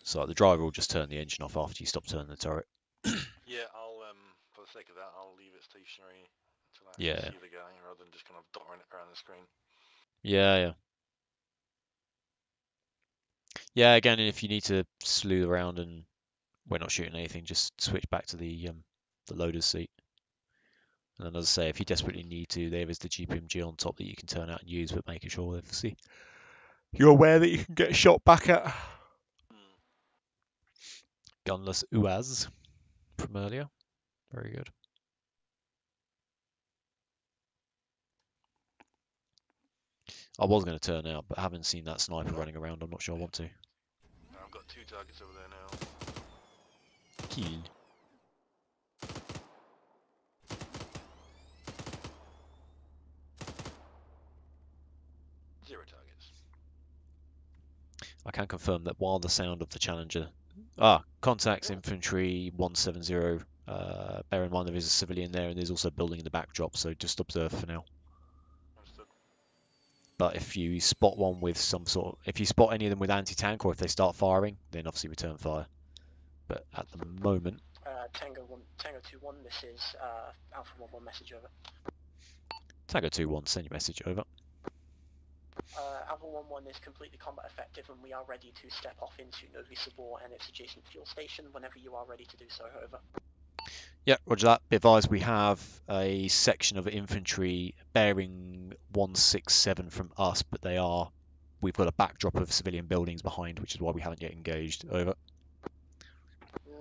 So the driver will just turn the engine off after you stop turning the turret. Yeah, I'll for the sake of that, I'll leave it stationary until I Yeah. see the guy, rather than just kind of dotting it around the screen. Yeah. Yeah, again, if you need to slew around and we're not shooting anything, just switch back to the loader's seat. And then, as I say, if you desperately need to, there is the GPMG on top that you can turn out and use, but making sure, obviously, you're aware that you can get shot back at. Gunless Uaz from earlier. Very good. I was going to turn out, but having seen that sniper running around, I'm not sure I want to. I've got 2 targets over there now. Kill. Zero targets. I can confirm that while the sound of the Challenger... contacts infantry 170. Bear in mind there is a civilian there and there's also a building in the backdrop, so just observe for now. Understood. But if you spot one with some sort of... If you spot any of them with anti-tank, or if they start firing, then obviously return fire. But at the moment... Tango 2-1, this is Alpha 1-1, message over. Tango 2-1, send your message over. Alpha 1-1 is completely combat effective and we are ready to step off into Novy Sobor and its adjacent fuel station whenever you are ready to do so, over. Yeah, roger that. Be advised, we have a section of infantry bearing 167 from us, but we've got a backdrop of civilian buildings behind, which is why we haven't yet engaged. Over.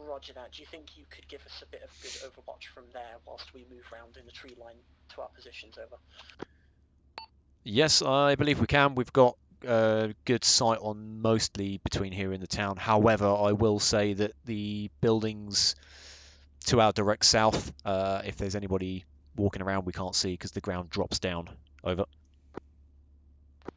Roger that. Do you think you could give us a bit of good overwatch from there whilst we move round in the tree line to our positions, over? Yes, I believe we can. We've got good sight on mostly between here and the town. However, I will say that the buildings to our direct south, if there's anybody walking around, we can't see because the ground drops down. Over.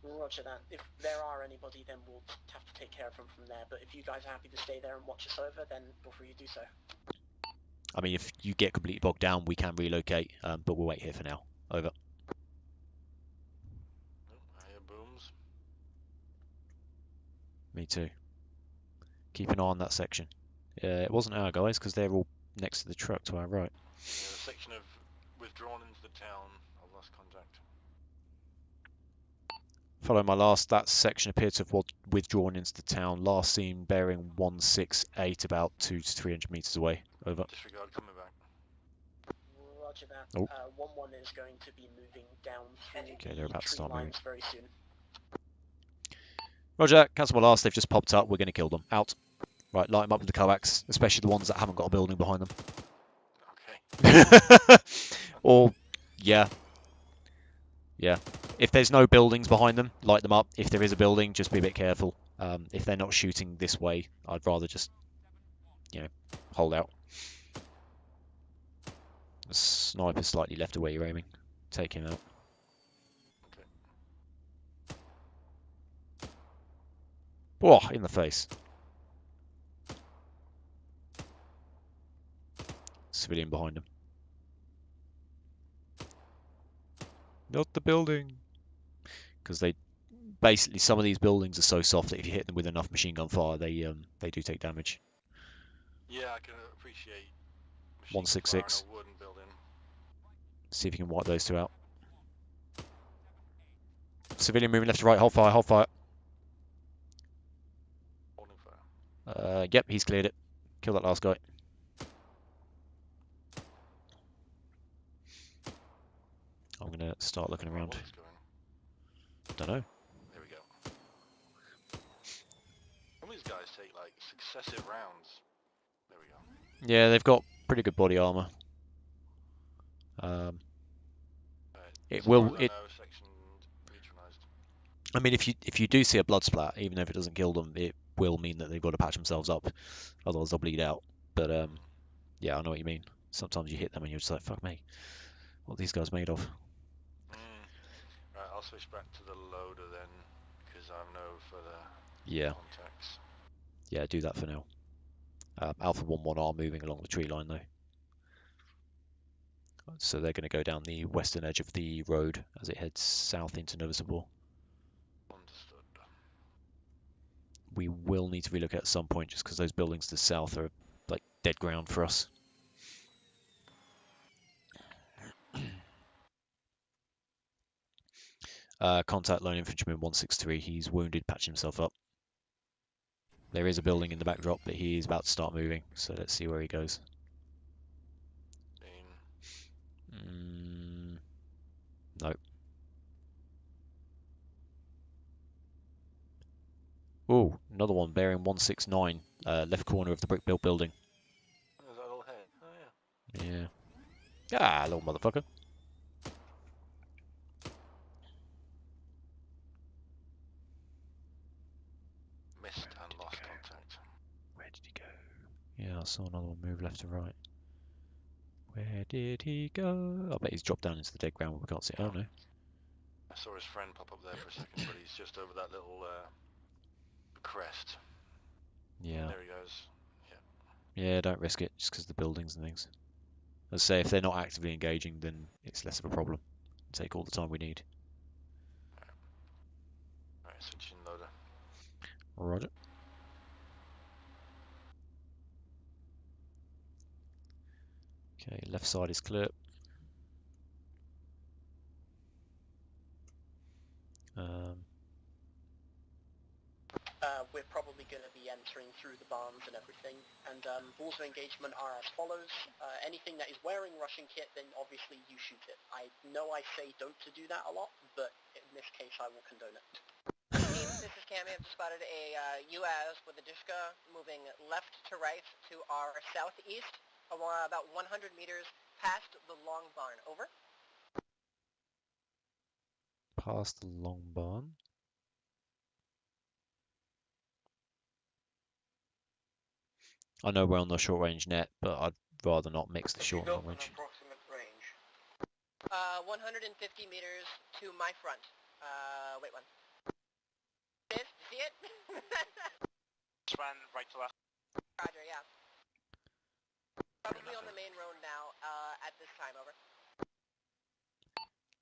Roger that. If there are anybody, then we'll have to take care of them from there. But if you guys are happy to stay there and watch us over, then feel free to do so. I mean, if you get completely bogged down, we can relocate, but we'll wait here for now. Over. I hear booms. Me too. Keep an eye on that section. It wasn't our guys because they're all next to the truck to our right. Yeah, the section of withdrawn into the town. I've lost contact. Follow my last. That section appeared to have withdrawn into the town. Last seen bearing 168, about 200 to 300 meters away. Over. Disregard, coming back. Roger that. Oh. 1-1 is going to be moving down through Okay, they're about to tree start moving. lines very soon. Roger, cancel my last. They've just popped up. We're going to kill them. Out. Right, light them up with the coax, especially the ones that haven't got a building behind them. Okay. Or, yeah. Yeah. If there's no buildings behind them, light them up. If there is a building, just be a bit careful. If they're not shooting this way, I'd rather just, hold out. The sniper's slightly left of where you're aiming. Take him out. Whoa, in the face. Civilian behind him. Not the building. Because they basically some of these buildings are so soft that if you hit them with enough machine gun fire, they do take damage. Yeah, I can appreciate. 166. A wooden building. See if you can wipe those two out. Civilian moving left to right. Hold fire. Hold fire. Holding fire. Yep, he's cleared it. Kill that last guy. I'm gonna start looking around. Don't know. There we go. Some of these guys take like successive rounds. There we go. Yeah, they've got pretty good body armor. It will. It. I mean, if you do see a blood splat, even if it doesn't kill them, it will mean that they've got to patch themselves up, otherwise they'll bleed out. But yeah, I know what you mean. Sometimes you hit them and you're just like, fuck me, what are these guys made of? Right, I'll switch back to the loader then, because I know for the contacts. Yeah, do that for now. Alpha 1-1 are moving along the tree line though. So they're going to go down the western edge of the road as it heads south into Novy Sobor. Understood. We will need to relocate at some point just because those buildings to the south are like dead ground for us. Contact lone infantryman 163. He's wounded, patching himself up. There is a building in the backdrop, but he is about to start moving, so let's see where he goes. No. Oh, another one, bearing 169, left corner of the brick-built building. Is that all head? Oh yeah. Yeah. Ah, little motherfucker. Missed and lost contact. Where did he go? Yeah, I saw another one move left to right. Where did he go? I bet he's dropped down into the dead ground where we can't see. Oh no. I saw his friend pop up there for a second, but he's just over that little crest. Yeah. There he goes. Yeah, don't risk it just because of the buildings and things. As I say, if they're not actively engaging, then it's less of a problem. Take all the time we need. Alright, switching loader. Roger. Okay, left side is clear. We're probably going to be entering through the barns and everything, and rules of engagement are as follows. Anything that is wearing Russian kit, then obviously you shoot it. I know I say don't to do that a lot, but in this case I will condone it. This is Cammy. I've just spotted a UAS with a Dishka moving left to right to our southeast, about 100 meters past the long barn. Over. Past the long barn. I know we're on the short range net, but I'd rather not mix the short and long range. Approximate range. 150 meters to my front. Wait one. See it? Run right to left. Roger, yeah. Probably on the main road now, at this time, over.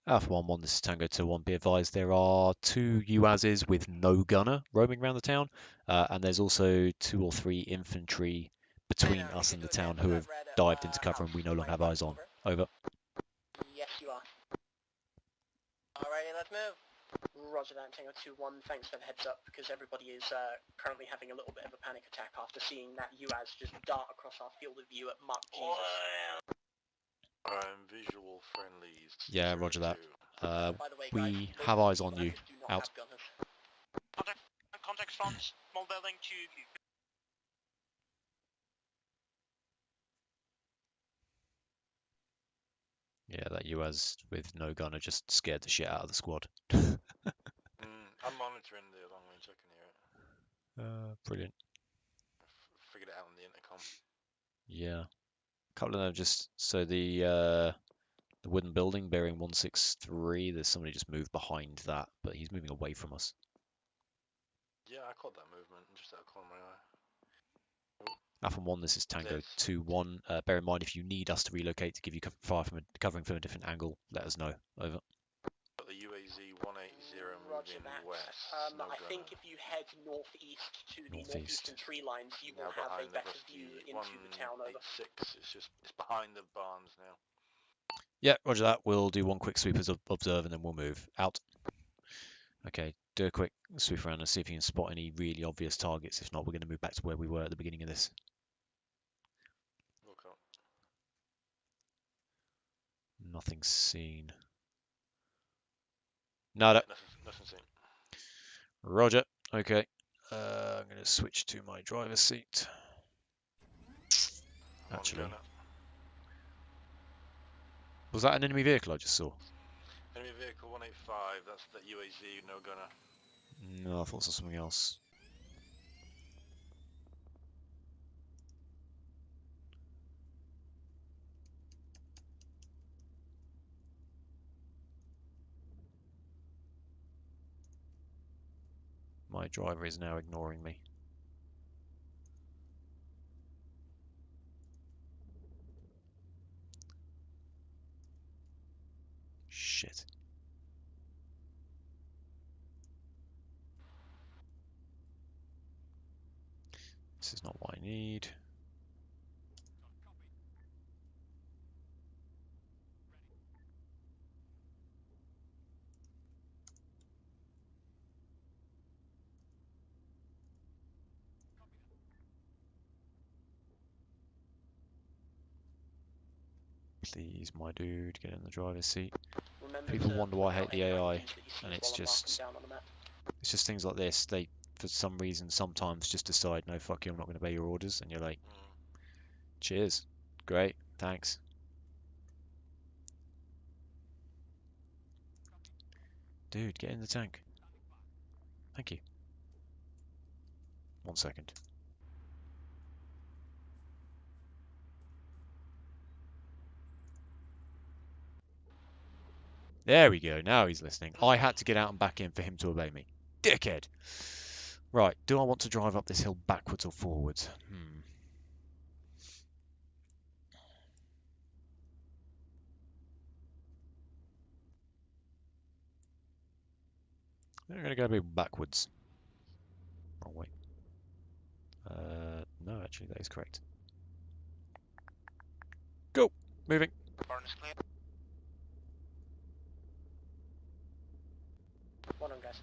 Alpha 1-1, this is Tango 2-1. Be advised there are 2 UAZs with no gunner roaming around the town, and there's also 2 or 3 infantry between us and the town who have dived into cover and we no longer have eyes on. Over. Yes, you are. Alrighty, let's move. Roger that, Tango 2-1. Thanks for the heads up, because everybody is currently having a little bit of a panic attack after seeing that UAZ just dart across our field of view at Mark Jesus. Visual friendlies. Yeah, roger that. By the way, guys, We have eyes on you. Out. Contact front, small building to view. Yeah, that UAZ with no gunner just scared the shit out of the squad. I'm monitoring the long range, I can hear it. Brilliant. Figured it out on the intercom. Yeah. A couple of them just, so the wooden building bearing 163, there's somebody just moved behind that, but he's moving away from us. Yeah, I caught that movement just out of the corner of my eye. Alpha 1, this is Tango 2-1. Bear in mind, if you need us to relocate to give you covering from a different angle, let us know. Over. Got the UAZ 180 moving heading that. west. I think if you head northeast to the northeastern tree lines, you will have a better view into the town. Over. 186. It's behind the barns now. Yeah, roger that. We'll do one quick sweep as observe and then we'll move. Out. Okay, do a quick sweep around and see if you can spot any really obvious targets. If not, we're going to move back to where we were at the beginning of this. Okay. Nothing's seen. Nada. Yeah, nothing seen. Roger. Okay. I'm going to switch to my driver's seat. Actually, was that an enemy vehicle I just saw? Enemy vehicle 185. That's the UAZ, no gunner. No, I thought it was something else. My driver is now ignoring me. Shit. This is not what I need. Please, my dude, get in the driver's seat. People wonder why I hate the AI, and it's just things like this. They, for some reason, sometimes just decide, no, fuck you, I'm not going to obey your orders, and you're like, cheers, great, thanks. Dude, get in the tank. Thank you. 1 second. There we go, now he's listening. I had to get out and back in for him to obey me. Dickhead! Right, do I want to drive up this hill backwards or forwards? I'm going to go backwards. Wrong way. No, actually, that is correct. Go! Moving. Barn is clear. One on, guys.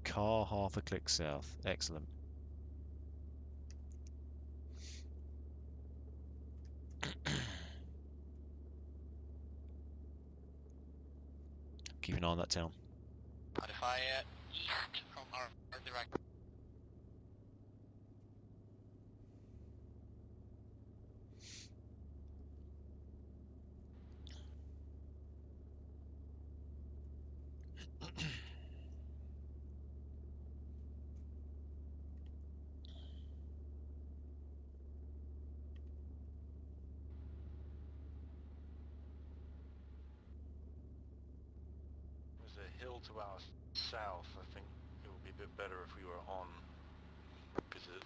Car half a click south. Excellent. Keep an eye on that town. Modify east from our direct. There's a hill to our south. I think it would be a bit better if we were on, because the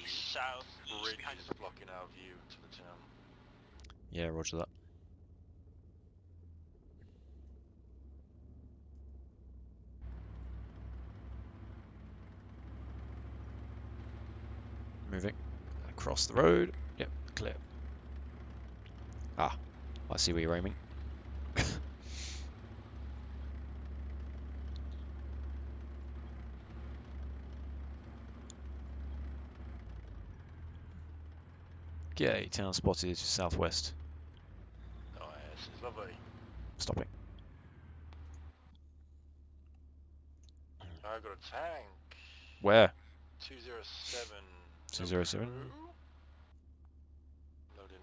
south bridge is blocking our view to the town. Yeah, roger that. Moving across the road. Yep, clear. Ah, I see where you're aiming. Okay, town spotted southwest. Oh, yes, it's lovely. Stopping. I've got a tank. Where? 207. 207? Loading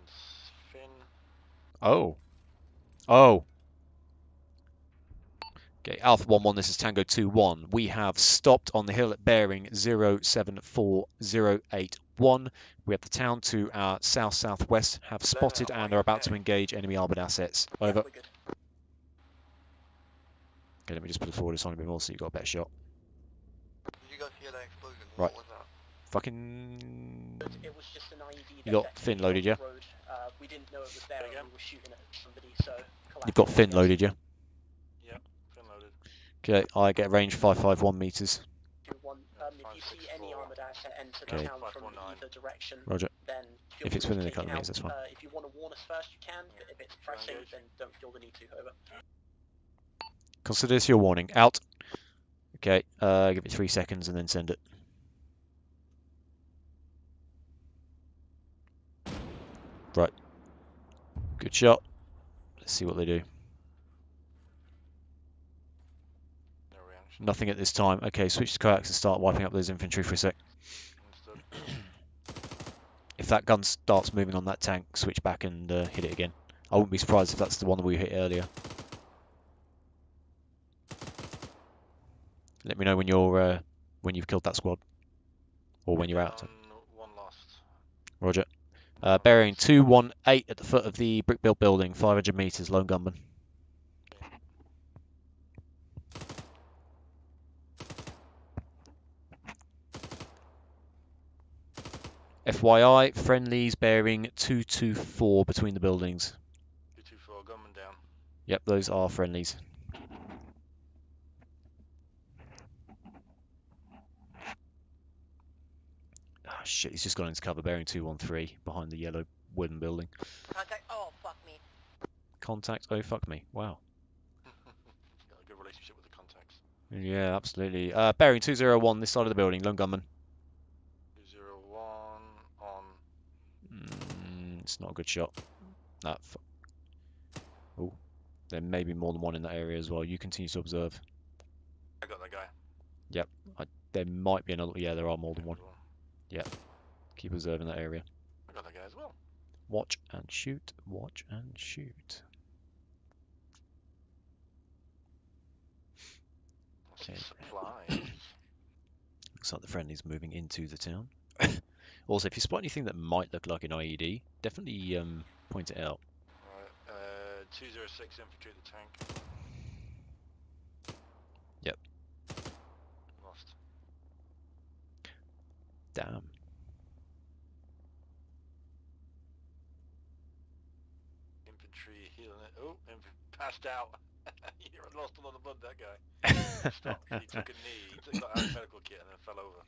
fin. Oh. Oh. Okay, Alpha 1-1, this is Tango 2-1. We have stopped on the hill at bearing 074081. We have the town to our south-southwest, have spotted and are about to engage enemy armoured assets. Over. Okay, let me just put it forward a tiny bit more so you got a better shot. Did you guys hear that explosion? Right. What was that? Fucking It was just an IED. You got fin loaded, yeah? Road. We didn't know it was there, and we were shooting at somebody, so... You've got fin loaded, yeah? Yep, fin loaded. Okay, I get range 551 meters. If you see any armored asset enter the town from either direction, Roger. then If it's within a couple of meters, that's fine. if you want to warn us first, you can, but if it's pressing, then don't feel the need to, over. Consider this your warning. Out. Okay, give it 3 seconds and then send it. Right. Good shot. Let's see what they do. No reaction. Nothing at this time. Okay, switch to kayaks and start wiping up those infantry for a sec. If that gun starts moving on that tank, switch back and hit it again. I wouldn't be surprised if that's the one that we hit earlier. Let me know when you're when you've killed that squad, or when you're out. One lost. Roger. Bearing 218 at the foot of the brick-built building, 500 meters, lone gunman. FYI, friendlies bearing 224 between the buildings. 224, gunman down. Yep, those are friendlies. Ah, shit, he's just gone into cover, bearing 213 behind the yellow wooden building. Contact. Oh, fuck me. Contact, oh fuck me, wow. Got a good relationship with the contacts. Yeah, absolutely. Bearing 201, this side of the building, lone gunman. 201 on. It's not a good shot. Ah, oh, there may be more than one in that area as well. You continue to observe. I got that guy. Yep, there might be another. Yeah, there are more than one. Yep, keep observing that area. I got that guy as well. Watch and shoot. Watch and shoot. Okay. Supplies. Looks like the friendly's moving into the town. Also, if you spot anything that might look like an IED, definitely point it out. Alright, 206 infantry at the tank. Yep. Lost. Damn. Infantry healing it. Oh, passed out. You're lost a lot of blood, that guy. Stopped. He took a knee. He got out of medical kit and then fell over.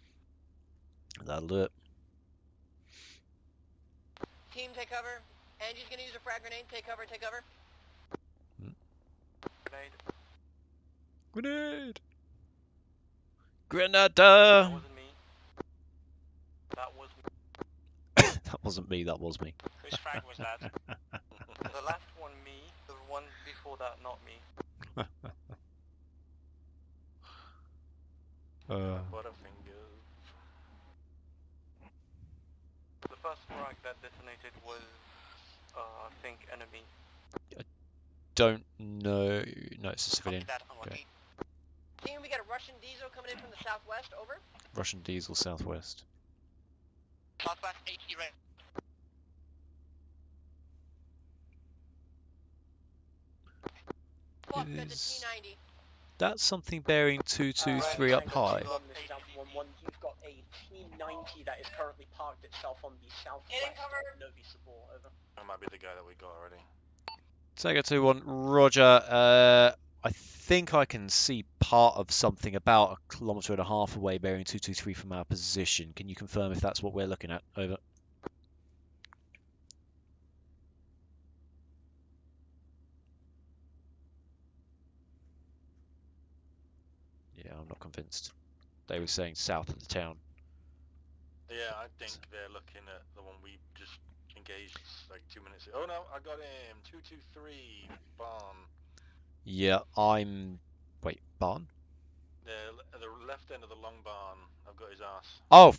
That'll do it. Team, take cover. Angie's gonna use a frag grenade. Take cover, take cover. Grenade. Grenade! That Grenada! wasn't me. That was me. That wasn't me, that was me. Whose frag was that? The last one, me. The one before that, not me. Butterfingers. The first frag that detonated was, I think, enemy. Don't know. No, it's a civilian. Okay. Team, we got a Russian diesel coming in from the southwest. Over. Russian diesel southwest. Southwest 80 red. Fuck, that's a T90. That's something bearing 223 up high. You've got a T90 that is currently parked itself on the southwest of Novy Sobor, over. That might be the guy that we got already. Tango 2-1, Roger. I think I can see part of something about 1.5 kilometers away bearing 223 from our position. Can you confirm if that's what we're looking at? Over. Yeah, I'm not convinced. They were saying south of the town. Yeah, I think they're looking at the one we just engaged like 2 minutes ago. Oh no, I got him! 223, barn. Yeah, I'm... Wait, barn? The left end of the long barn, I've got his ass. Oh!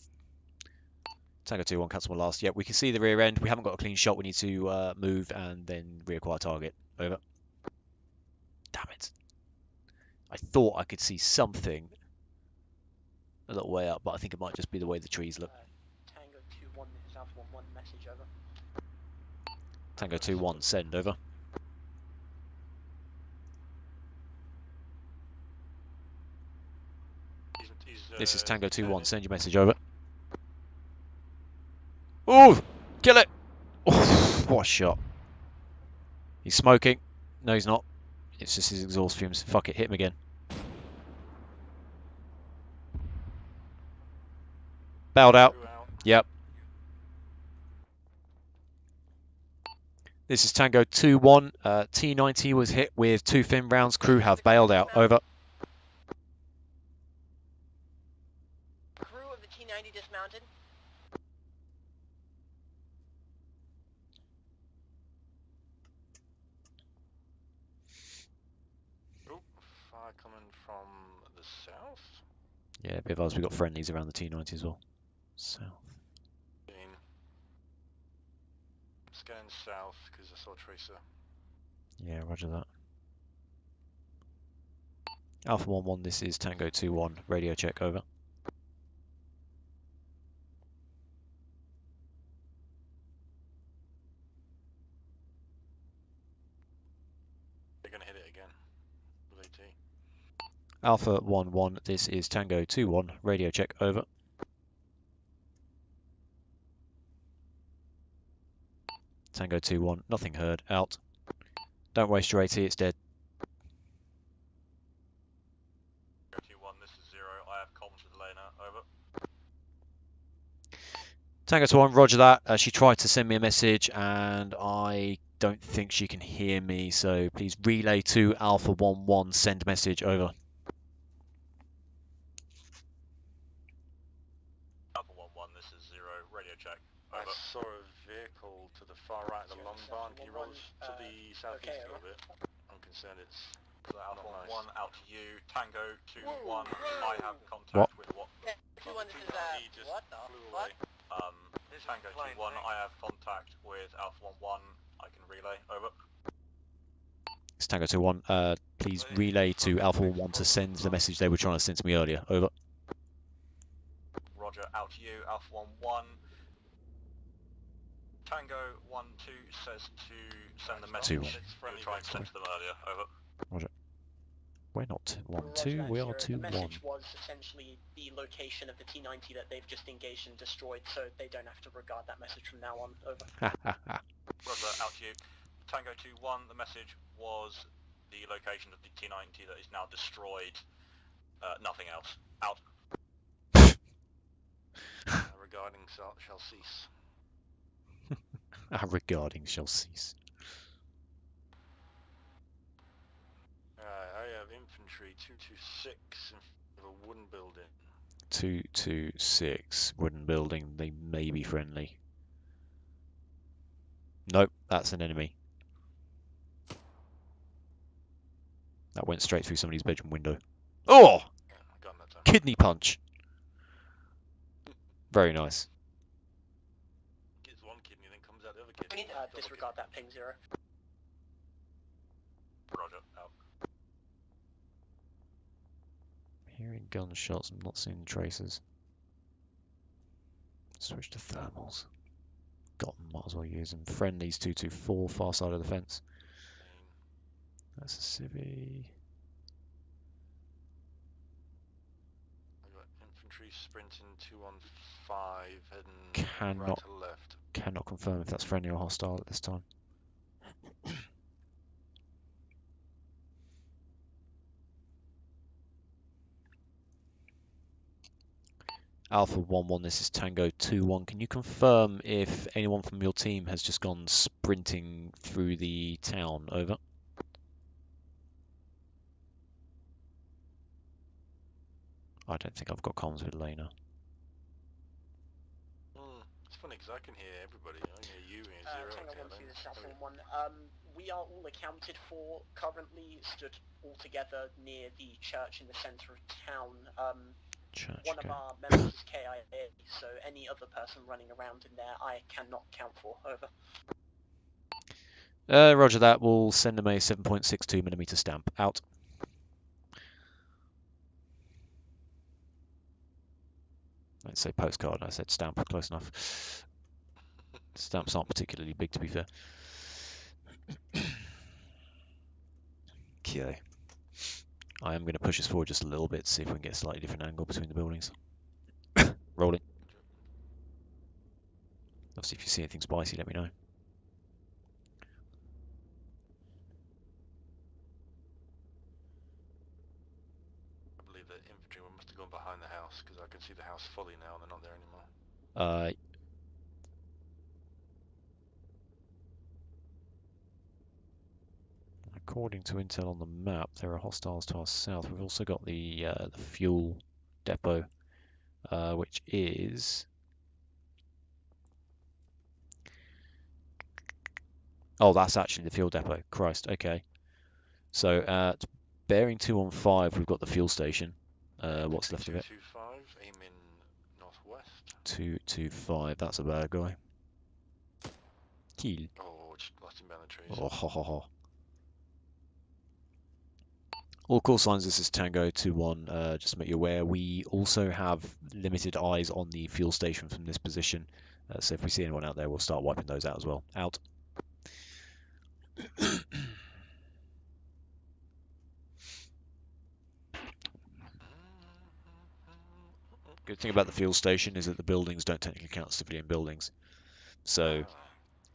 Tango 2-1, cancel my last. Yeah, we can see the rear end. We haven't got a clean shot. We need to move and then reacquire target. Over. Damn it. I thought I could see something a little way up, but I think it might just be the way the trees look. Tango 2-1, South 1-1, message over. Tango 2-1, send, over. This is Tango 2-1, send your message, over. Kill it! Oh, what a shot. He's smoking. No, he's not. It's just his exhaust fumes. Fuck it, hit him again. Bailed out. Yep. This is Tango 2-1. T90 was hit with 2 fin rounds. Crew have bailed out. Over. Crew of the T90 dismounted. Oh, fire coming from the south. Yeah, a bit of us. We've got friendlies around the T90 as well. South. Scan south because I saw a tracer. Yeah, roger that. Alpha 1-1, this is Tango 2-1. Radio check, over. They're going to hit it again with AT. Alpha 1-1, this is Tango 2-1. Radio check, over. Tango 2-1, nothing heard, out. Don't waste your AT, it's dead. Tango 2-1, this is 0. I have comms with Lena, over. Tango 2-1, roger that. She tried to send me a message and I don't think she can hear me, so please relay to Alpha 1-1, send message, over. Alpha 1-1, this is 0. Radio check, over. I saw a vehicle to the far right of the long barn. Can you roll to the southeast a little bit? I'm concerned it's So Alpha not 1-1 nice. out to you. Tango 2-1, I have contact What? with what? Yeah, 2-1, this is, He just what the flew fuck? away. Tango 2-1, I have contact with Alpha 1-1. I can relay, over. It's Tango 2-1. Please relay to Alpha 1-1 to send the message they were trying to send to me earlier, over. Roger, out to you. Alpha 1-1. Tango 1-2 says to send the message. 2-1. We were trying to send to them earlier, over. Roger. We're not Roger 1-2, that, we Zero. are The 2-1. message was essentially the location of the T90 that they've just engaged and destroyed, so they don't have to regard that message from now on. Over. Roger, out to you. Tango 2-1, the message was the location of the T90 that is now destroyed. Nothing else. Out. Regarding shall cease. Our regarding shall cease. I have infantry 226 in front of a wooden building. 226, wooden building, they may be friendly. Nope, that's an enemy. That went straight through somebody's bedroom window. Oh! Got him that time. Kidney punch. Very nice. Gets one kidney, then comes out the other kidney. We need to disregard that ping, Zero. Roger, out. Hearing gunshots, I'm not seeing tracers. Switch to thermals. Got them, might as well use them. Friendlies 224, far side of the fence. That's a civvy. I've got infantry sprinting 215, heading right Cannot, to left. cannot confirm if that's friendly or hostile at this time. Alpha 1-1, this is Tango 2-1. Can you confirm if anyone from your team has just gone sprinting through the town? Over. I don't think I've got comms with Lena. It's funny because I can hear everybody. I can hear you and Zero. Tango I 1-2, can't this is Alpha hear- 1-1. We are all accounted for, currently stood all together near the church in the centre of town. Church, One okay. of our members is KIA, so any other person running around in there I cannot count for. Over. Roger that. We'll send them a 7.62mm stamp. Out. I didn't say postcard, I said stamp. Close enough. Stamps aren't particularly big, to be fair. Okay. I am going to push this forward just a little bit, see if we can get a slightly different angle between the buildings. Rolling. If you see anything spicy, let me know. I believe the infantrymen must have gone behind the house, because I can see the house fully now and they're not there anymore. According to intel on the map, there are hostiles to our south. We've also got the fuel depot, which is... Oh, that's actually the fuel depot. Christ, okay. So at bearing 215, we've got the fuel station. What's left of it? 225, aiming northwest. 225, that's a bad guy. Kill. Oh, just lost him behind the trees. Oh, ho, ho, ho. All call signs, this is Tango 2-1. Just to make you aware, we also have limited eyes on the fuel station from this position. So if we see anyone out there, we'll start wiping those out as well. Out. Good thing about the fuel station is that the buildings don't technically count as civilian buildings. So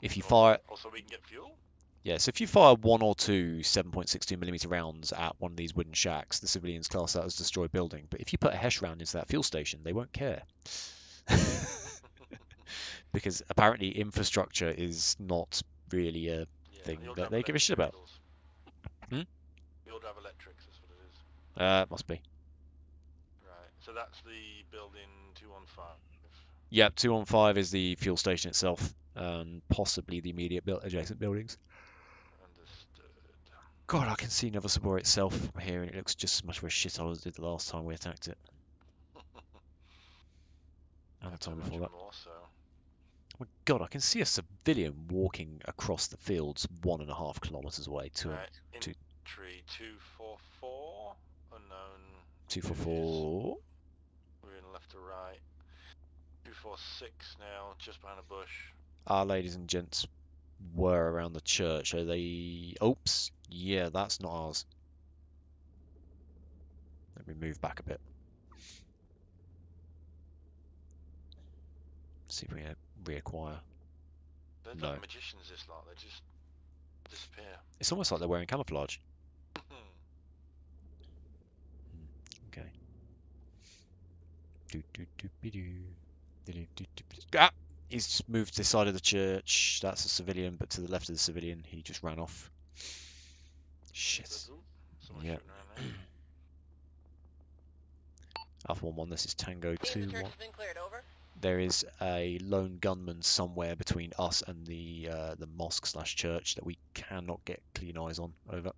if you fire... Also, we can get fuel? Yeah, so if you fire 1 or 2 7.62mm rounds at one of these wooden shacks, the civilians class that as destroyed building. But if you put a HESH round into that fuel station, they won't care. Because apparently infrastructure is not really a thing that they give a shit about. Hmm? We all have electrics, that's what it is. Must be. Right, so that's the building 215. Yep, 215 is the fuel station itself, and possibly the immediate adjacent buildings. Understood. God, I can see Novy Sobor itself from here, and it looks just as much of a shithole as it did the last time we attacked it. And the time before that. Oh my God, I can see a civilian walking across the fields 1.5 kilometers away. Entry 244, unknown. 244. We're in left to right. 246 now, just behind a bush. Ladies and gents, were around the church. Are they... Oops. Yeah, that's not ours. Let me move back a bit. See if we reacquire. They're No. like magicians, this lot. They just disappear. It's almost like they're wearing camouflage. Okay. Ah! He's just moved to the side of the church. That's a civilian, but to the left of the civilian, he just ran off. Shit. Yeah. Alpha 1-1, this is Tango 2-1. There is a lone gunman somewhere between us and the mosque/church that we cannot get clean eyes on. Over.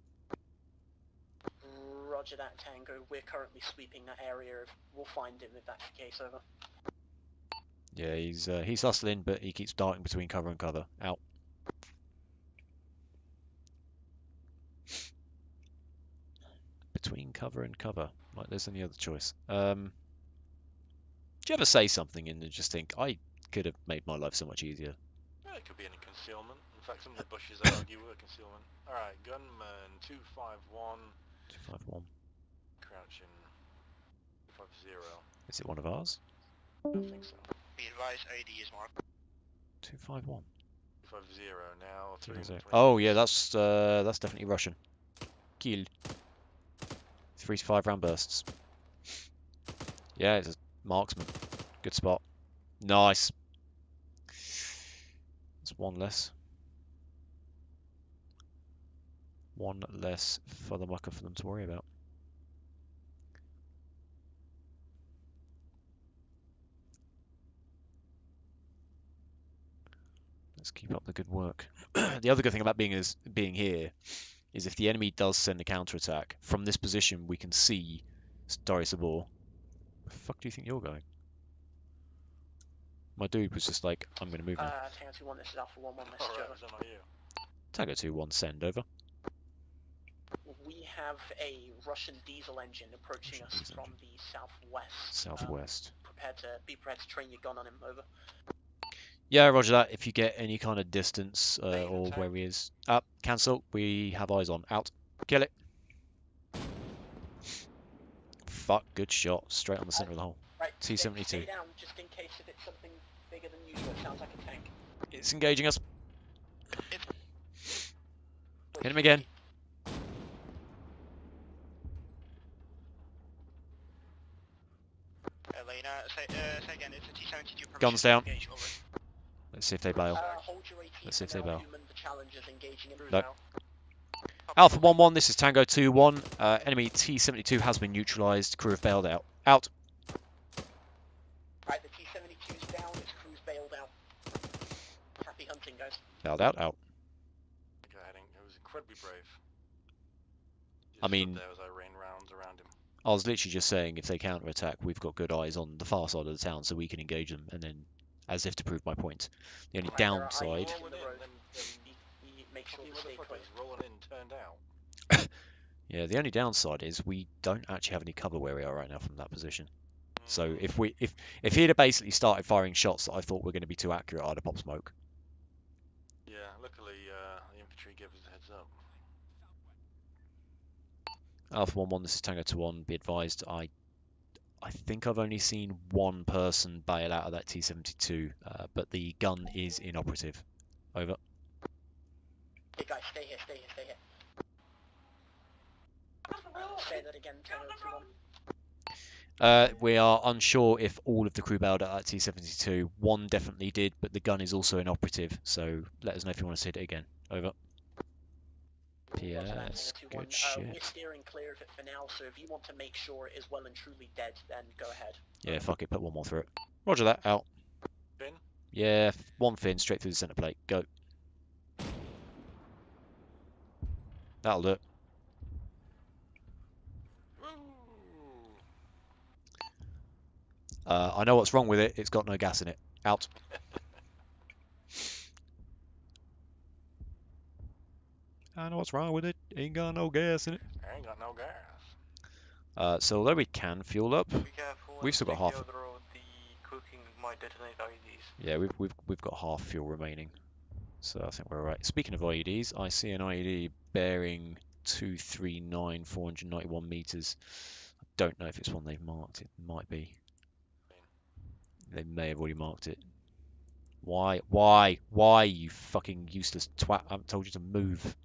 Roger that, Tango. We're currently sweeping that area. We'll find him if that's the case. Over. Yeah, he's hustling, but he keeps darting between cover and cover. Out. Between cover and cover, like there's any other choice. Do you ever say something and just think, I could have made my life so much easier? Yeah, it could be any concealment. In fact, some of the bushes I argue were concealment. Alright, gunman 251. 251. Crouching 250. Is it one of ours? I don't think so. Be advised, ID is marked. 251. 250 now. 320. Oh yeah, that's definitely Russian. Kill. 3 to 5 round bursts. Yeah, it's a marksman. Good spot. Nice. That's one less. One less for the mucker for them to worry about. Let's keep up the good work. The other good thing about being here is if the enemy does send a counterattack, from this position we can see Sary Sobor. Where the fuck do you think you're going? My dude was just like, I'm going to move now. Tango 2-1, this is Alpha 1-1, message over. Is that not you? Tango 2-1, send over. We have a Russian diesel engine approaching us from the southwest. Southwest. Be prepared to train your gun on him, over. Yeah, roger that. If you get any kind of distance or where he is. Up, cancel. We have eyes on. Out. Kill it. Fuck, good shot. Straight on the center of the hole. Right, T-72. stay down just in case if it's something bigger than usual. It sounds like a tank. It's engaging us. Hit him again. Elena, say again, it's a T-72. Guns down. Engage, over. Let's see if they bail. Hold your AT Let's see if for they now, bail. Human. The challenge is engaging in No. now. Alpha 1-1, this is Tango 2-1. Enemy T-72 has been neutralized. Crew have bailed out. Out. Alright, the T-72's down, its crew's bailed out. Happy hunting, guys. Bailed out. Out. Heading. It was incredibly brave. I mean, there as I rain rounds around him. I was literally just saying if they counter-attack, we've got good eyes on the far side of the town so we can engage them, and then, as if to prove my point. The only downside... Make sure to stay close. Rolling in, turned out. Yeah, the only downside is we don't actually have any cover where we are right now from that position. So if he'd have basically started firing shots that I thought were going to be too accurate, I'd have popped smoke. Yeah, luckily the infantry gave us a heads up. Alpha 1-1, this is Tango 2-1. Be advised, I think I've only seen one person bail out of that T-72, but the gun is inoperative. Over. Hey guys, stay here. Say that again, Tango 2-1. We are unsure if all of the crew bailed out at T-72. One definitely did, but the gun is also inoperative, so let us know if you want us to hit it again. Over. Yes, good We're shit. steering clear of it for now, so if you want to make sure it is well and truly dead, then go ahead. Yeah, fuck it, put one more through it. Roger that, out. Fin? Yeah, one fin straight through the centre plate. Go. That'll do it. I know what's wrong with it. It's got no gas in it. Out. I know what's wrong with it. Ain't got no gas in it. Ain't got no gas. So although we can fuel up, we've still got half. The cooking might detonate IEDs. Yeah, we've got half fuel remaining. So I think we're alright. Speaking of IEDs, I see an IED bearing 239, 491 meters. I don't know if it's one they've marked. It might be. They may have already marked it. Why, you fucking useless twat? I haven't told you to move.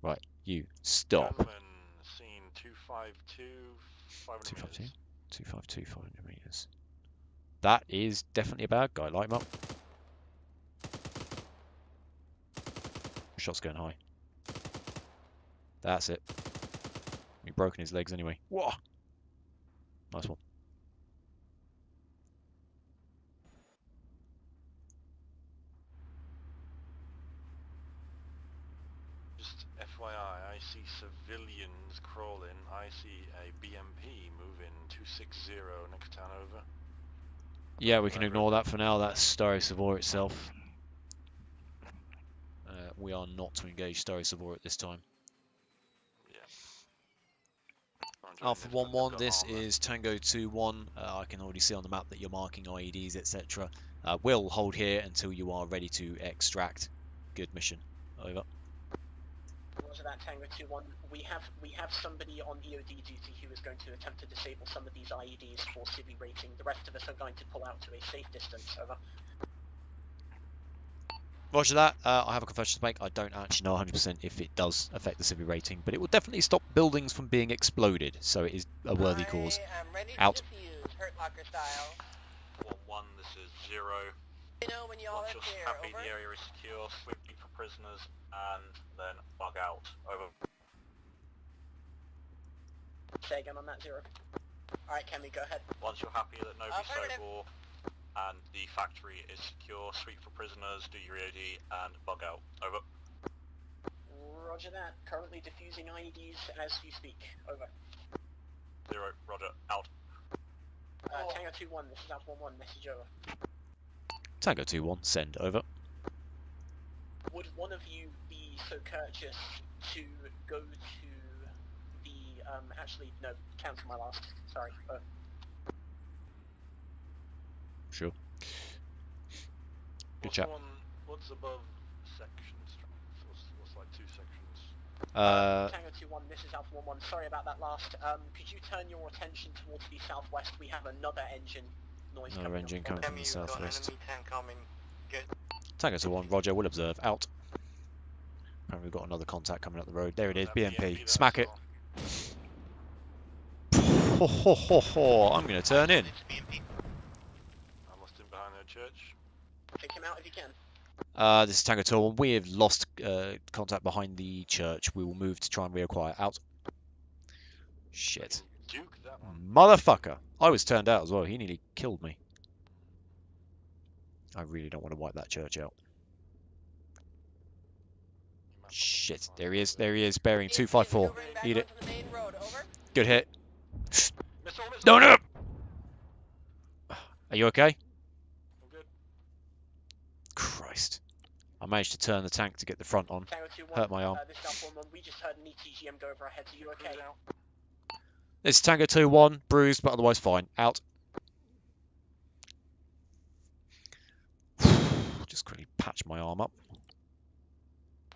Right, you, stop. Gunman, scene 252, 500 252? meters. 252, 500 meters. That is definitely a bad guy. Light him up. Shot's going high. That's it. He's broken his legs anyway. Whoa! Nice one. Just FYI, I see civilians crawling. I see a BMP moving 260 next town over. Yeah, we can ignore that for now. That's Sary Sobor itself. We are not to engage Sary Sobor at this time. Alpha 1-1, this is Tango 2-1. I can already see on the map that you're marking IEDs, etc. We'll hold here until you are ready to extract. Good mission. Over. Roger that, Tango 2-1. We have somebody on EOD duty who is going to attempt to disable some of these IEDs for civvy rating. The rest of us are going to pull out to a safe distance. Over. Roger that. I have a confession to make. I don't actually know 100% if it does affect the civvy rating, but it will definitely stop buildings from being exploded, so it is a worthy cause. Out. Hurt Locker style. 1-1, this is 0. You know when y'all Once are you're clear, happy over. the area is secure, sweep for prisoners, and then bug out. Over. Say again on that 0. Alright, Kemi, go ahead. Once you're happy that Novy Affirmative. Sobor and the factory is secure, sweep for prisoners, do your EOD, and bug out. Over. Roger that. Currently diffusing IEDs as you speak. Over. 0, roger, out. Tango 2-1, this is Alpha 1-1, message over. Tango 2-1, send. Over. Would one of you be so courteous to go to the, actually, no, cancel my last, sorry. Sure. Good chat. What's above section strength? What's like 2 sections? Tango 2-1, this is Alpha 1-1, sorry about that last. Could you turn your attention towards the southwest? We have another engine noise Another engine coming from the southwest. Tango to 1, roger, we'll observe. Out. Apparently we've got another contact coming up the road. There it is, BMP. Smack it. Ho, ho, ho, ho. I'm going to turn in. I lost him behind the church. Take him out if you can. This is Tango to 1. We have lost contact behind the church. We will move to try and reacquire. Out. Shit. Duke that one. Motherfucker. I was turned out as well. He nearly killed me. I really don't want to wipe that church out. Shit. There he is. There he is. Bearing 254. Eat it. Good hit. No, no! Are you okay? I'm good. Christ. I managed to turn the tank to get the front on. Hurt my arm. This is Alpha 1, we just heard an ETGM go over our heads. Are you okay? This is Tango 2-1. Bruised, but otherwise fine. Out. Just quickly patch my arm up.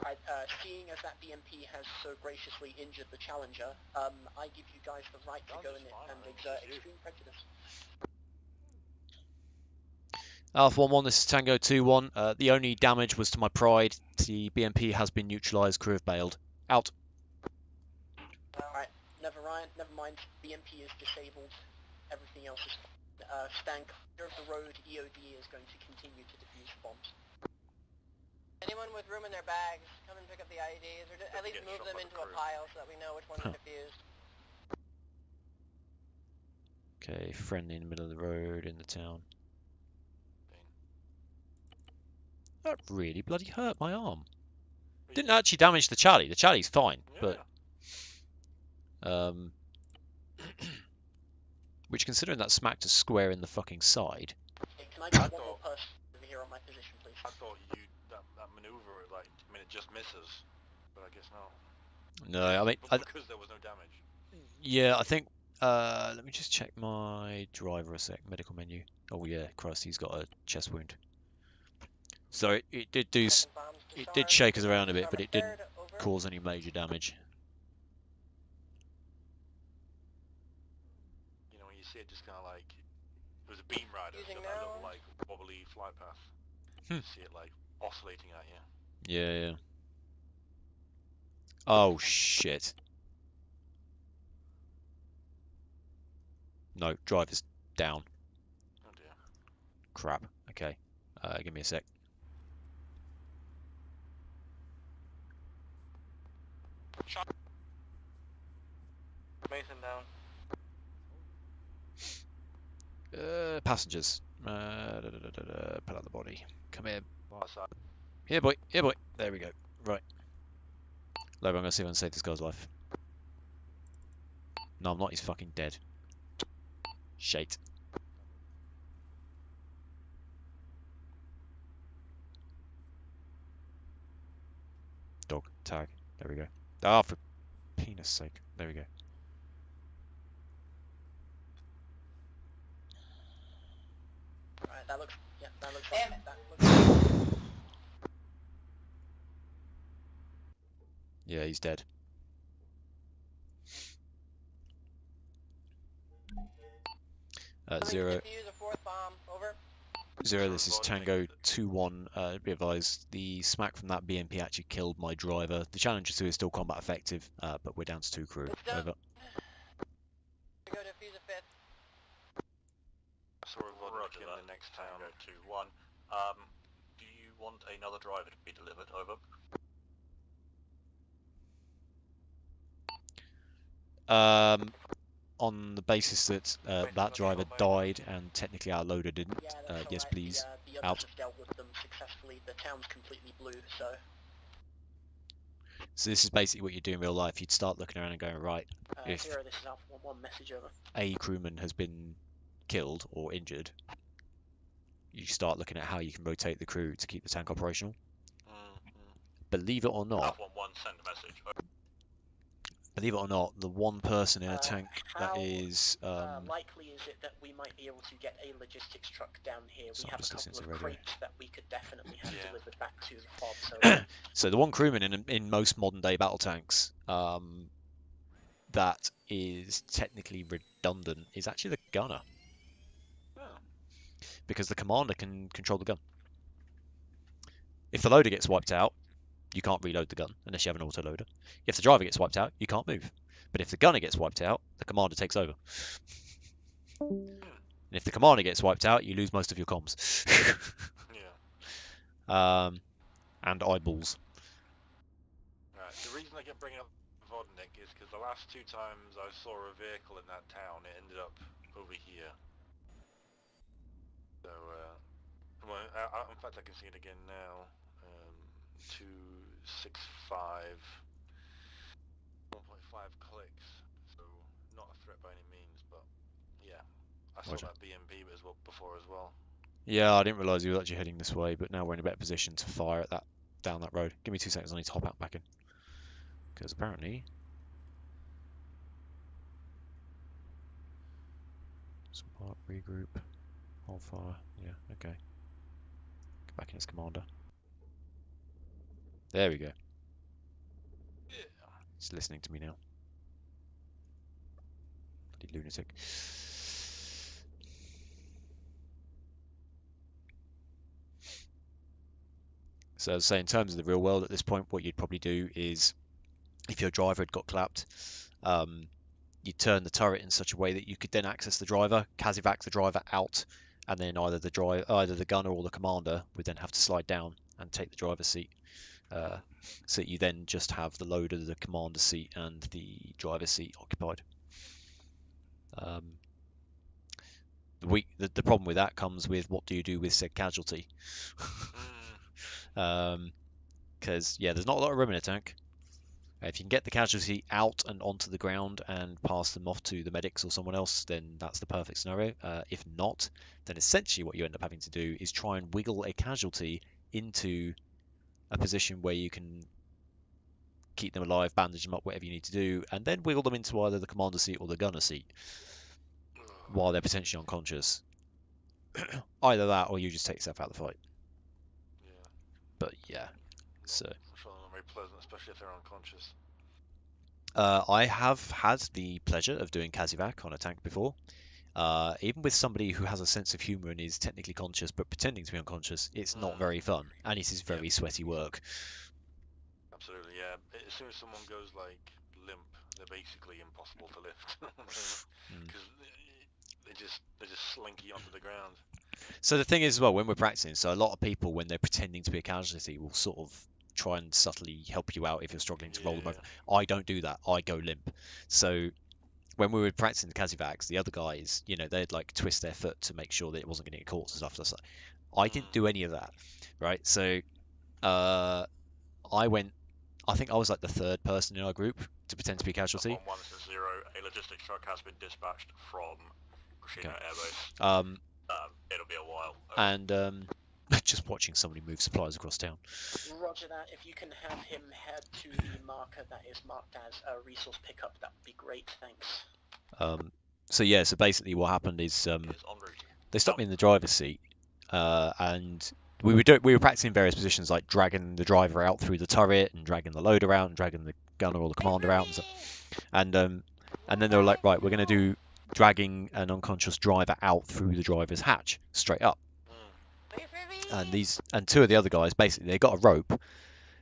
Right, seeing as that BMP has so graciously injured the Challenger, I give you guys the right to go in it and exert extreme prejudice. Alpha 1-1, this is Tango 2-1. The only damage was to my pride. The BMP has been neutralised. Crew have bailed. Out. Alright, never mind. BMP is disabled. Everything else is stand clear of the road. EOD is going to continue to defuse bombs. Anyone with room in their bags, come and pick up the IEDs, or at least move them into a pile so that we know which ones are defused. Okay, friendly in the middle of the road in the town. That really bloody hurt my arm. Didn't actually damage the Charlie. The Charlie's fine, but which, considering that smacked us square in the fucking side. Hey, can I get one more person over here on my position, please? I thought that maneuver, like, I mean, it just misses, but I guess not. No, I mean, because there was no damage. Yeah, I think. Let me just check my driver a sec. Medical menu. Oh yeah, Christ, he's got a chest wound. So it did shake us around a bit, but it didn't cause any major damage. You know, when you see it just kind of like, it was a beam rider, it's got that little like wobbly flight path. You see it like oscillating at you. Yeah, yeah. Oh shit. No, driver's down. Oh dear. Crap. Okay. Give me a sec. Mason down. Passengers. Pull out the body. Come here. Here, boy. Here, boy. There we go. Right. Lobo, I'm gonna see if I can save this guy's life. No, I'm not. He's fucking dead. Shite. Dog. Tag. There we go. Ah, for penis sake. There we go. Alright, that looks fine. That looks Yeah, he's dead. Zero. Defuse a fourth bomb. Over. Zero, this is Tango 2-1. Be advised, the smack from that BMP actually killed my driver. The Challenger 2 is still combat effective, but we're down to 2 crew. Over. We go defuse a fifth. So we're Roger in that. the next town. Tango 2-1. Do you want another driver to be delivered? Over. On the basis that that driver died and technically our loader didn't. yeah, that's Yes, right. please. The Out. others have dealt with them successfully. The town's completely blue, so So this is basically what you do in real life. You'd start looking around and going, right, if Zero, this is Alpha 1, message over. a crewman has been killed or injured, you start looking at how you can rotate the crew to keep the tank operational. Believe it or not, Alpha 1, send a message. believe it or not, the one person in a tank that is likely is it that we might be able to get a logistics truck down here? So We I'm have a just listening couple to of radio. crates that we could definitely have delivered back to the fob. So so the one crewman in most modern day battle tanks that is technically redundant is actually the gunner, because the commander can control the gun. If the loader gets wiped out, you can't reload the gun unless you have an autoloader. If the driver gets wiped out, you can't move. But if the gunner gets wiped out, the commander takes over. And if the commander gets wiped out, you lose most of your comms. And eyeballs. Right. The reason I kept bringing up Vodnik is because the last 2 times I saw a vehicle in that town, it ended up over here. So, in fact, I can see it again now. 265, 1.5 clicks. So, not a threat by any means, but yeah, I saw that BMP as well before as well. Yeah, I didn't realise you were actually heading this way, but now we're in a better position to fire at that down that road. Give me 2 seconds, I need to hop out back in. Because apparently... Support, regroup, hold fire, yeah, okay. Get back in as commander. There we go. He's listening to me now. Bloody lunatic. So as I say, in terms of the real world at this point, what you'd probably do is, if your driver had got clapped, you'd turn the turret in such a way that you could then access the driver, Kazivac the driver out, and then either the gunner or the commander would then have to slide down and take the driver's seat. So you then just have the loader, the commander's seat, and the driver's seat occupied. The problem with that comes with what do you do with said casualty? Because yeah, there's not a lot of room in a tank. If you can get the casualty out and onto the ground and pass them off to the medics or someone else, then that's the perfect scenario. If not, then essentially what you end up having to do is try and wiggle a casualty into a position where you can keep them alive, bandage them up, whatever you need to do, and then wiggle them into either the commander's seat or the gunner seat while they're potentially unconscious. Either that or you just take yourself out of the fight. Yeah. But yeah, so... I'm sure they're not very pleasant, especially if they're unconscious. I have had the pleasure of doing Kazivac on a tank before. Even with somebody who has a sense of humour and is technically conscious but pretending to be unconscious, it's not very fun, and it is very sweaty work. Absolutely, yeah. As soon as someone goes like limp, they're basically impossible to lift because they're just slinky onto the ground. So the thing is, as well, when we're practicing, so a lot of people, when they're pretending to be a casualty, will sort of try and subtly help you out if you're struggling to roll them over. I don't do that. I go limp. So when we were practicing the Kazivacs, the other guys, you know, they'd like twist their foot to make sure that it wasn't going to get caught and stuff. So I didn't do any of that, right? So I think I was like the 3rd person in our group to pretend to be a casualty. On 1 to 0, a logistics truck has been dispatched from Kushina Air Base. It'll be a while. And just watching somebody move supplies across town. Roger that. If you can have him head to the marker that is marked as a resource pickup, that would be great. Thanks. So yeah, so basically what happened is they stopped me in the driver's seat, and we were practicing various positions like dragging the driver out through the turret and dragging the loader out and dragging the gunner or the commander out and stuff. And then they were like, right, we're going to do dragging an unconscious driver out through the driver's hatch straight up. And 2 of the other guys, basically, they got a rope,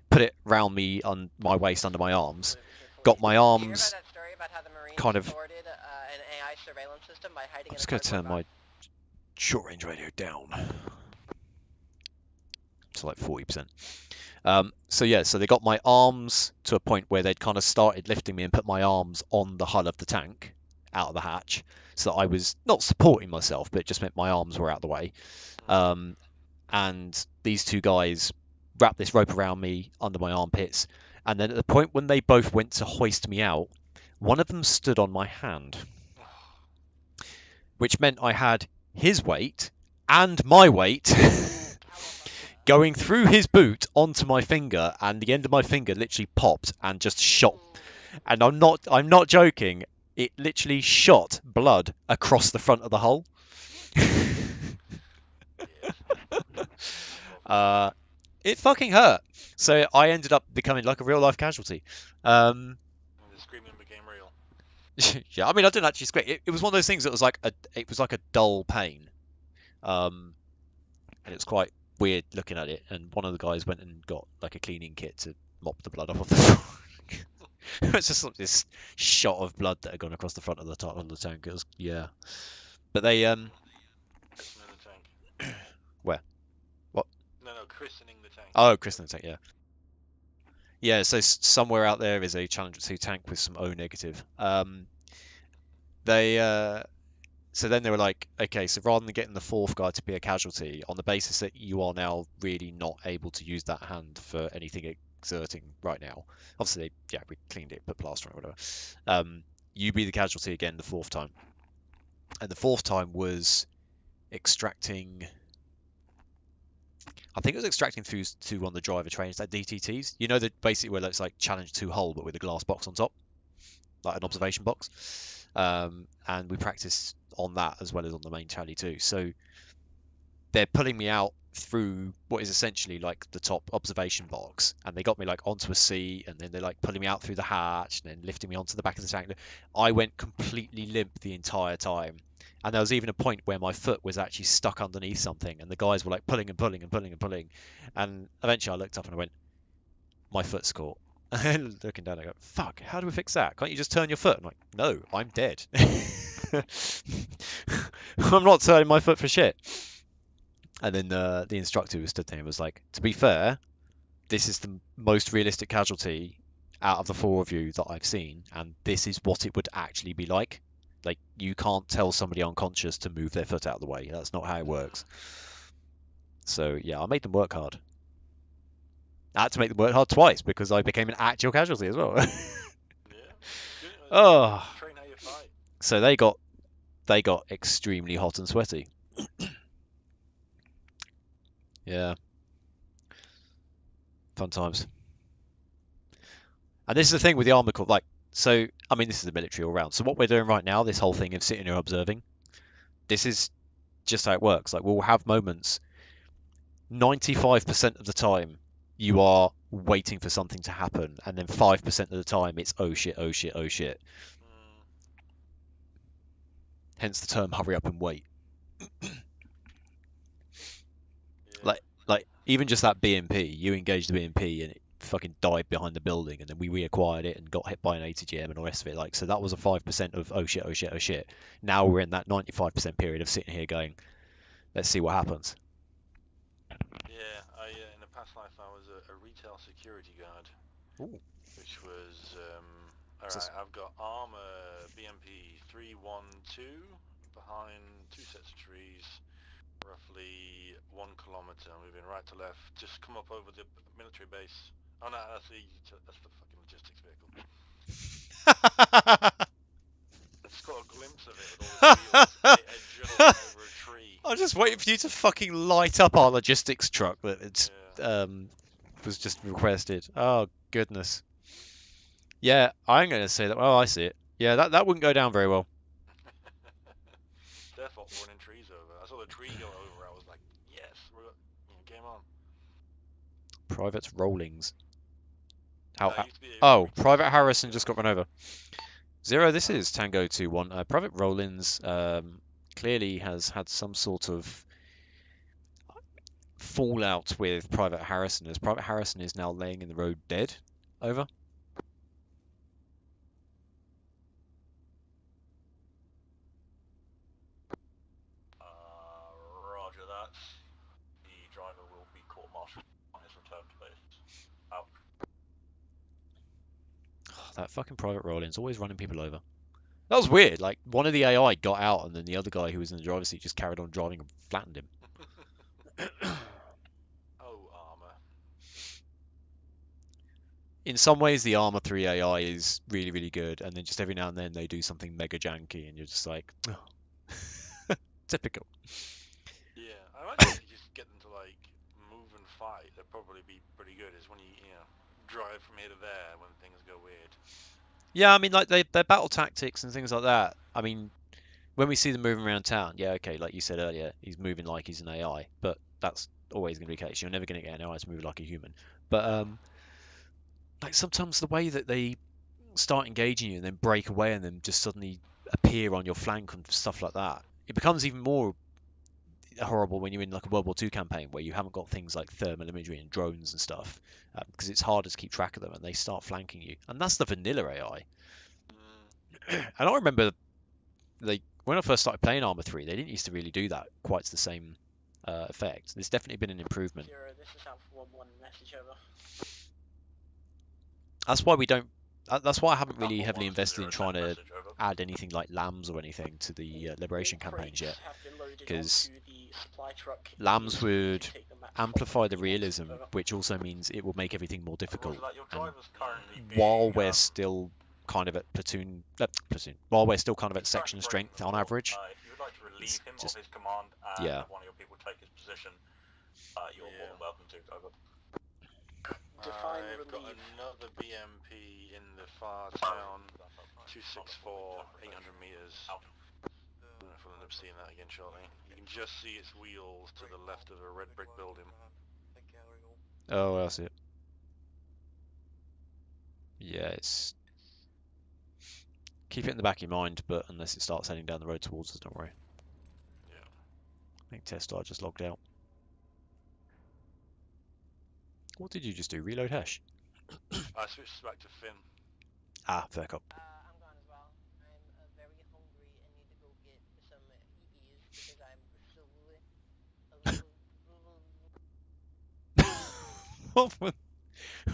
put it round me on my waist under my arms, got my arms kind of... I'm just going to turn my short-range radio down to like 40%. So yeah, so they got my arms to a point where they'd kind of started lifting me and put my arms on the hull of the tank out of the hatch, so that I was not supporting myself, but it just meant my arms were out of the way. And these 2 guys wrapped this rope around me under my armpits, and then at the point when they both went to hoist me out, one of them stood on my hand, which meant I had his weight and my weight going through his boot onto my finger, and the end of my finger literally popped and just shot. And I'm not joking, it literally shot blood across the front of the hull. It fucking hurt. So I ended up becoming like a real life casualty. The screaming became real. Yeah, I mean, I didn't actually scream. It was one of those things that was like a dull pain, and it was quite weird looking at it, and one of the guys went and got like a cleaning kit to mop the blood off of the floor. It's just like this shot of blood that had gone across the front of the top of the tank. It was, yeah, but they Christening the tank. where? What? No, christening the tank. Oh, christening the tank, yeah. Yeah, so somewhere out there is a Challenger 2 tank with some O negative. So then they were like, okay, so rather than getting the fourth guy to be a casualty, on the basis that you are now really not able to use that hand for anything exerting right now, obviously, yeah, we cleaned it, put plaster on it, whatever. You be the casualty again the fourth time. And the fourth time was extracting, I think it was extracting through to one of the driver trains, like DTTs. You know, that basically where it's like Challenge 2 hull, but with a glass box on top, like an observation box. And we practiced on that as well as on the main tally too. So they're pulling me out through what is essentially like the top observation box, and they got me like onto a seat, and then they're like pulling me out through the hatch and then lifting me onto the back of the tank. I went completely limp the entire time, and there was even a point where my foot was actually stuck underneath something, and the guys were like pulling and pulling and pulling and pulling, and eventually I looked up and I went, my foot's caught. And looking down, I go, fuck, how do we fix that? Can't you just turn your foot? I'm like, no, I'm dead. I'm not turning my foot for shit. And then the instructor who stood there was like, to be fair, this is the most realistic casualty out of the four of you that I've seen, and this is what it would actually be like. Like, you can't tell somebody unconscious to move their foot out of the way. That's not how it works. So, yeah, I made them work hard. I had to make them work hard twice because I became an actual casualty as well. Oh, so they got extremely hot and sweaty. Yeah, fun times. And this is the thing with the Arma Corps, like, so I mean, this is the military all round. So what we're doing right now, this whole thing of sitting here observing, this is just how it works. Like, we'll have moments. 95% of the time, you are waiting for something to happen, and then 5% of the time it's oh shit, oh shit, oh shit. Hence the term hurry up and wait. Like even just that BMP, you engaged the BMP and it fucking died behind the building, and then we reacquired it and got hit by an ATGM and all the rest of it. Like, so that was a 5% of oh shit, oh shit, oh shit. Now we're in that 95% period of sitting here going, let's see what happens. Yeah, in the past life I was a retail security guard. Ooh. Which was alright, I've got Arma BMP 312 behind two sets of trees, roughly 1 kilometer, moving right to left, just come up over the military base. Oh no, that's the fucking logistics vehicle. I just got a glimpse of it with all the wheels. It had just gone over a tree. I was just waiting for you to fucking light up our logistics truck that it's was just requested. Oh goodness. Yeah, I'm going to say that. Oh, I see it. Yeah, that wouldn't go down very well. Their fault for running trees over. I saw the tree go over. I was like, yes, game on. Private Rollings. Oh, Private Harrison just got run over. Zero, this is Tango 2-1. Private Rollins clearly has had some sort of fallout with Private Harrison, as Private Harrison is now laying in the road dead. Over. Roger that. The driver will be court-martialed on his return to base. Out. Oh, that fucking Private Rollins always running people over. That was weird. Like, one of the AI got out, and then the other guy who was in the driver's seat just carried on driving and flattened him. Oh, Arma. In some ways, the Arma 3 AI is really, really good, and then just every now and then they do something mega janky, and you're just like, oh. Typical. Yeah, I imagine if you just get them to like move and fight, they'd probably be pretty good. Is when you drive from here to there when things go weird. Yeah, I mean, like their battle tactics and things like that. I mean, when we see them moving around town, yeah, okay, like you said earlier, he's moving like he's an AI, but that's always going to be the case. You're never going to get an AI to move like a human. But like sometimes the way that they start engaging you and then break away and then just suddenly appear on your flank and stuff like that, it becomes even more. horrible when you're in like a World War II campaign where you haven't got things like thermal imagery and drones and stuff, because it's harder to keep track of them and they start flanking you. And that's the vanilla AI. And I remember when I first started playing Arma 3, they didn't used to really do that quite to the same effect. There's definitely been an improvement. Zero, this is Alpha 1-1, message over. That's why we don't. That's why I haven't really heavily invested in trying to add anything like lambs or anything to the liberation campaigns yet, because lambs would amplify the realism, which also means it will make everything more difficult. And while we're still kind of at while we're still kind of at section strength on average, if you would like to relieve him of his command and have one of your people take his position, you're more than welcome to. Over. I've got another BMP in the far town, 264, 800 meters. I don't know if we'll end up seeing that again shortly. You can just see its wheels to the left of a red brick building. Oh, I see it. Yeah, it's... Keep it in the back of your mind, but unless it starts heading down the road towards us, don't worry. Yeah. I think Testar just logged out. What did you just do? Reload hash? I switched back to Finn. Ah, fair cop. I'm gone as well. I'm very hungry and need to go get some EEs because I'm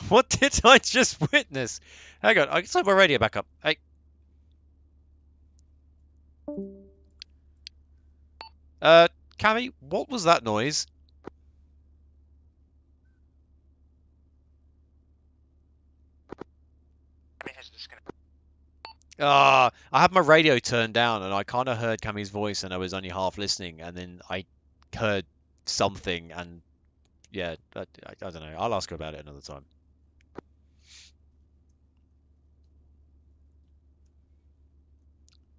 What did I just witness? Hang on, I can set my radio back up. Hey. Cammy, what was that noise? I had my radio turned down and I kind of heard Cammy's voice and I was only half listening, and then I heard something, and yeah, I don't know. I'll ask her about it another time.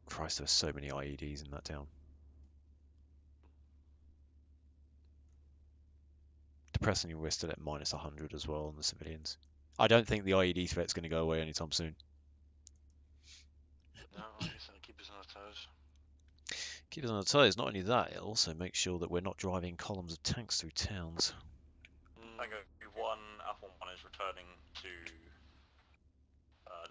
Christ, there's so many IEDs in that town. Depressingly, we're still at minus 100 as well on the civilians. I don't think the IED threat's going to go away anytime soon. No, I guess that'll keep us on our toes. Keep us on our toes. Not only that, it'll also make sure that we're not driving columns of tanks through towns. Tango 1, Alpha 1 is returning to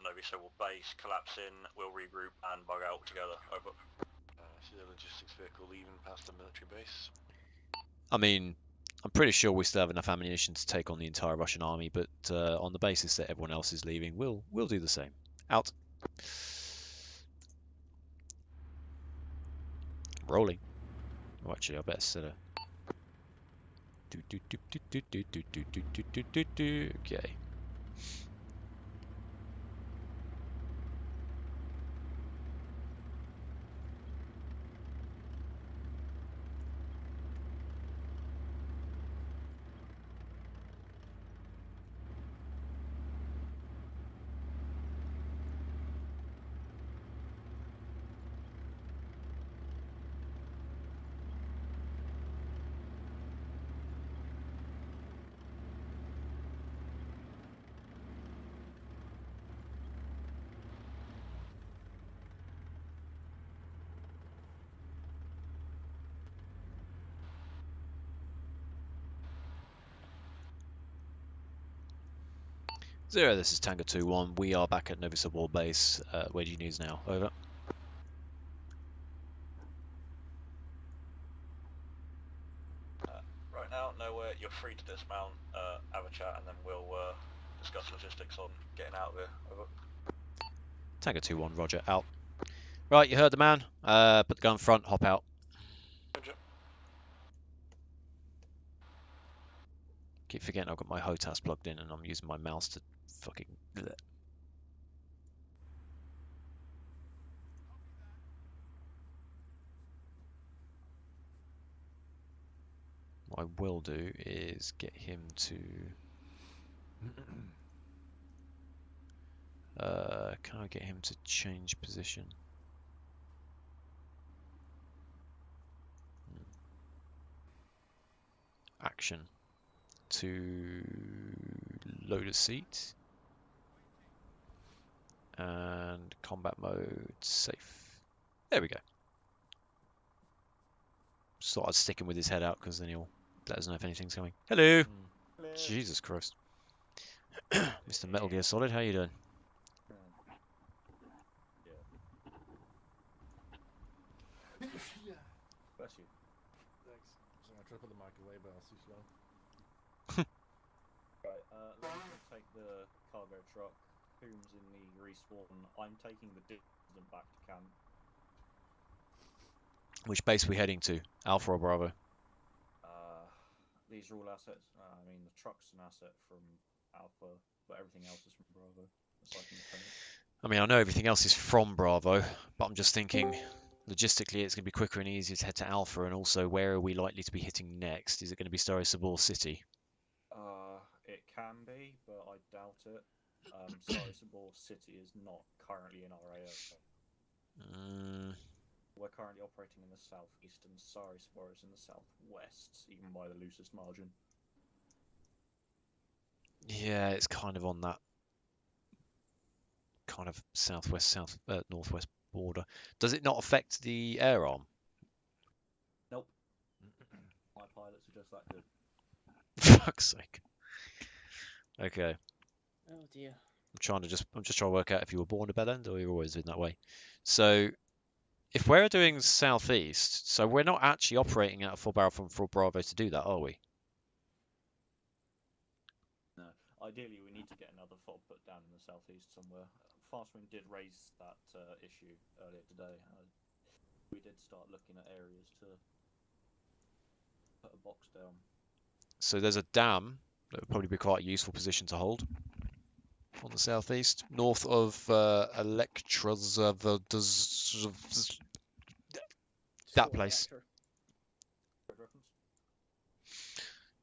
Novy Sobor base, collapse in, we'll regroup and bug out together. Over. I see the logistics vehicle leaving past the military base. I mean, I'm pretty sure we still have enough ammunition to take on the entire Russian army, but on the basis that everyone else is leaving, we'll do the same. Out. Rolling. Oh, actually, I better set a... Okay. Zero, this is Tango 2-1. We are back at Novy Sobor base. Where do you need us now? Over. Right now, nowhere. You're free to dismount, have a chat, and then we'll discuss logistics on getting out of here. Over. Tango 2-1, roger, out. Right, you heard the man. Put the gun front, hop out. Roger. Keep forgetting I've got my HOTAS plugged in and I'm using my mouse to fucking... bleh. What I will do is get him to... can I get him to change position? Action. To load a seat. And combat mode safe. There we go. Just thought I'd stick him with his head out because then he'll let us know if anything's coming. Hello. Jesus Christ. Mr. Metal Gear Solid, how you doing? Bless you. Thanks. So I try to put the mic away, but I was too slow. Right, let me take the cargo truck. Whom's in the respawn? I'm taking the dissident back to camp. Which base are we heading to? Alpha or Bravo? These are all assets. I mean, the truck's an asset from Alpha, but everything else is from Bravo. Aside from the Fenix. I mean, I know everything else is from Bravo, but I'm just thinking, logistically, it's going to be quicker and easier to head to Alpha, and also, where are we likely to be hitting next? Is it going to be Sary Sobor City? It can be, but I doubt it. Sary Sobor City is not currently in our AO. We're currently operating in the southeast, and Sary Sobor is in the southwest, even by the loosest margin. Yeah, it's kind of on that kind of northwest border. Does it not affect the air arm? Nope. My pilots are just that good. Fuck's sake. Okay. Oh dear. I'm just trying to work out if you were born a bell end or you've always been that way. So if we're doing southeast, so we're not actually operating out of Full Barrel from Full Bravo to do that, are we? No. Ideally, we need to get another fob put down in the southeast somewhere. Fastwind did raise that issue earlier today. We did start looking at areas to put a box down. So there's a dam that would probably be quite a useful position to hold on the southeast, north of that place.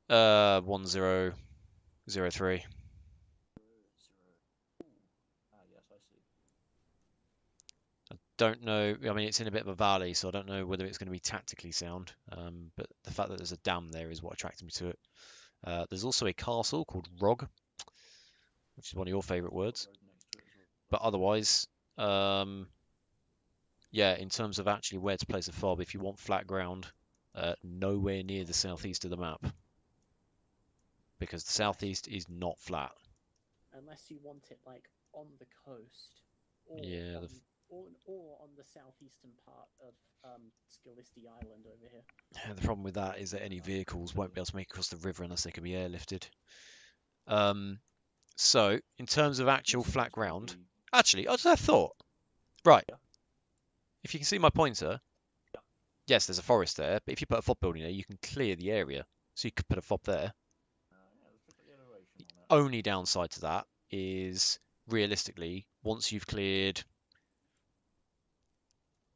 1003. Yes, I see. I don't know. I mean, it's in a bit of a valley, so I don't know whether it's going to be tactically sound. But the fact that there's a dam there is what attracted me to it. There's also a castle called Rog, which is one of your favourite words. But otherwise, yeah, in terms of actually where to place a fob, if you want flat ground, nowhere near the southeast of the map. Because the southeast is not flat. Unless you want it like on the coast, or Yeah, or on the southeastern part of Skilisti Island over here. The problem with that is that any vehicles won't be able to make it across the river unless they can be airlifted. So, in terms of actual flat ground, actually, I just had a thought. Right. If you can see my pointer, yes, there's a forest there, but if you put a fob building there, you can clear the area. So you could put a fob there. The only downside to that is, realistically, once you've cleared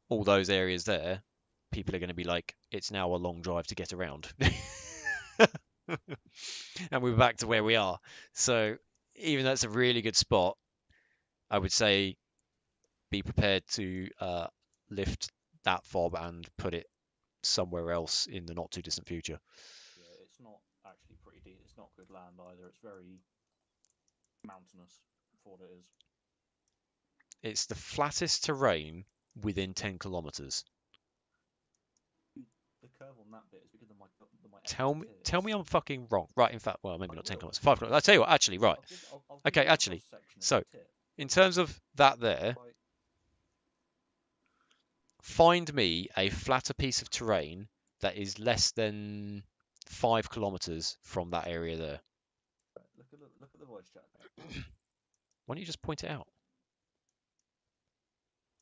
all those areas there, people are going to be like, it's now a long drive to get around. And we're back to where we are. So even though it's a really good spot, I would say be prepared to lift that fob and put it somewhere else in the not too distant future. Yeah, it's not actually pretty deep. It's not good land either. It's very mountainous for what it is. It's the flattest terrain within 10 kilometers. The curve on that bit is because of my Tell me I'm fucking wrong. Right, in fact, well, maybe not 10 kilometers, 5 kilometers. I'll tell you what, actually, right. Okay, actually, so in terms of that there, find me a flatter piece of terrain that is less than 5 kilometers from that area there. Look at the voice chat. Why don't you just point it out?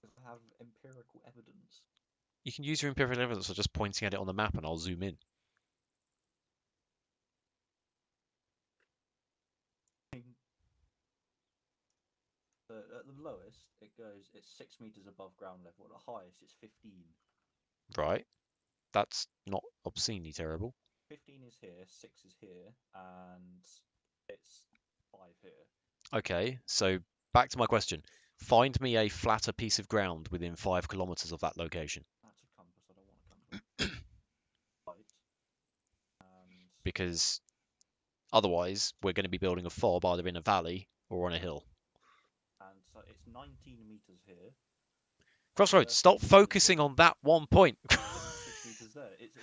I have empirical evidence. You can use your empirical evidence or just pointing at it on the map and I'll zoom in. At the lowest, it's 6 meters above ground level. At the highest, it's 15. Right. That's not obscenely terrible. 15 is here, 6 is here, and it's 5 here. Okay, so back to my question. Find me a flatter piece of ground within 5 kilometers of that location. That's a compass. I don't want a compass. Because otherwise, we're going to be building a fob either in a valley or on a hill. And so it's 19 meters here. Crossroads, stop focusing on that one point. 6 meters there. It's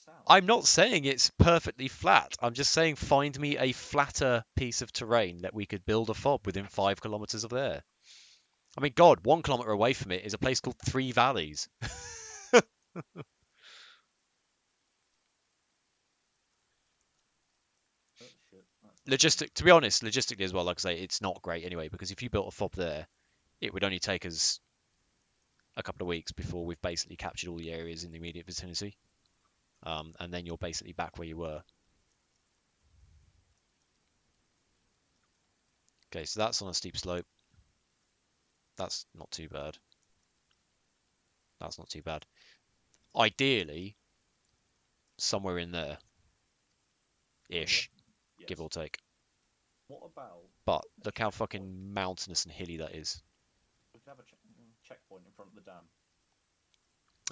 south. I'm not saying it's perfectly flat. I'm just saying find me a flatter piece of terrain that we could build a fob within 5 kilometers of there. I mean, God, 1 kilometer away from it is a place called Three Valleys. To be honest, logistically as well, like I say, it's not great anyway, because if you built a fob there, it would only take us a couple of weeks before we've basically captured all the areas in the immediate vicinity. And then you're basically back where you were. Okay, so that's on a steep slope. That's not too bad. That's not too bad. Ideally, somewhere in there. Ish. Yes. Give or take. What about... But look how fucking mountainous and hilly that is. We could have a checkpoint in front of the dam.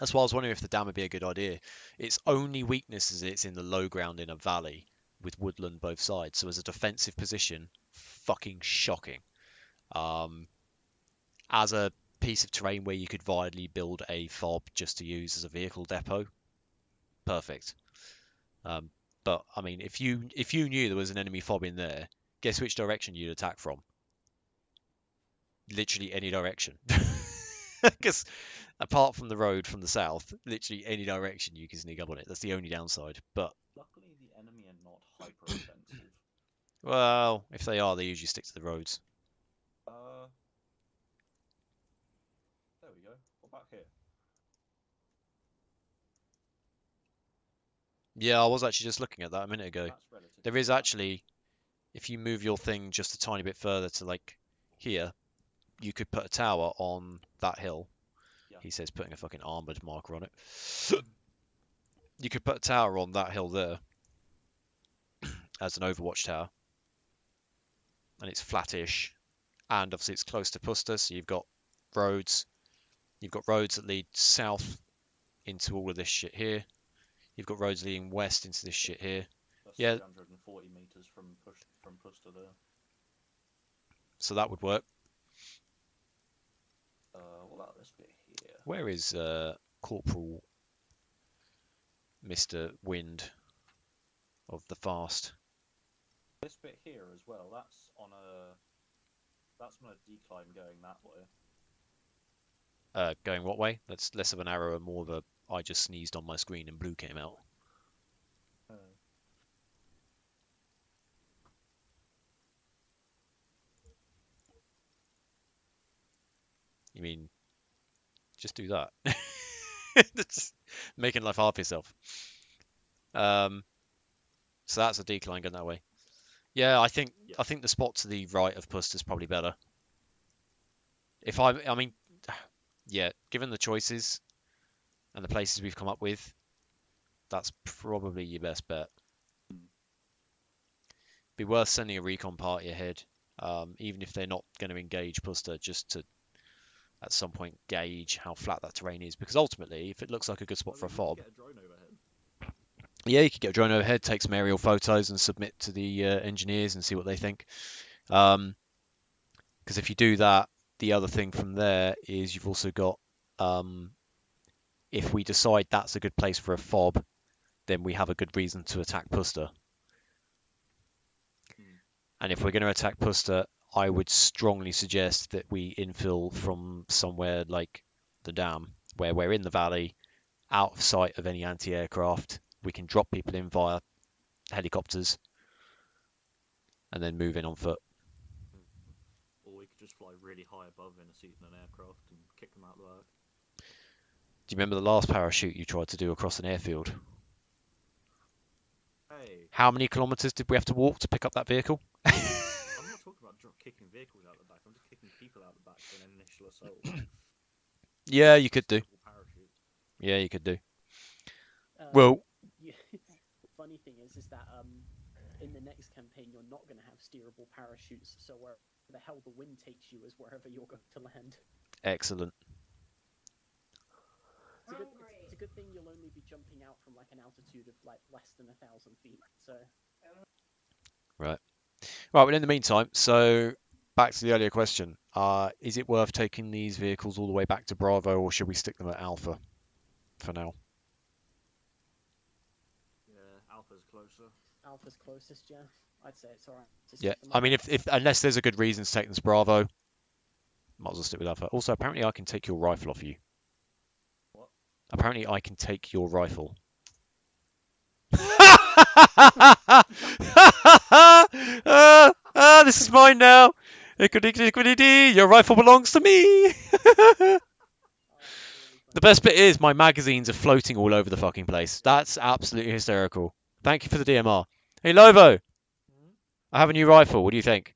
That's why I was wondering if the dam would be a good idea. Its only weakness is it's in the low ground in a valley with woodland both sides. So as a defensive position, fucking shocking. As a piece of terrain where you could viably build a fob just to use as a vehicle depot, perfect. But I mean, if you knew there was an enemy fob in there, guess which direction you'd attack from? Literally any direction. Because apart from the road from the south, literally any direction you can sneak up on it. That's the only downside. But luckily, the enemy are not hyper offensive. Well, if they are, they usually stick to the roads. There we go. What about here? Yeah, I was actually just looking at that a minute ago. There is actually, if you move your thing just a tiny bit further to like here, you could put a tower on that hill. Yeah. He says putting a fucking armored marker on it. You could put a tower on that hill there as an overwatch tower. And it's flattish. And obviously it's close to Puster, so you've got roads. You've got roads that lead south into all of this shit here. You've got roads leading west into this shit here. That's 340 meters from Puster there. So that would work. What about this bit here? Where is Corporal Mr. Wind of the Fast? This bit here as well. That's on a decline going that way. Going what way? That's less of an arrow and more of a I just sneezed on my screen and blue came out. You mean just do that? Just making life hard for yourself. So that's a decline going that way. Yeah, I think the spot to the right of Puster is probably better. I mean, yeah, given the choices and the places we've come up with, that's probably your best bet. Be worth sending a recon party ahead, even if they're not going to engage Puster, just to at some point gauge how flat that terrain is. Because ultimately, if it looks like a good spot for a fob, yeah, you could get a drone overhead, take some aerial photos, and submit to the engineers and see what they think. Because if you do that, the other thing from there is you've also got, if we decide that's a good place for a fob, then we have a good reason to attack Puster. And if we're going to attack Puster, I would strongly suggest that we infill from somewhere like the dam, where we're in the valley, out of sight of any anti-aircraft. We can drop people in via helicopters and then move in on foot. Or we could just fly really high above in a seat in an aircraft and kick them out the back. Do you remember the last parachute you tried to do across an airfield? Hey. How many kilometers did we have to walk to pick up that vehicle? I'm not talking about kicking vehicles out the back. I'm just kicking people out the back for an initial assault. Yeah, you could do. Yeah, you could do. Well, funny thing is that in the next campaign you're not going to have steerable parachutes, so where the hell the wind takes you is wherever you're going to land. Excellent. It's a good thing you'll only be jumping out from like an altitude of like less than 1,000 feet. So. Right. Well, in the meantime, so back to the earlier question: is it worth taking these vehicles all the way back to Bravo, or should we stick them at Alpha for now? Alpha's closest, yeah. I'd say it's alright. Yeah, I mean, if unless there's a good reason to take them to Bravo, might as well stick with Alpha. Also, apparently I can take your rifle off you. What? Apparently I can take your rifle. This is mine now. Your rifle belongs to me. The best bit is my magazines are floating all over the fucking place. That's absolutely hysterical. Thank you for the DMR. Hey, Lovo. I have a new rifle. What do you think?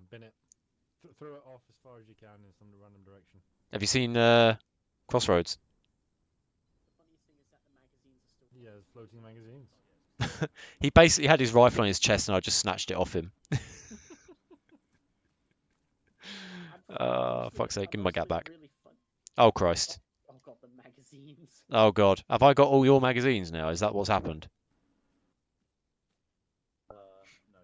Bennett, throw it off as far as you can in some random direction. Have you seen Crossroads? Yeah, there's floating magazines. He basically had his rifle on his chest and I just snatched it off him. Fuck's sake, give me my gap back. Oh, Christ. Oh god, the magazines. Oh, God. Have I got all your magazines now? Is that what's happened? No,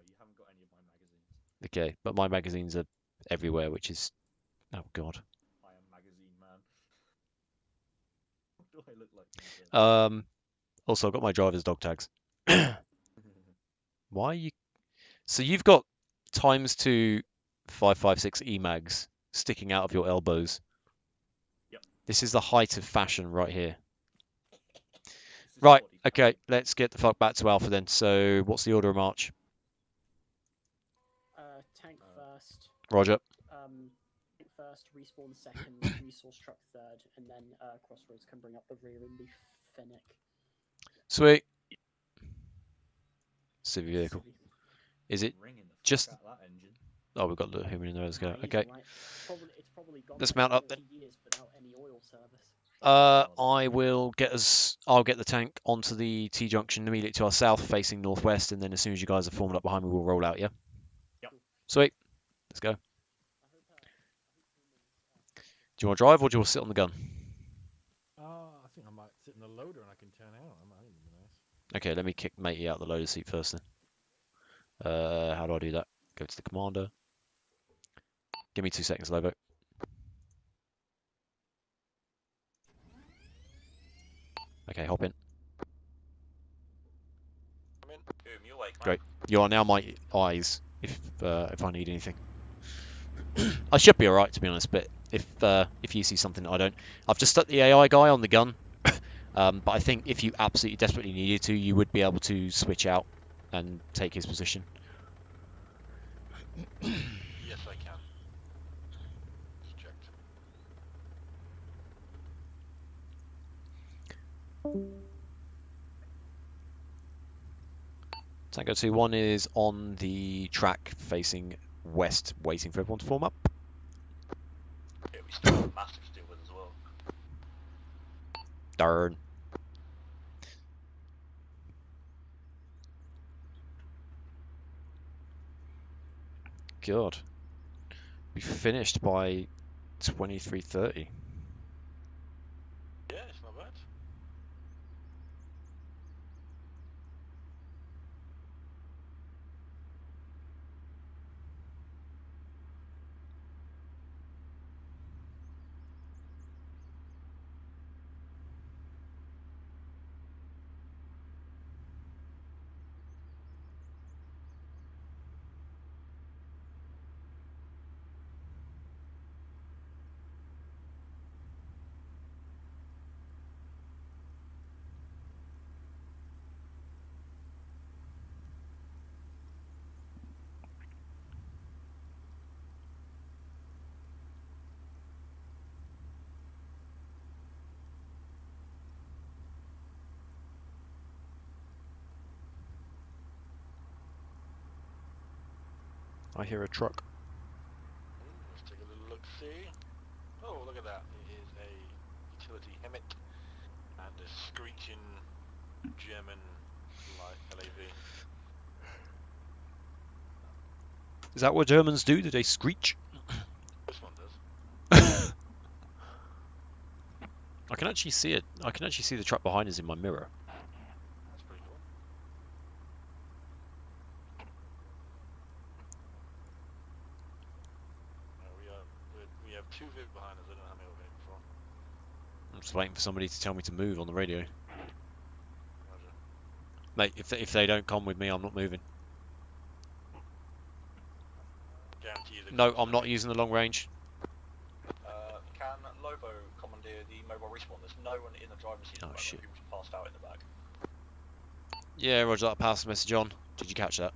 you haven't got any of my magazines. Okay, but my magazines are everywhere, which is... Oh, God. I am magazine man. What do I look like? Also, I've got my driver's dog tags. Why are you... So you've got ×2 556 E-mags sticking out of your elbows. Yep. This is the height of fashion right here. Right, okay, let's get the fuck back to Alpha then. So, what's the order of march? Tank first. Roger. Tank first, respawn second, resource truck third, and then Crossroads can bring up the rear in the Fennec. Sweet. Civic vehicle. Is it just... Oh, we've got the human in there. Let's go. Okay. Let's mount up then. I will get us... I'll get the tank onto the T-junction immediately to our south, facing northwest, and then as soon as you guys are formed up behind me, we'll roll out, yeah? Yep. Sweet. Let's go. Do you want to drive, or do you want to sit on the gun? I think I might sit in the loader and I can turn out. That would be nice. Okay, let me kick matey out the loader seat first then. How do I do that? Go to the commander. Give me 2 seconds, Lobo. Okay, hop in. Come in. Boom, you awake, man. Great. You are now my eyes if I need anything. I should be alright, to be honest, but if you see something that I don't... I've just stuck the AI guy on the gun, but I think if you absolutely desperately needed to, you would be able to switch out and take his position. Yes, I can. Just checked. Tango 2-1 is on the track facing west, waiting for everyone to form up. Yeah, we still have massive to deal with as well. Darn. God. We finished by 23:30. Yeah, it's not bad. I hear a truck. Let's take a little look-see. Oh, look at that. It is a utility Hemmet and a screeching German LAV. Is that what Germans do? Do they screech? This one does. I can actually see it. I can actually see the truck behind us in my mirror. That's pretty cool. We have 2 vehicles behind us. I don't know how many we've been before. I'm just waiting for somebody to tell me to move on the radio. Roger. Mate, if they don't come with me, I'm not moving. Guarantee you No, I'm not using the long range. Can Lobo commandeer the mobile respawn? There's no one in the driver's seat. Oh shit. People just passed out in the back. Yeah, Roger that. Pass the message on. Did you catch that?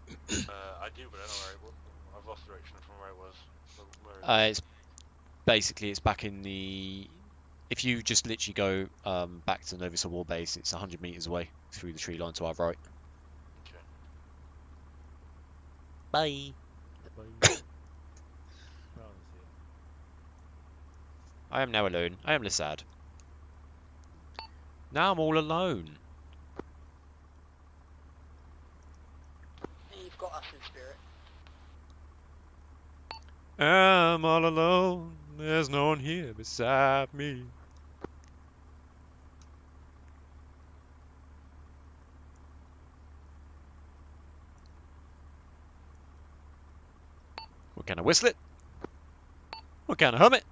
I do, but I don't know where it was. I've lost direction from where it was. So where is it? It's basically it's back in the. If you just literally go back to the Novy Sobor base, it's 100 meters away through the tree line to our right. Okay. Bye. I am now alone. I am less sad. Now I'm all alone. You've got us in spirit. I'm all alone. There's no one here beside me. What can I whistle it? What can I hum it?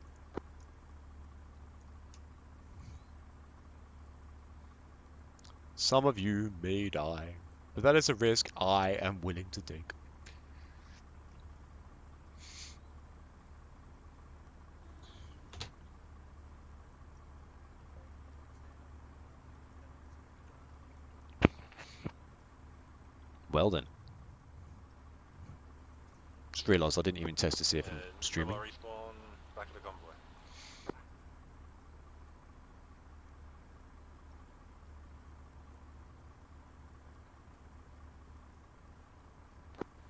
Some of you may die, but that is a risk I am willing to take. Well then. Just realised I didn't even test to see if I'm streaming. Mobile respawn, back of the convoy.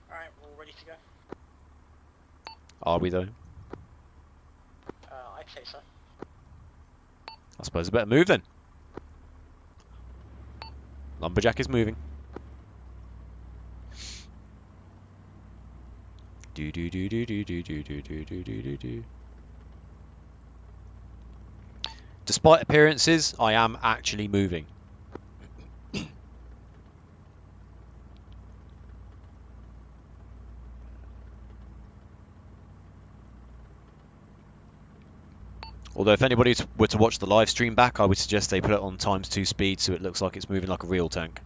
Alright, we're all ready to go. Are we though? I'd say so. I suppose I better move then. Lumberjack is moving. Do do do do do do do do do do do do do. Despite appearances, I am actually moving. Although if anybody were to watch the live stream back, I would suggest they put it on ×2 speed so it looks like it's moving like a real tank.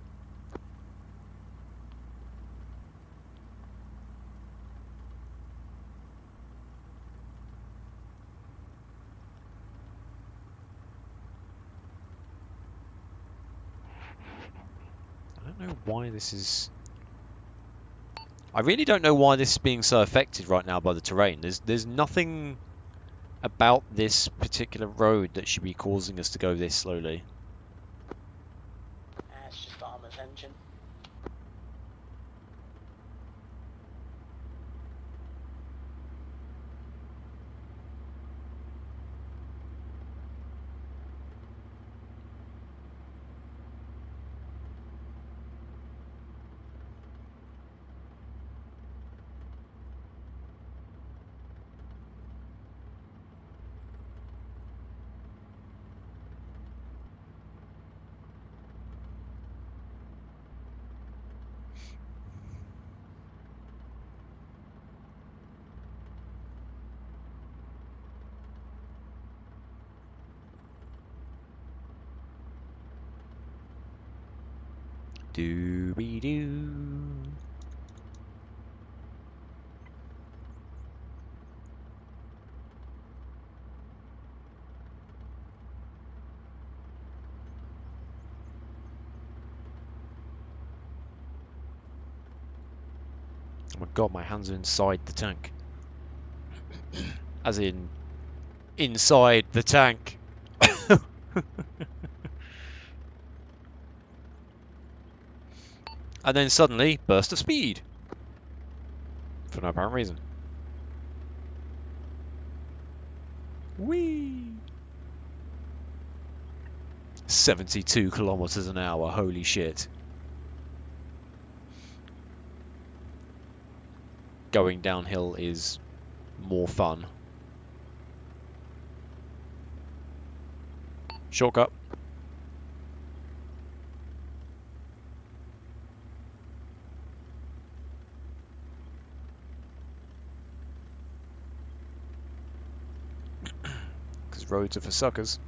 I don't know why this is... I really don't know why this is being so affected right now by the terrain. There's nothing about this particular road that should be causing us to go this slowly. It's just Arma's engine. Doo-be-doo. Oh my god, my hands are inside the tank. As in, inside the tank. And then suddenly, burst of speed. For no apparent reason. Whee! 72 kilometers an hour, holy shit. Going downhill is more fun. Shortcut. Because roads are for suckers.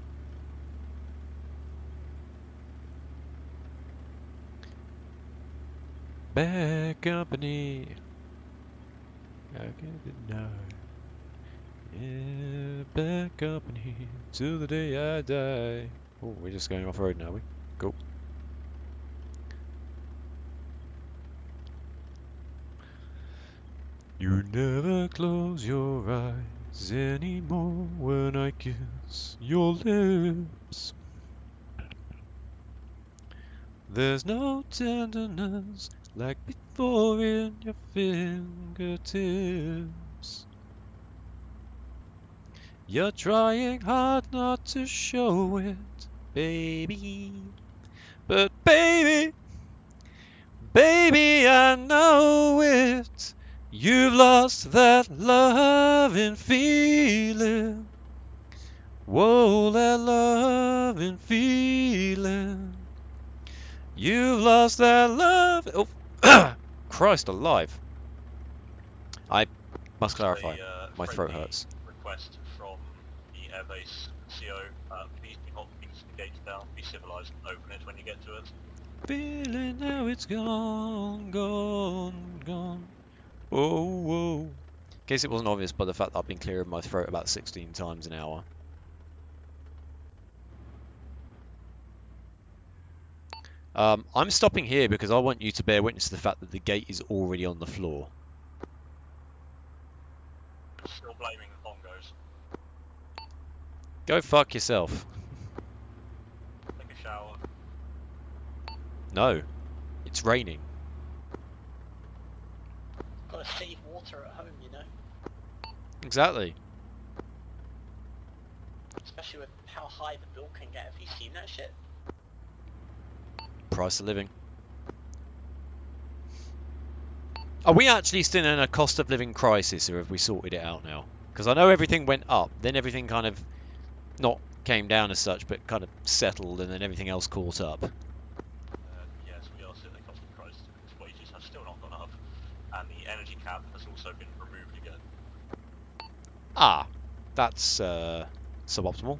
Bad company. How can it deny? Yeah, bad company till the day I die. Oh, we're just going off road now, we? Cool. You never close your eyes anymore when I kiss your lips. There's no tenderness like before in your fingertips. You're trying hard not to show it, baby. But baby, baby, I know it. You've lost that loving feeling. Whoa, that loving feeling. You've lost that love. Oh, Christ alive. I must clarify. My throat hurts. Request from the airbase CO. Please do not beat the gates down. Be civilized and open it when you get to it. Feeling now it's gone, gone, gone. Whoa, whoa. In case it wasn't obvious by the fact that I've been clearing my throat about 16 times an hour. I'm stopping here because I want you to bear witness to the fact that the gate is already on the floor. Still blaming the bongos. Go fuck yourself. Take a shower. No. It's raining. Gotta save water at home, you know. Exactly. Especially with how high the bill can get. Have you seen that shit? Price of living. Are we actually still in a cost of living crisis, or have we sorted it out now? Because I know everything went up, then everything kind of not came down as such, but kind of settled, and then everything else caught up. Yes, we are still in a cost of crisis. Wages have still not gone up, and the energy cap has also been removed again. Ah, that's suboptimal.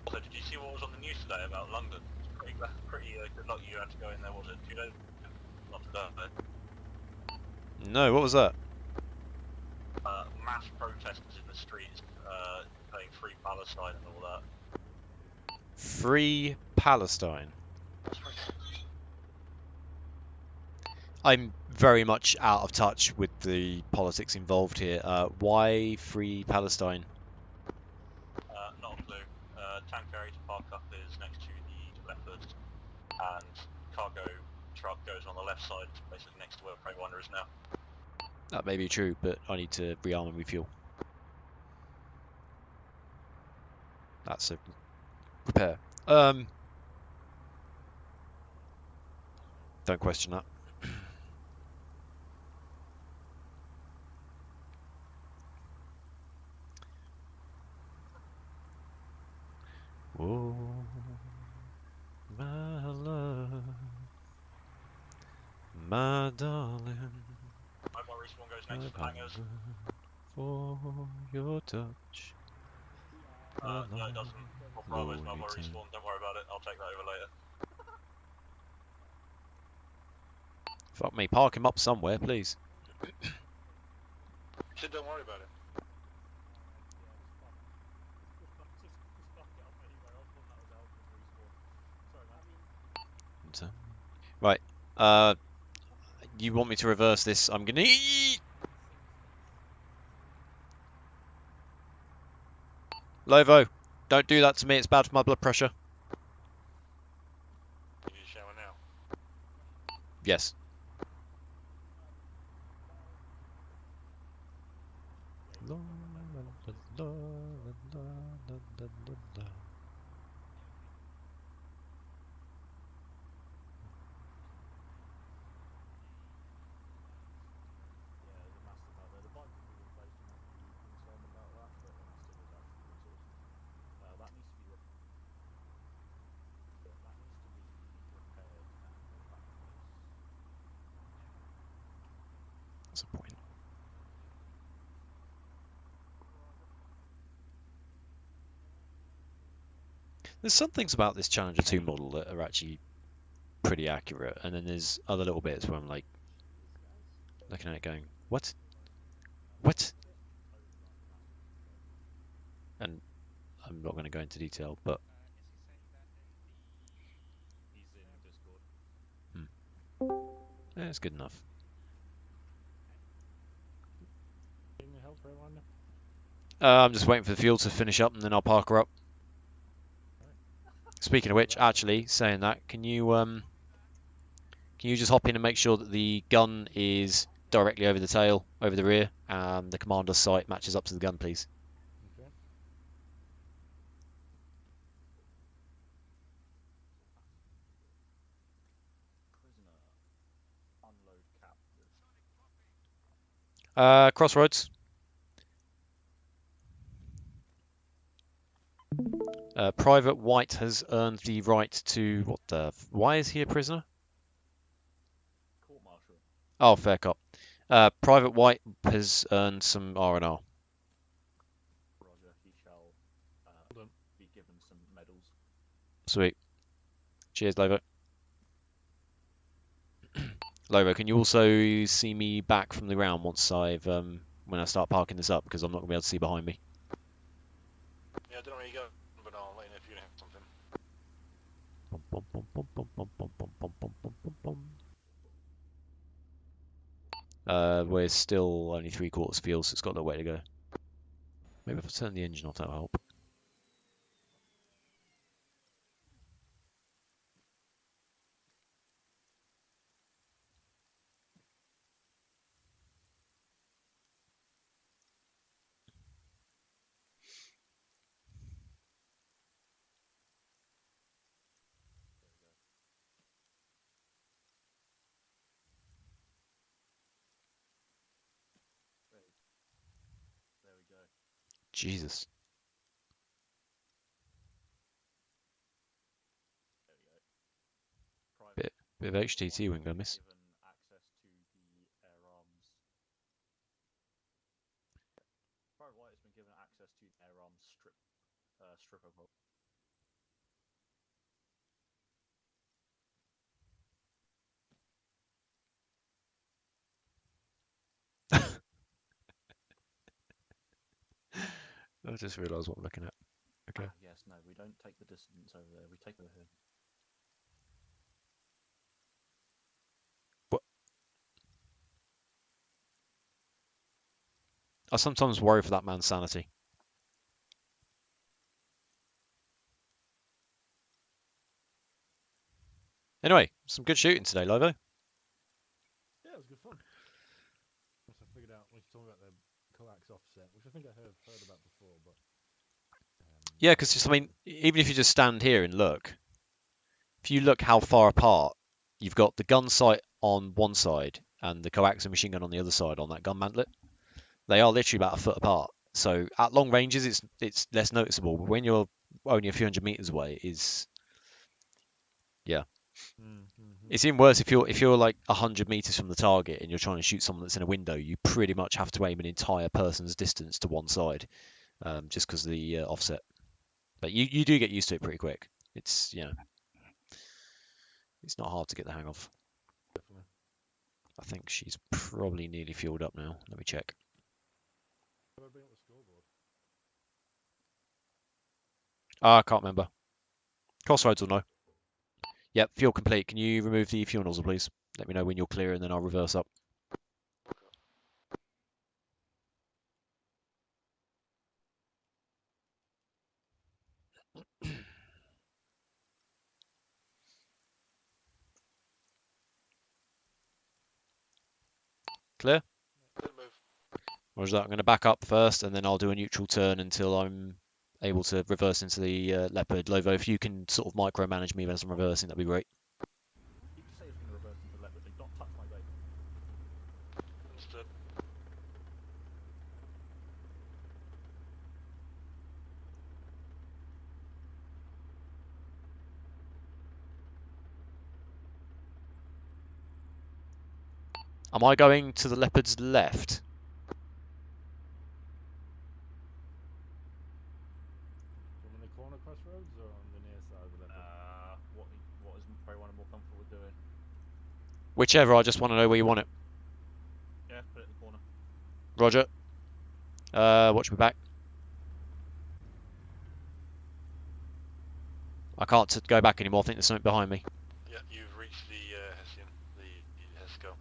Also, did you see what was on the news today about London? It's pretty good luck you had to go in there, was it? 2 days? Not today. No, what was that? Mass protesters in the streets, saying free Palestine and all that. Free Palestine. I'm very much out of touch with the politics involved here. Why free Palestine? Not a clue. Tank ferry to park up is next to the Leopard, and cargo truck goes on the left side, basically next to where Prey Wonder is now. That may be true, but I need to rearm and refuel. That's a repair. Don't question that. Oh, my love, my darling. Mobile respawn goes next to the hangars. For your touch. No, it doesn't. Well, Bravo's mobile respawn, don't worry about it, I'll take that over later. Fuck me, park him up somewhere, please. Shit, don't worry about it. Right, you want me to reverse this? I'm gonna... Lovo, don't do that to me, it's bad for my blood pressure. You need a shower now. Yes. That's a point. There's some things about this Challenger 2 model that are actually pretty accurate, and then there's other little bits where I'm like looking at it going, what? What? And I'm not going to go into detail, but yeah, it's good enough. I'm just waiting for the fuel to finish up, and then I'll park her up. Speaking of which, actually, saying that, can you just hop in and make sure that the gun is directly over the tail, over the rear, and the commander's sight matches up to the gun, please? Okay. Crossroads. Private White has earned the right to... What the... Why is he a prisoner? Court martial. Oh, fair cop. Private White has earned some R&R. Roger, he shall be given some medals. Sweet. Cheers, Lovo. Lovo, can you also see me back from the ground once I've when I start parking this up, because I'm not going to be able to see behind me. Yeah, I don't know where you go, but I'll let you know if you have something. We're still only 3/4 fuel, so it's got a little way to go. Maybe if I turn the engine off, that'll help. There we go. Jesus. There we go. Private Bit of HTT won't go miss. given access to the air arms. Private White has been given access to the air arms stripper vault. I just realised what I'm looking at. Okay. Ah, yes, no, we don't take the dissidents over there. We take over here. I sometimes worry for that man's sanity. Anyway, some good shooting today, Lovo. Yeah, it was good fun. Once I figured out, when you talking about the coax offset, which I think I heard about before, but... Yeah, because I mean, even if you just stand here and look, if you look how far apart, you've got the gun sight on one side and the coaxial machine gun on the other side on that gun mantlet. They are literally about a foot apart. So at long ranges, it's less noticeable. But when you're only a few hundred meters away, yeah. It's even worse if you're like 100 meters from the target and you're trying to shoot someone that's in a window. You pretty much have to aim an entire person's distance to one side, just because of the offset. But you do get used to it pretty quick. It's it's not hard to get the hang of. Definitely. I think she's probably nearly fueled up now. Let me check. How do I bring up the scoreboard? I can't remember. Crossroads will know. Yep, fuel complete. Can you remove the fuel nozzle, please? Let me know when you're clear, and then I'll reverse up. Clear? Good move. Roger that. I'm going to back up first, and then I'll do a neutral turn until I'm able to reverse into the Leopard. Lovo, if you can sort of micromanage me as I'm reversing, that'd be great. You can say it's going to reverse into leopard, but don't touch my leg. Understood. Am I going to the Leopard's left? On the corner crossroads or on the near comfortable with doing. Whichever, I just want to know where you want it. Yeah, put it in the corner. Roger. Watch me back. I can't go back anymore. I think there's something behind me. Yeah, you've reached the Hessian, the Hesco.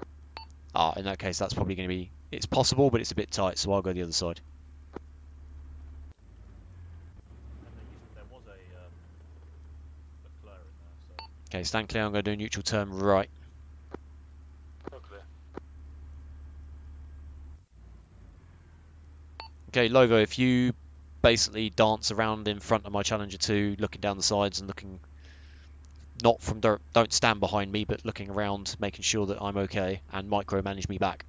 Ah, in that case, that's probably going to be... It's possible, but it's a bit tight, so I'll go the other side. There was a Claire in there, so... Okay, stand clear. I'm going to do neutral turn right. Oh, clear. Okay, Lovo, if you basically dance around in front of my Challenger 2, looking down the sides and looking... Not from... Don't stand behind me, but looking around, making sure that I'm okay, and micromanage me back.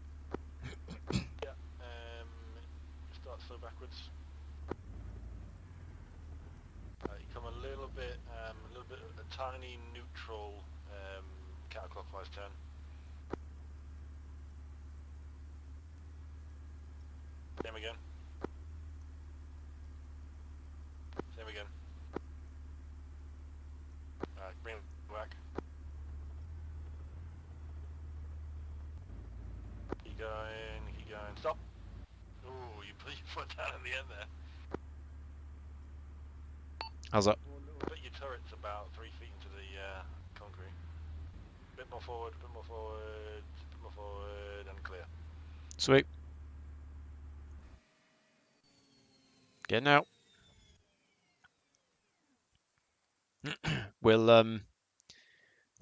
Yeah, start slow backwards. You come a little bit, a tiny neutral counterclockwise turn. Same again. Same again. Bring it back. Keep going, keep going. Stop. Ooh, you put your foot down in the end there. How's that? Put your turret's about 3 feet into the concrete. Bit more forward, bit more forward, bit more forward, and clear. Sweet. Getting out. We'll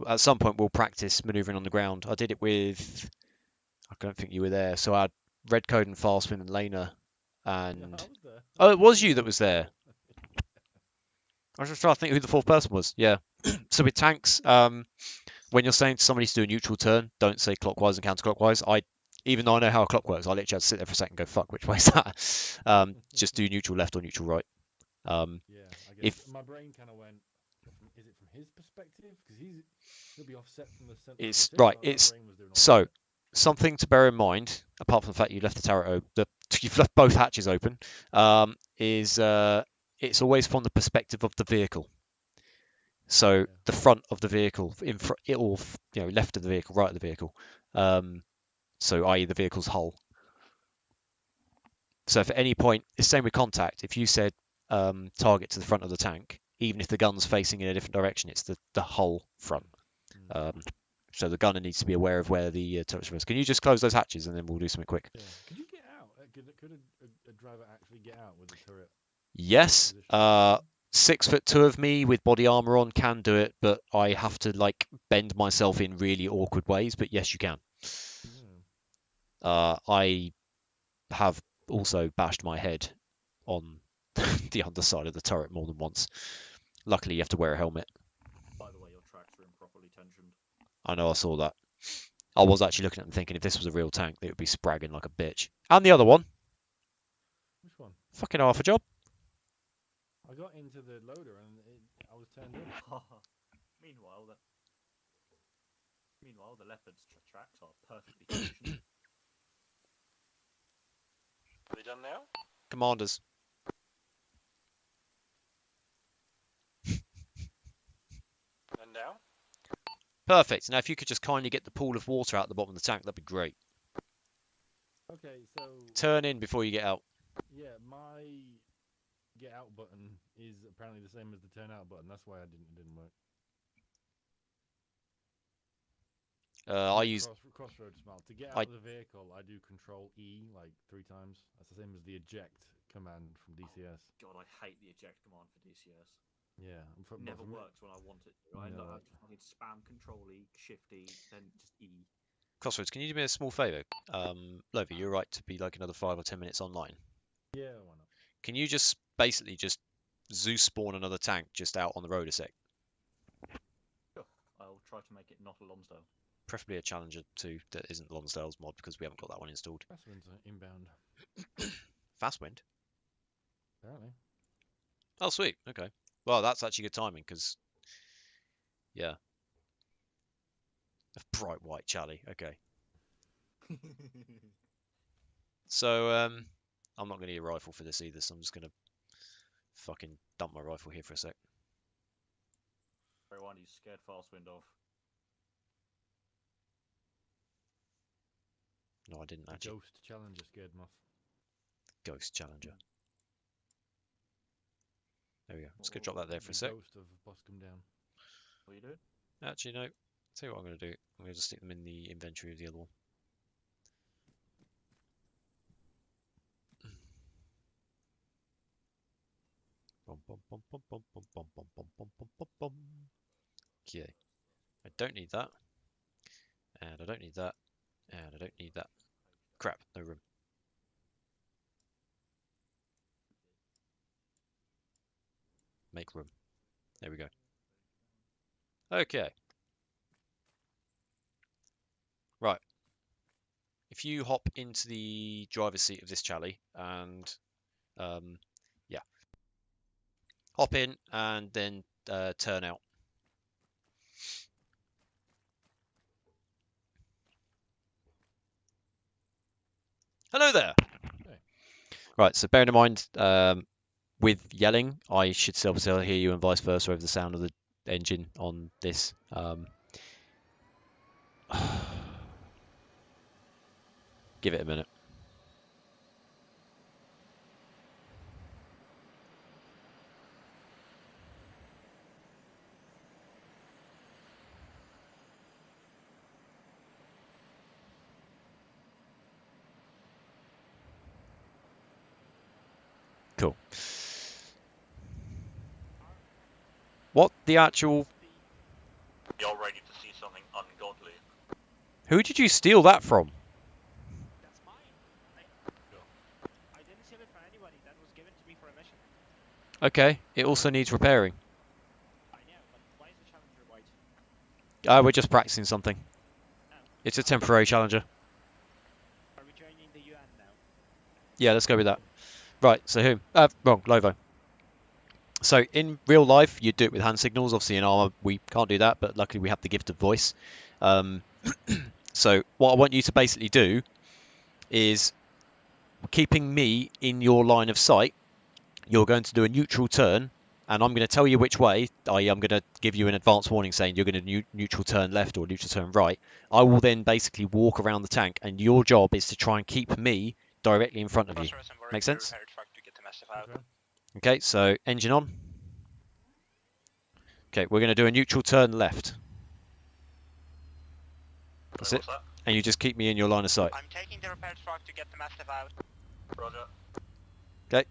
at some point we'll practice manoeuvring on the ground. I did it with, I don't think you were there, so I had Red Code and Fast Swim and Laner, and Yeah, I was there. oh, it was you that was there. I was just trying to think who the fourth person was. Yeah. So with tanks, when you're saying to somebody to do a neutral turn, don't say clockwise and counterclockwise. Even though I know how a clock works, I literally had to sit there for a second and go, fuck, which way is that? Just do neutral left or neutral right. Yeah, I guess my brain kind of went, is it from his perspective? Because he'll be offset from the center. It's right. It's so something to bear in mind, apart from the fact you left the turret open, you've left both hatches open, is it's always from the perspective of the vehicle. So the front of the vehicle, in front, or left of the vehicle, right of the vehicle. So i.e. the vehicle's hull. So if at any point, it's the same with contact. If you said target to the front of the tank, even if the gun's facing in a different direction, it's the hull front. So the gunner needs to be aware of where the turret's supposed. Can you just close those hatches and then we'll do something quick? Yeah. Could you get out? Could a driver actually get out with the turret? Yes. 6'2" of me with body armor on can do it, but I have to bend myself in really awkward ways. But yes, you can. I have also bashed my head on the underside of the turret more than once. Luckily, you have to wear a helmet. By the way, your tracks are improperly tensioned. I know, I saw that. I was actually looking at them thinking if this was a real tank, they would be spragging like a bitch. And the other one. Which one? Fucking half a job. I got into the loader and I was turned in. Meanwhile, the leopard's tracks are perfectly tensioned. Are they done now? Commanders. And now? Perfect. Now, if you could just kindly get the pool of water out the bottom of the tank, that'd be great. Okay, so... Turn in before you get out. Yeah, my get out button is apparently the same as the turn out button. That's why it didn't work. I use crossroad smile. To get out of the vehicle, I do Control E 3 times. That's the same as the eject command from DCS. God, I hate the eject command for DCS. Yeah, it never works when I want it to. I fucking spam Control E, Shift E, then just E. Crossroads, can you do me a small favour? Lovi, you're right to be another 5 or 10 minutes online. Yeah, why not? Can you just basically just Zeus spawn another tank just out on the road a sec? Sure. I'll try to make it not a Lonsdale. Preferably a Challenger 2 that isn't Lonsdale's mod because we haven't got that one installed. Fastwind's inbound. Fastwind? Apparently. Oh, sweet. Okay. Well, that's actually good timing because, yeah. A bright white Charlie. Okay. So, I'm not going to need a rifle for this either, so I'm just going to fucking dump my rifle here for a sec. Everyone, you scared Fastwind off. No, I didn't actually. Ghost Challenger scared him off. Ghost Challenger. There we go. Just gonna drop that there for a sec. Ghost of boss come down. What are you doing? Actually, no. Tell you what I'm gonna do. I'm gonna just stick them in the inventory of the other one. Okay. I don't need that. And I don't need that. And I don't need that. Crap, no room. Make room. There we go. Okay. Right. If you hop into the driver's seat of this Chally and yeah. Hop in and then turn out. Hello there. Hey. Right, so bearing in mind, with yelling, I should still hear you and vice versa over the sound of the engine on this. Give it a minute. Cool. What the actual... You're ready to see something ungodly. Who did you steal that from? That's mine. I didn't steal it from anybody. That was given to me for a mission. Okay, it also needs repairing. I know, but why is the Challenger white? We're just practicing something. It's a temporary Challenger. Are we joining the UN now? Yeah, let's go with that. Right, so who? Wrong, Lovo. So in real life, you'd do it with hand signals. Obviously in Arma, we can't do that, but luckily we have the gift of voice. So what I want you to basically do is, keeping me in your line of sight, you're going to do a neutral turn, and I'm going to tell you which way. I'm going to give you an advance warning saying you're going to neutral turn left or neutral turn right. I will then basically walk around the tank, and your job is to try and keep me directly in front of you. Make sense? Okay, so engine on. Okay, we're going to do a neutral turn left. That's it. And you just keep me in your line of sight. I'm taking the repair truck to get the mastiff out. Roger. Okay.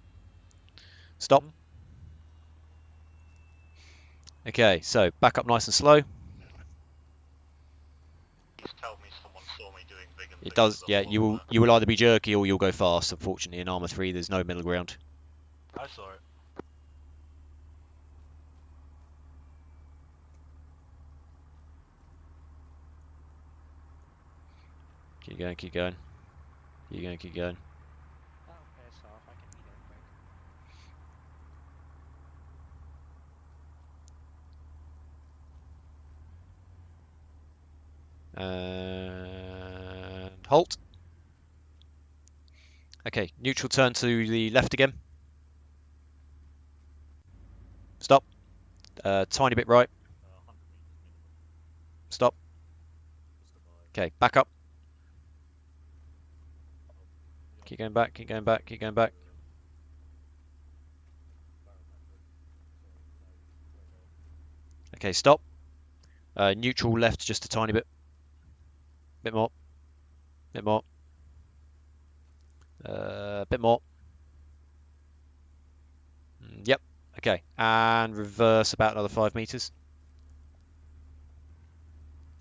Stop. Okay, so back up nice and slow. Just tell me someone saw me doing big and It does, yeah, you will either be jerky or you'll go fast. Unfortunately, in Arma 3, there's no middle ground. I saw it. Keep going, keep going. Keep going, keep going. Oh, piss off. I can be there quick. And halt. Okay, neutral turn to the left again. Stop. Tiny bit right. Stop. Okay, back up. Keep going back, keep going back, keep going back. Okay, stop. Neutral left just a tiny bit. Bit more. Bit more. Bit more. Yep. Okay. And reverse about another 5 meters.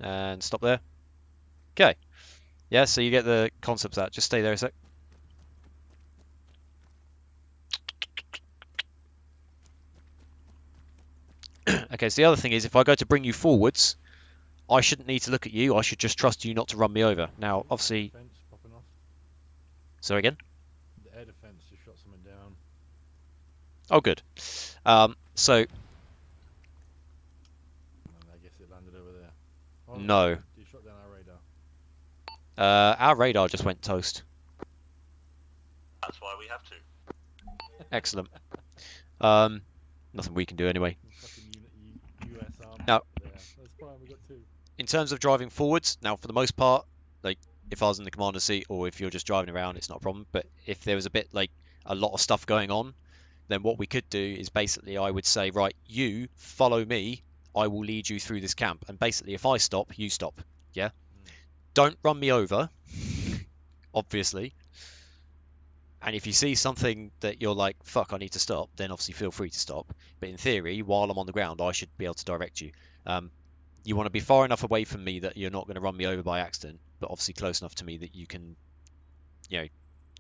And stop there. Okay. Yeah, so you get the concepts out. Just stay there a sec. Okay, so the other thing is, if I go to bring you forwards, I shouldn't need to look at you. I should just trust you not to run me over. Now, obviously... Sorry again? The air defense just shot someone down. Oh, good. So... I guess it landed over there. Oh, no. You shot down our radar. Our radar just went toast. That's why we have to. Excellent. Nothing we can do anyway. US Army Now, there. That's fine, we got two. in terms of driving forwards, now for the most part, like if I was in the commander's seat, or if you're just driving around, it's not a problem. But if there was a bit like a lot of stuff going on, then what we could do is basically I would say, right, you follow me, I will lead you through this camp. And basically, if I stop, you stop. Yeah. Don't run me over, obviously. And if you see something that you're like, fuck, I need to stop, then obviously feel free to stop. But in theory, while I'm on the ground, I should be able to direct you. You want to be far enough away from me that you're not going to run me over by accident, but obviously close enough to me that you can, you know,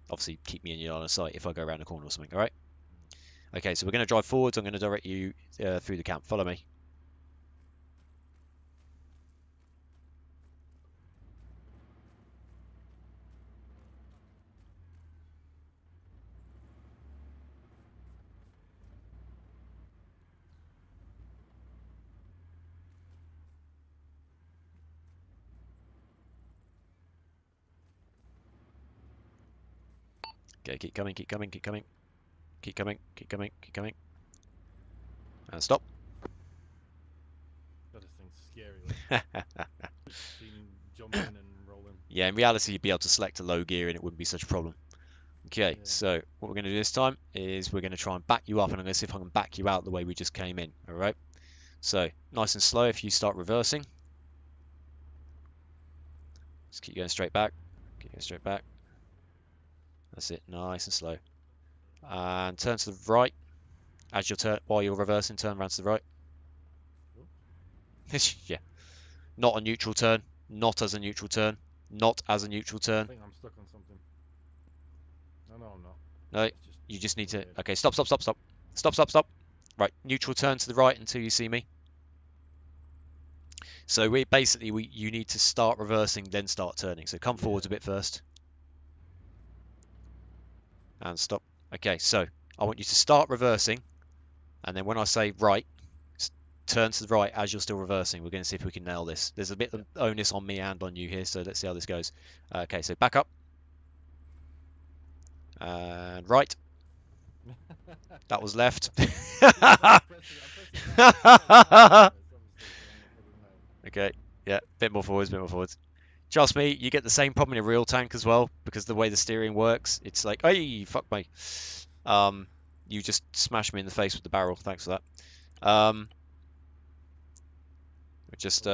obviously keep me in your line of sight if I go around the corner or something, all right? Okay, so we're going to drive forwards. I'm going to direct you through the camp. Follow me. Okay, keep coming, keep coming, keep coming. Keep coming, keep coming, keep coming. And stop. God, this thing's scary. Seen jumping and rolling. Yeah, in reality, you'd be able to select a low gear and it wouldn't be such a problem. Okay, so what we're going to do this time is we're going to try and back you up, and I'm going to see if I can back you out the way we just came in, all right? So, nice and slow if you start reversing. Just keep going straight back. Keep going straight back. That's it, nice and slow. And turn to the right. As you're while you're reversing, turn around to the right. Yeah. Not a neutral turn. Not as a neutral turn. Not as a neutral turn. I think I'm stuck on something. No, I'm not. No, you just need to... Okay, stop, stop, stop, stop. Stop, stop, stop. Right, neutral turn to the right until you see me. So we basically, you need to start reversing, then start turning. So come forwards a bit first. And stop. Okay, so I want you to start reversing. And then when I say right, turn to the right as you're still reversing. We're going to see if we can nail this. There's a bit of onus on me and on you here, so let's see how this goes. Okay, so back up. And right. That was left. Okay, yeah, bit more forwards, bit more forwards. Trust me, you get the same problem in a real tank as well, because the way the steering works, it's like, hey, fuck me. You just smash me in the face with the barrel. Thanks for that. Just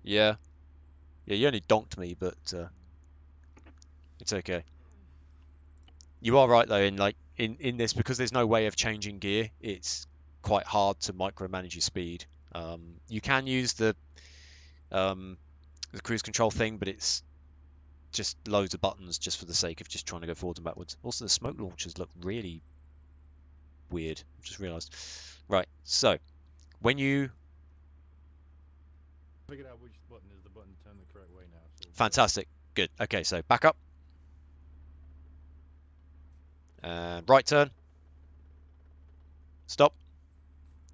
yeah, you only donked me, but it's okay. You are right though, in this, because there's no way of changing gear. It's quite hard to micromanage your speed. You can use the cruise control thing, but it's just loads of buttons just for the sake of just trying to go forwards and backwards. Also, the smoke launchers look really weird. I've just realised. Right, so when you figured out which button is the button to turn the correct way now. So fantastic, good. Okay, so back up. And right turn. Stop.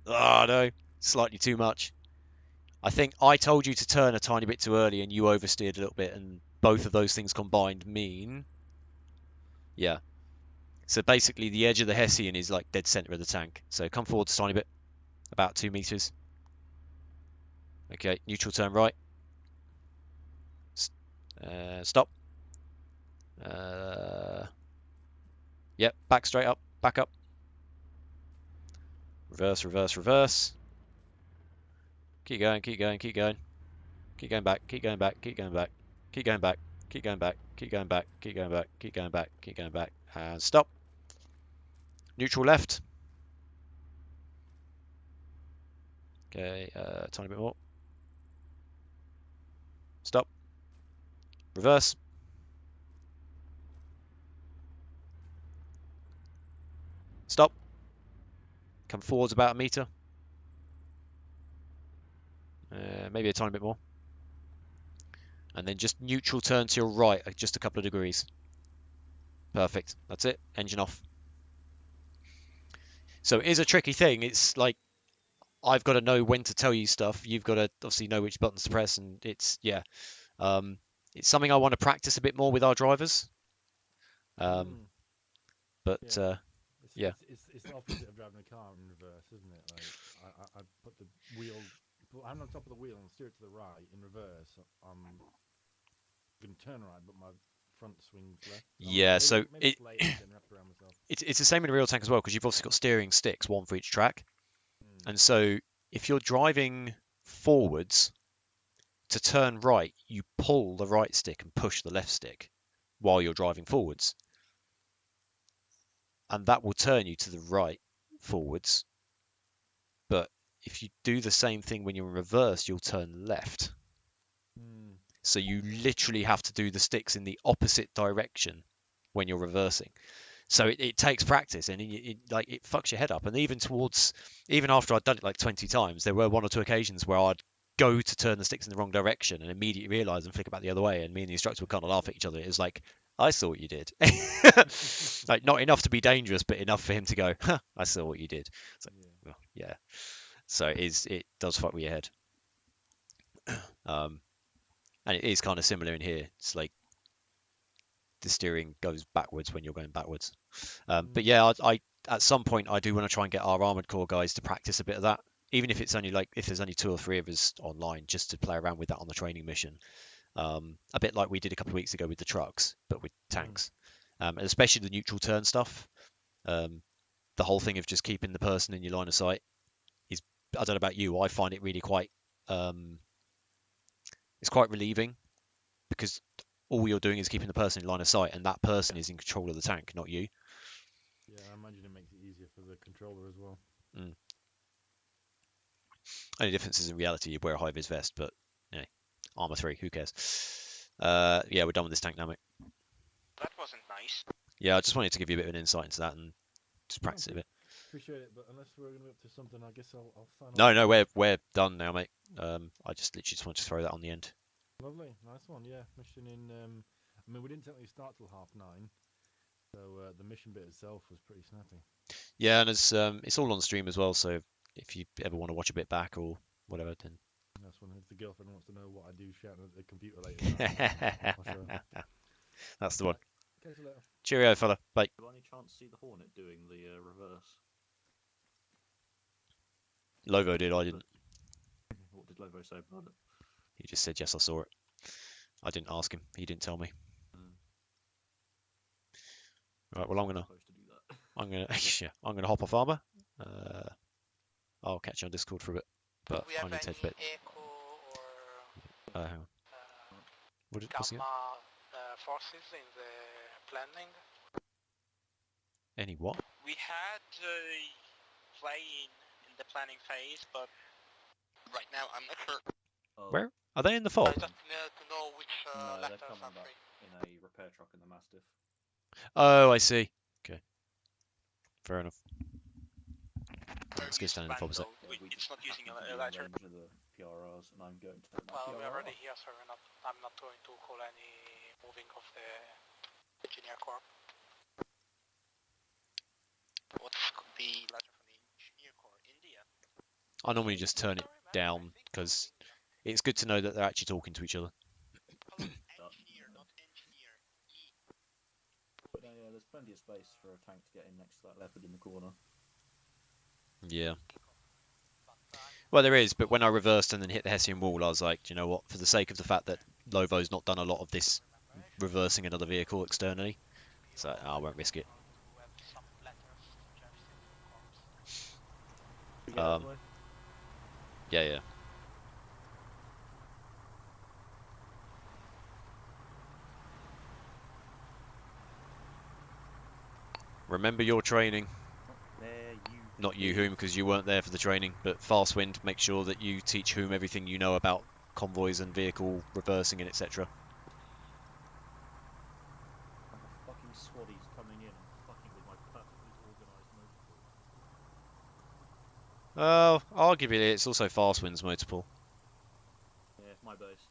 Oh no, slightly too much. I think I told you to turn a tiny bit too early and you oversteered a little bit, and both of those things combined mean... Yeah. So basically the edge of the Hessian is like dead center of the tank. So come forward a tiny bit, about 2 meters. Okay, neutral turn right. Stop. Yep, back straight up, back up. Reverse, reverse, reverse. Keep going, keep going, keep going. Keep going back, keep going back, keep going back. Keep going back, keep going back, keep going back, keep going back, keep going back, keep going back. And stop. Neutral left. Okay, tiny bit more. Stop. Reverse. Stop. Come forwards about a meter. Maybe a tiny bit more. And then just neutral turn to your right, just a couple of degrees. Perfect. That's it. Engine off. So it is a tricky thing. It's like, I've got to know when to tell you stuff. You've got to obviously know which buttons to press, and it's, yeah. It's something I want to practice a bit more with our drivers. But yeah. It's the opposite of driving a car in reverse, isn't it? Like I put the wheel, I'm on top of the wheel and steer it to the right in reverse. I can turn right, but my front swings left. Yeah, so maybe it's late, I can wrap around myself. it's the same in a real tank as well, because you've also got steering sticks, one for each track. And so if you're driving forwards, to turn right, you pull the right stick and push the left stick while you're driving forwards. And that will turn you to the right forwards. But if you do the same thing when you're in reverse, you'll turn left. So you literally have to do the sticks in the opposite direction when you're reversing. So it takes practice, and it fucks your head up. And even after I'd done it like 20 times, there were 1 or 2 occasions where I'd go to turn the sticks in the wrong direction and immediately realise and flick it back the other way. And me and the instructor would kind of laugh at each other. It was like, I saw what you did. Like, not enough to be dangerous, but enough for him to go, huh, I saw what you did. It's like, well, yeah. So it does fuck with your head. And it is kind of similar in here. It's like the steering goes backwards when you're going backwards. But yeah, I at some point I do want to try and get our Armoured Corps guys to practice a bit of that. Even if it's only if there's only 2 or 3 of us online, just to play around with that on the training mission. A bit like we did a couple of weeks ago with the trucks, but with tanks. And especially the neutral turn stuff. The whole thing of just keeping the person in your line of sight is, I don't know about you, I find it really quite, it's quite relieving, because all you're doing is keeping the person in line of sight, and that person is in control of the tank, not you. Yeah, I imagine it makes it easier for the controller as well. Only difference is in reality you wear a high-vis vest, but yeah, Armor 3, who cares? Yeah, we're done with this tank now, mate. That wasn't nice. Yeah, I just wanted to give you a bit of an insight into that and just practice it a bit. Appreciate it, but unless we're going to be up to something, I guess I'll sign off. No, we're done now, mate. I just literally just want to throw that on the end. Lovely, nice one, yeah. Mission in, I mean, we didn't technically start till 9:30, so the mission bit itself was pretty snappy. Yeah, and it's all on stream as well, so if you ever want to watch a bit back or whatever, then... That's one. If the girlfriend wants to know what I do shouting at the computer later. That's the one. Catch you later. Cheerio, fella. Bye. Do any chance to see the Hornet doing the reverse? Lovo did, I didn't. What did Lovo say about it? He just said, yes, I saw it. I didn't ask him. He didn't tell me. Right, well, I'm gonna hop off Arma. I'll catch you on Discord for a bit, but I need to head a bit. Hang on. What's it? Forces in the planning. Any what? We had playing in the planning phase, but right now I'm not sure. Where? Are they in the fog? I just need to know which letters they're coming are back free. in a repair truck in the Mastiff. Oh, I see. Okay. Fair enough. Let's go stand in the fob a sec. It's not using a letter. The PRRs, and I'm going to turn that Well, we're PRR already off. here, so I'm not going to call any moving of the engineer corps. What could be letter from the engineer corps? India. I normally just turn it down because it's good to know that they're actually talking to each other. Engineer, not engineer. Yeah, there's plenty of space for a tank to get in next to that leopard in the corner. Yeah. Well, there is, but when I reversed and then hit the Hessian wall, I was like, do you know what? For the sake of the fact that Lovo's not done a lot of this reversing another vehicle externally, so I won't risk it. Yeah. Remember your training. Not you, Whom, because you weren't there for the training, but Fastwind, make sure that you teach Whom everything you know about convoys and vehicle reversing and etc. Fucking swaddies coming in and fucking with my perfectly organised motorpool. Arguably it's also Fastwind's motorpool. Yeah, my base.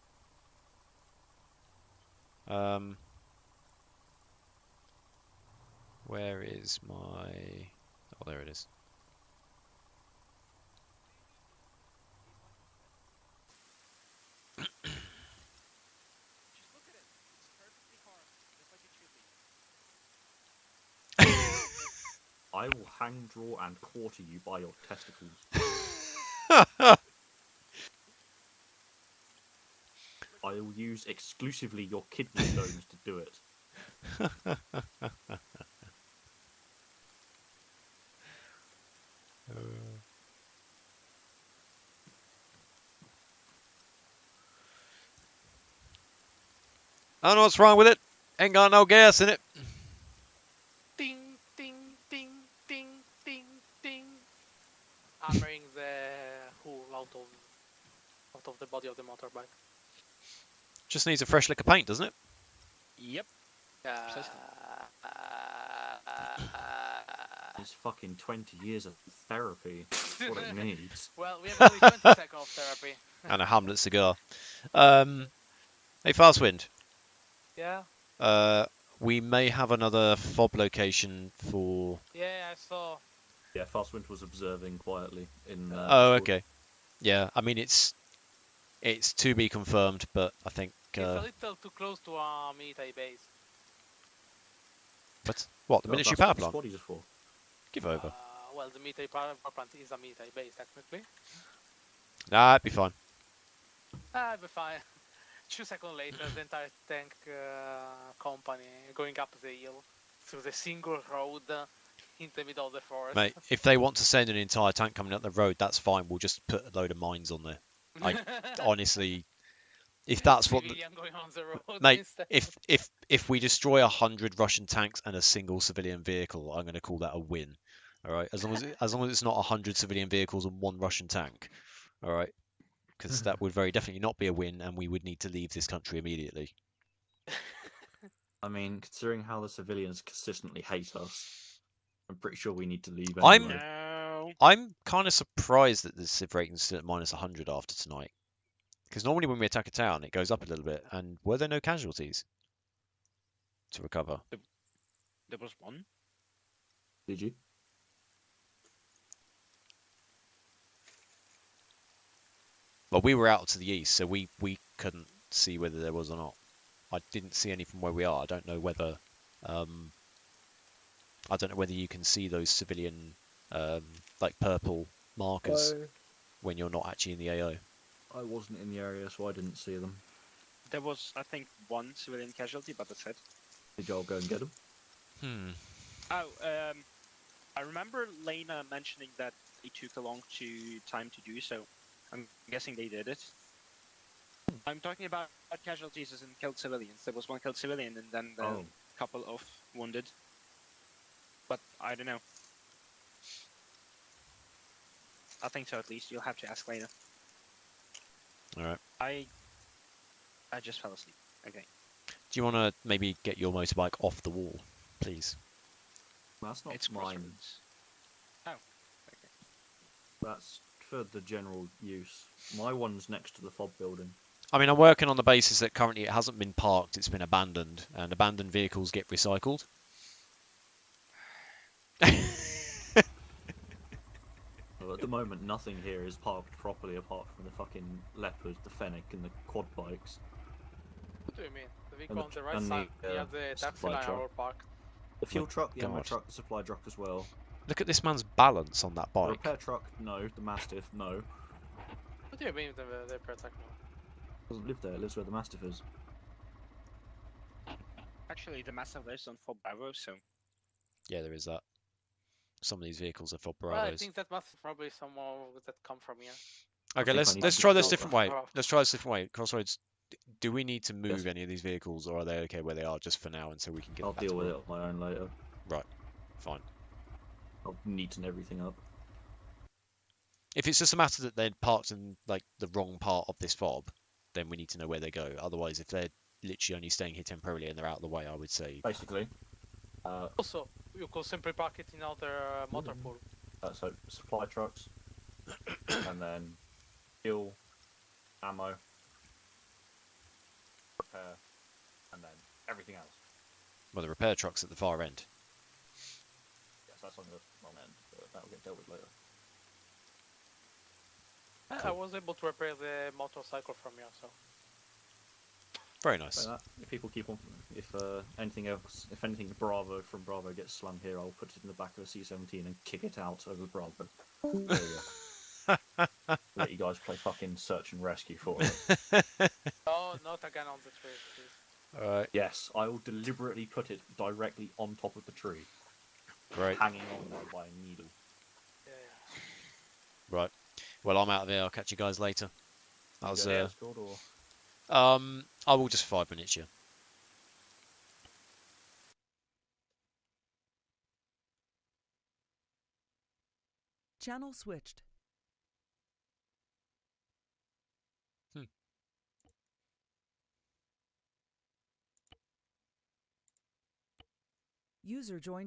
Where is my... Oh, there it is. I will hang, draw, and quarter you by your testicles. I will use exclusively your kidney stones to do it. I don't know what's wrong with it. Ain't got no gas in it. Ding, ding, ding, ding, ding, ding. Hammering the hull out of the body of the motorbike. Just needs a fresh lick of paint, doesn't it? Yep. It's fucking 20 years of therapy. That's what it needs. Well, we have only 20 seconds of therapy. And a Hamlet cigar. Hey, Fastwind. Yeah. We may have another fob location for. Yeah, I saw. Yeah, Fastwind was observing quietly in. Oh, Discord. okay. Yeah, I mean it's to be confirmed, but I think. It's a little too close to our military base. But what the Well, military that's power what the plant? squaddies are for. Give over. Well, the military power plant is a military base, technically. Nah, it'd be fine. I'll be fine. 2 seconds later, the entire tank company going up the hill through the single road in the middle of the forest. Mate, if they want to send an entire tank coming up the road, that's fine. We'll just put a load of mines on there. Honestly, if that's what, going on the road mate, instead. if we destroy 100 Russian tanks and a single civilian vehicle, I'm going to call that a win. All right, as long as it's not 100 civilian vehicles and 1 Russian tank. All right, because that would very definitely not be a win, and we would need to leave this country immediately. I mean, considering how the civilians consistently hate us, I'm pretty sure we need to leave anyway. I'm kind of surprised that the civ rating's still at minus 100 after tonight. Because normally when we attack a town, it goes up a little bit. And were there no casualties to recover? There was one. Did you? Well, we were out to the east, so we couldn't see whether there was or not. I didn't see any from where we are. I don't know whether you can see those civilian like purple markers when you're not actually in the AO. I wasn't in the area, so I didn't see them. There was, I think, 1 civilian casualty, but that's it. Did y'all go and get them? Oh, I remember Lena mentioning that it took a long time to do so. I'm guessing they did it. I'm talking about casualties as in killed civilians. There was 1 killed civilian and then a couple of wounded. But I don't know. I think so, at least. You'll have to ask Lena. Alright. I just fell asleep. Okay. Do you want to maybe get your motorbike off the wall, please? That's not It's mine. Oh, okay. That's for the general use. My one's next to the fob building. I mean, I'm working on the basis that currently it hasn't been parked, it's been abandoned, and abandoned vehicles get recycled. Well, at the moment, nothing here is parked properly apart from the fucking Leopard, the Fennec, and the quad bikes. What do you mean? The And vehicle on the right and side near the taxi supply line truck. are all parked. The fuel truck, the ammo God. truck, the supply truck as well. Look at this man's balance on that The bike. repair truck, no. The Mastiff, no. What do you mean the protect no? Doesn't live there, it lives where the Mastiff is. Actually, the Mastiff lives on Fort Bravo, so... Yeah, there is that. Some of these vehicles are for Well, I Bravos. think that must probably someone that come from here. Okay, think I let's need let's to try this control different way. that. Let's try this different way. Crossroads, do we need to move Yes. any of these vehicles, or are they okay where they are just for now until we can get I'll them back deal to with it work? on my own later. Right, fine. I'll neaten everything up. If it's just a matter that they're parked in like the wrong part of this fob, then we need to know where they go. Otherwise, if they're literally only staying here temporarily and they're out of the way, I would say. Basically. Also, you could simply park it in other motor pool. So, supply trucks, and then fuel, ammo, repair, and then everything else. Well, the repair truck's at the far end. Yes, that's on the wrong end, but that'll get dealt with later. I was able to repair the motorcycle from here, so. Very nice. So that, if people keep on, if anything else, if anything Bravo from Bravo gets slammed here, I'll put it in the back of a C-17 and kick it out over Bravo. There you go. Let you guys play fucking search and rescue for it. Oh not again on the tree, please. Alright. Yes, I will deliberately put it directly on top of the tree. Great. Hanging on there by a needle. Right. Well, I'm out of here. I'll catch you guys later. That was, Escort or... I will just 5 minutes, yeah. Channel switched. User joined.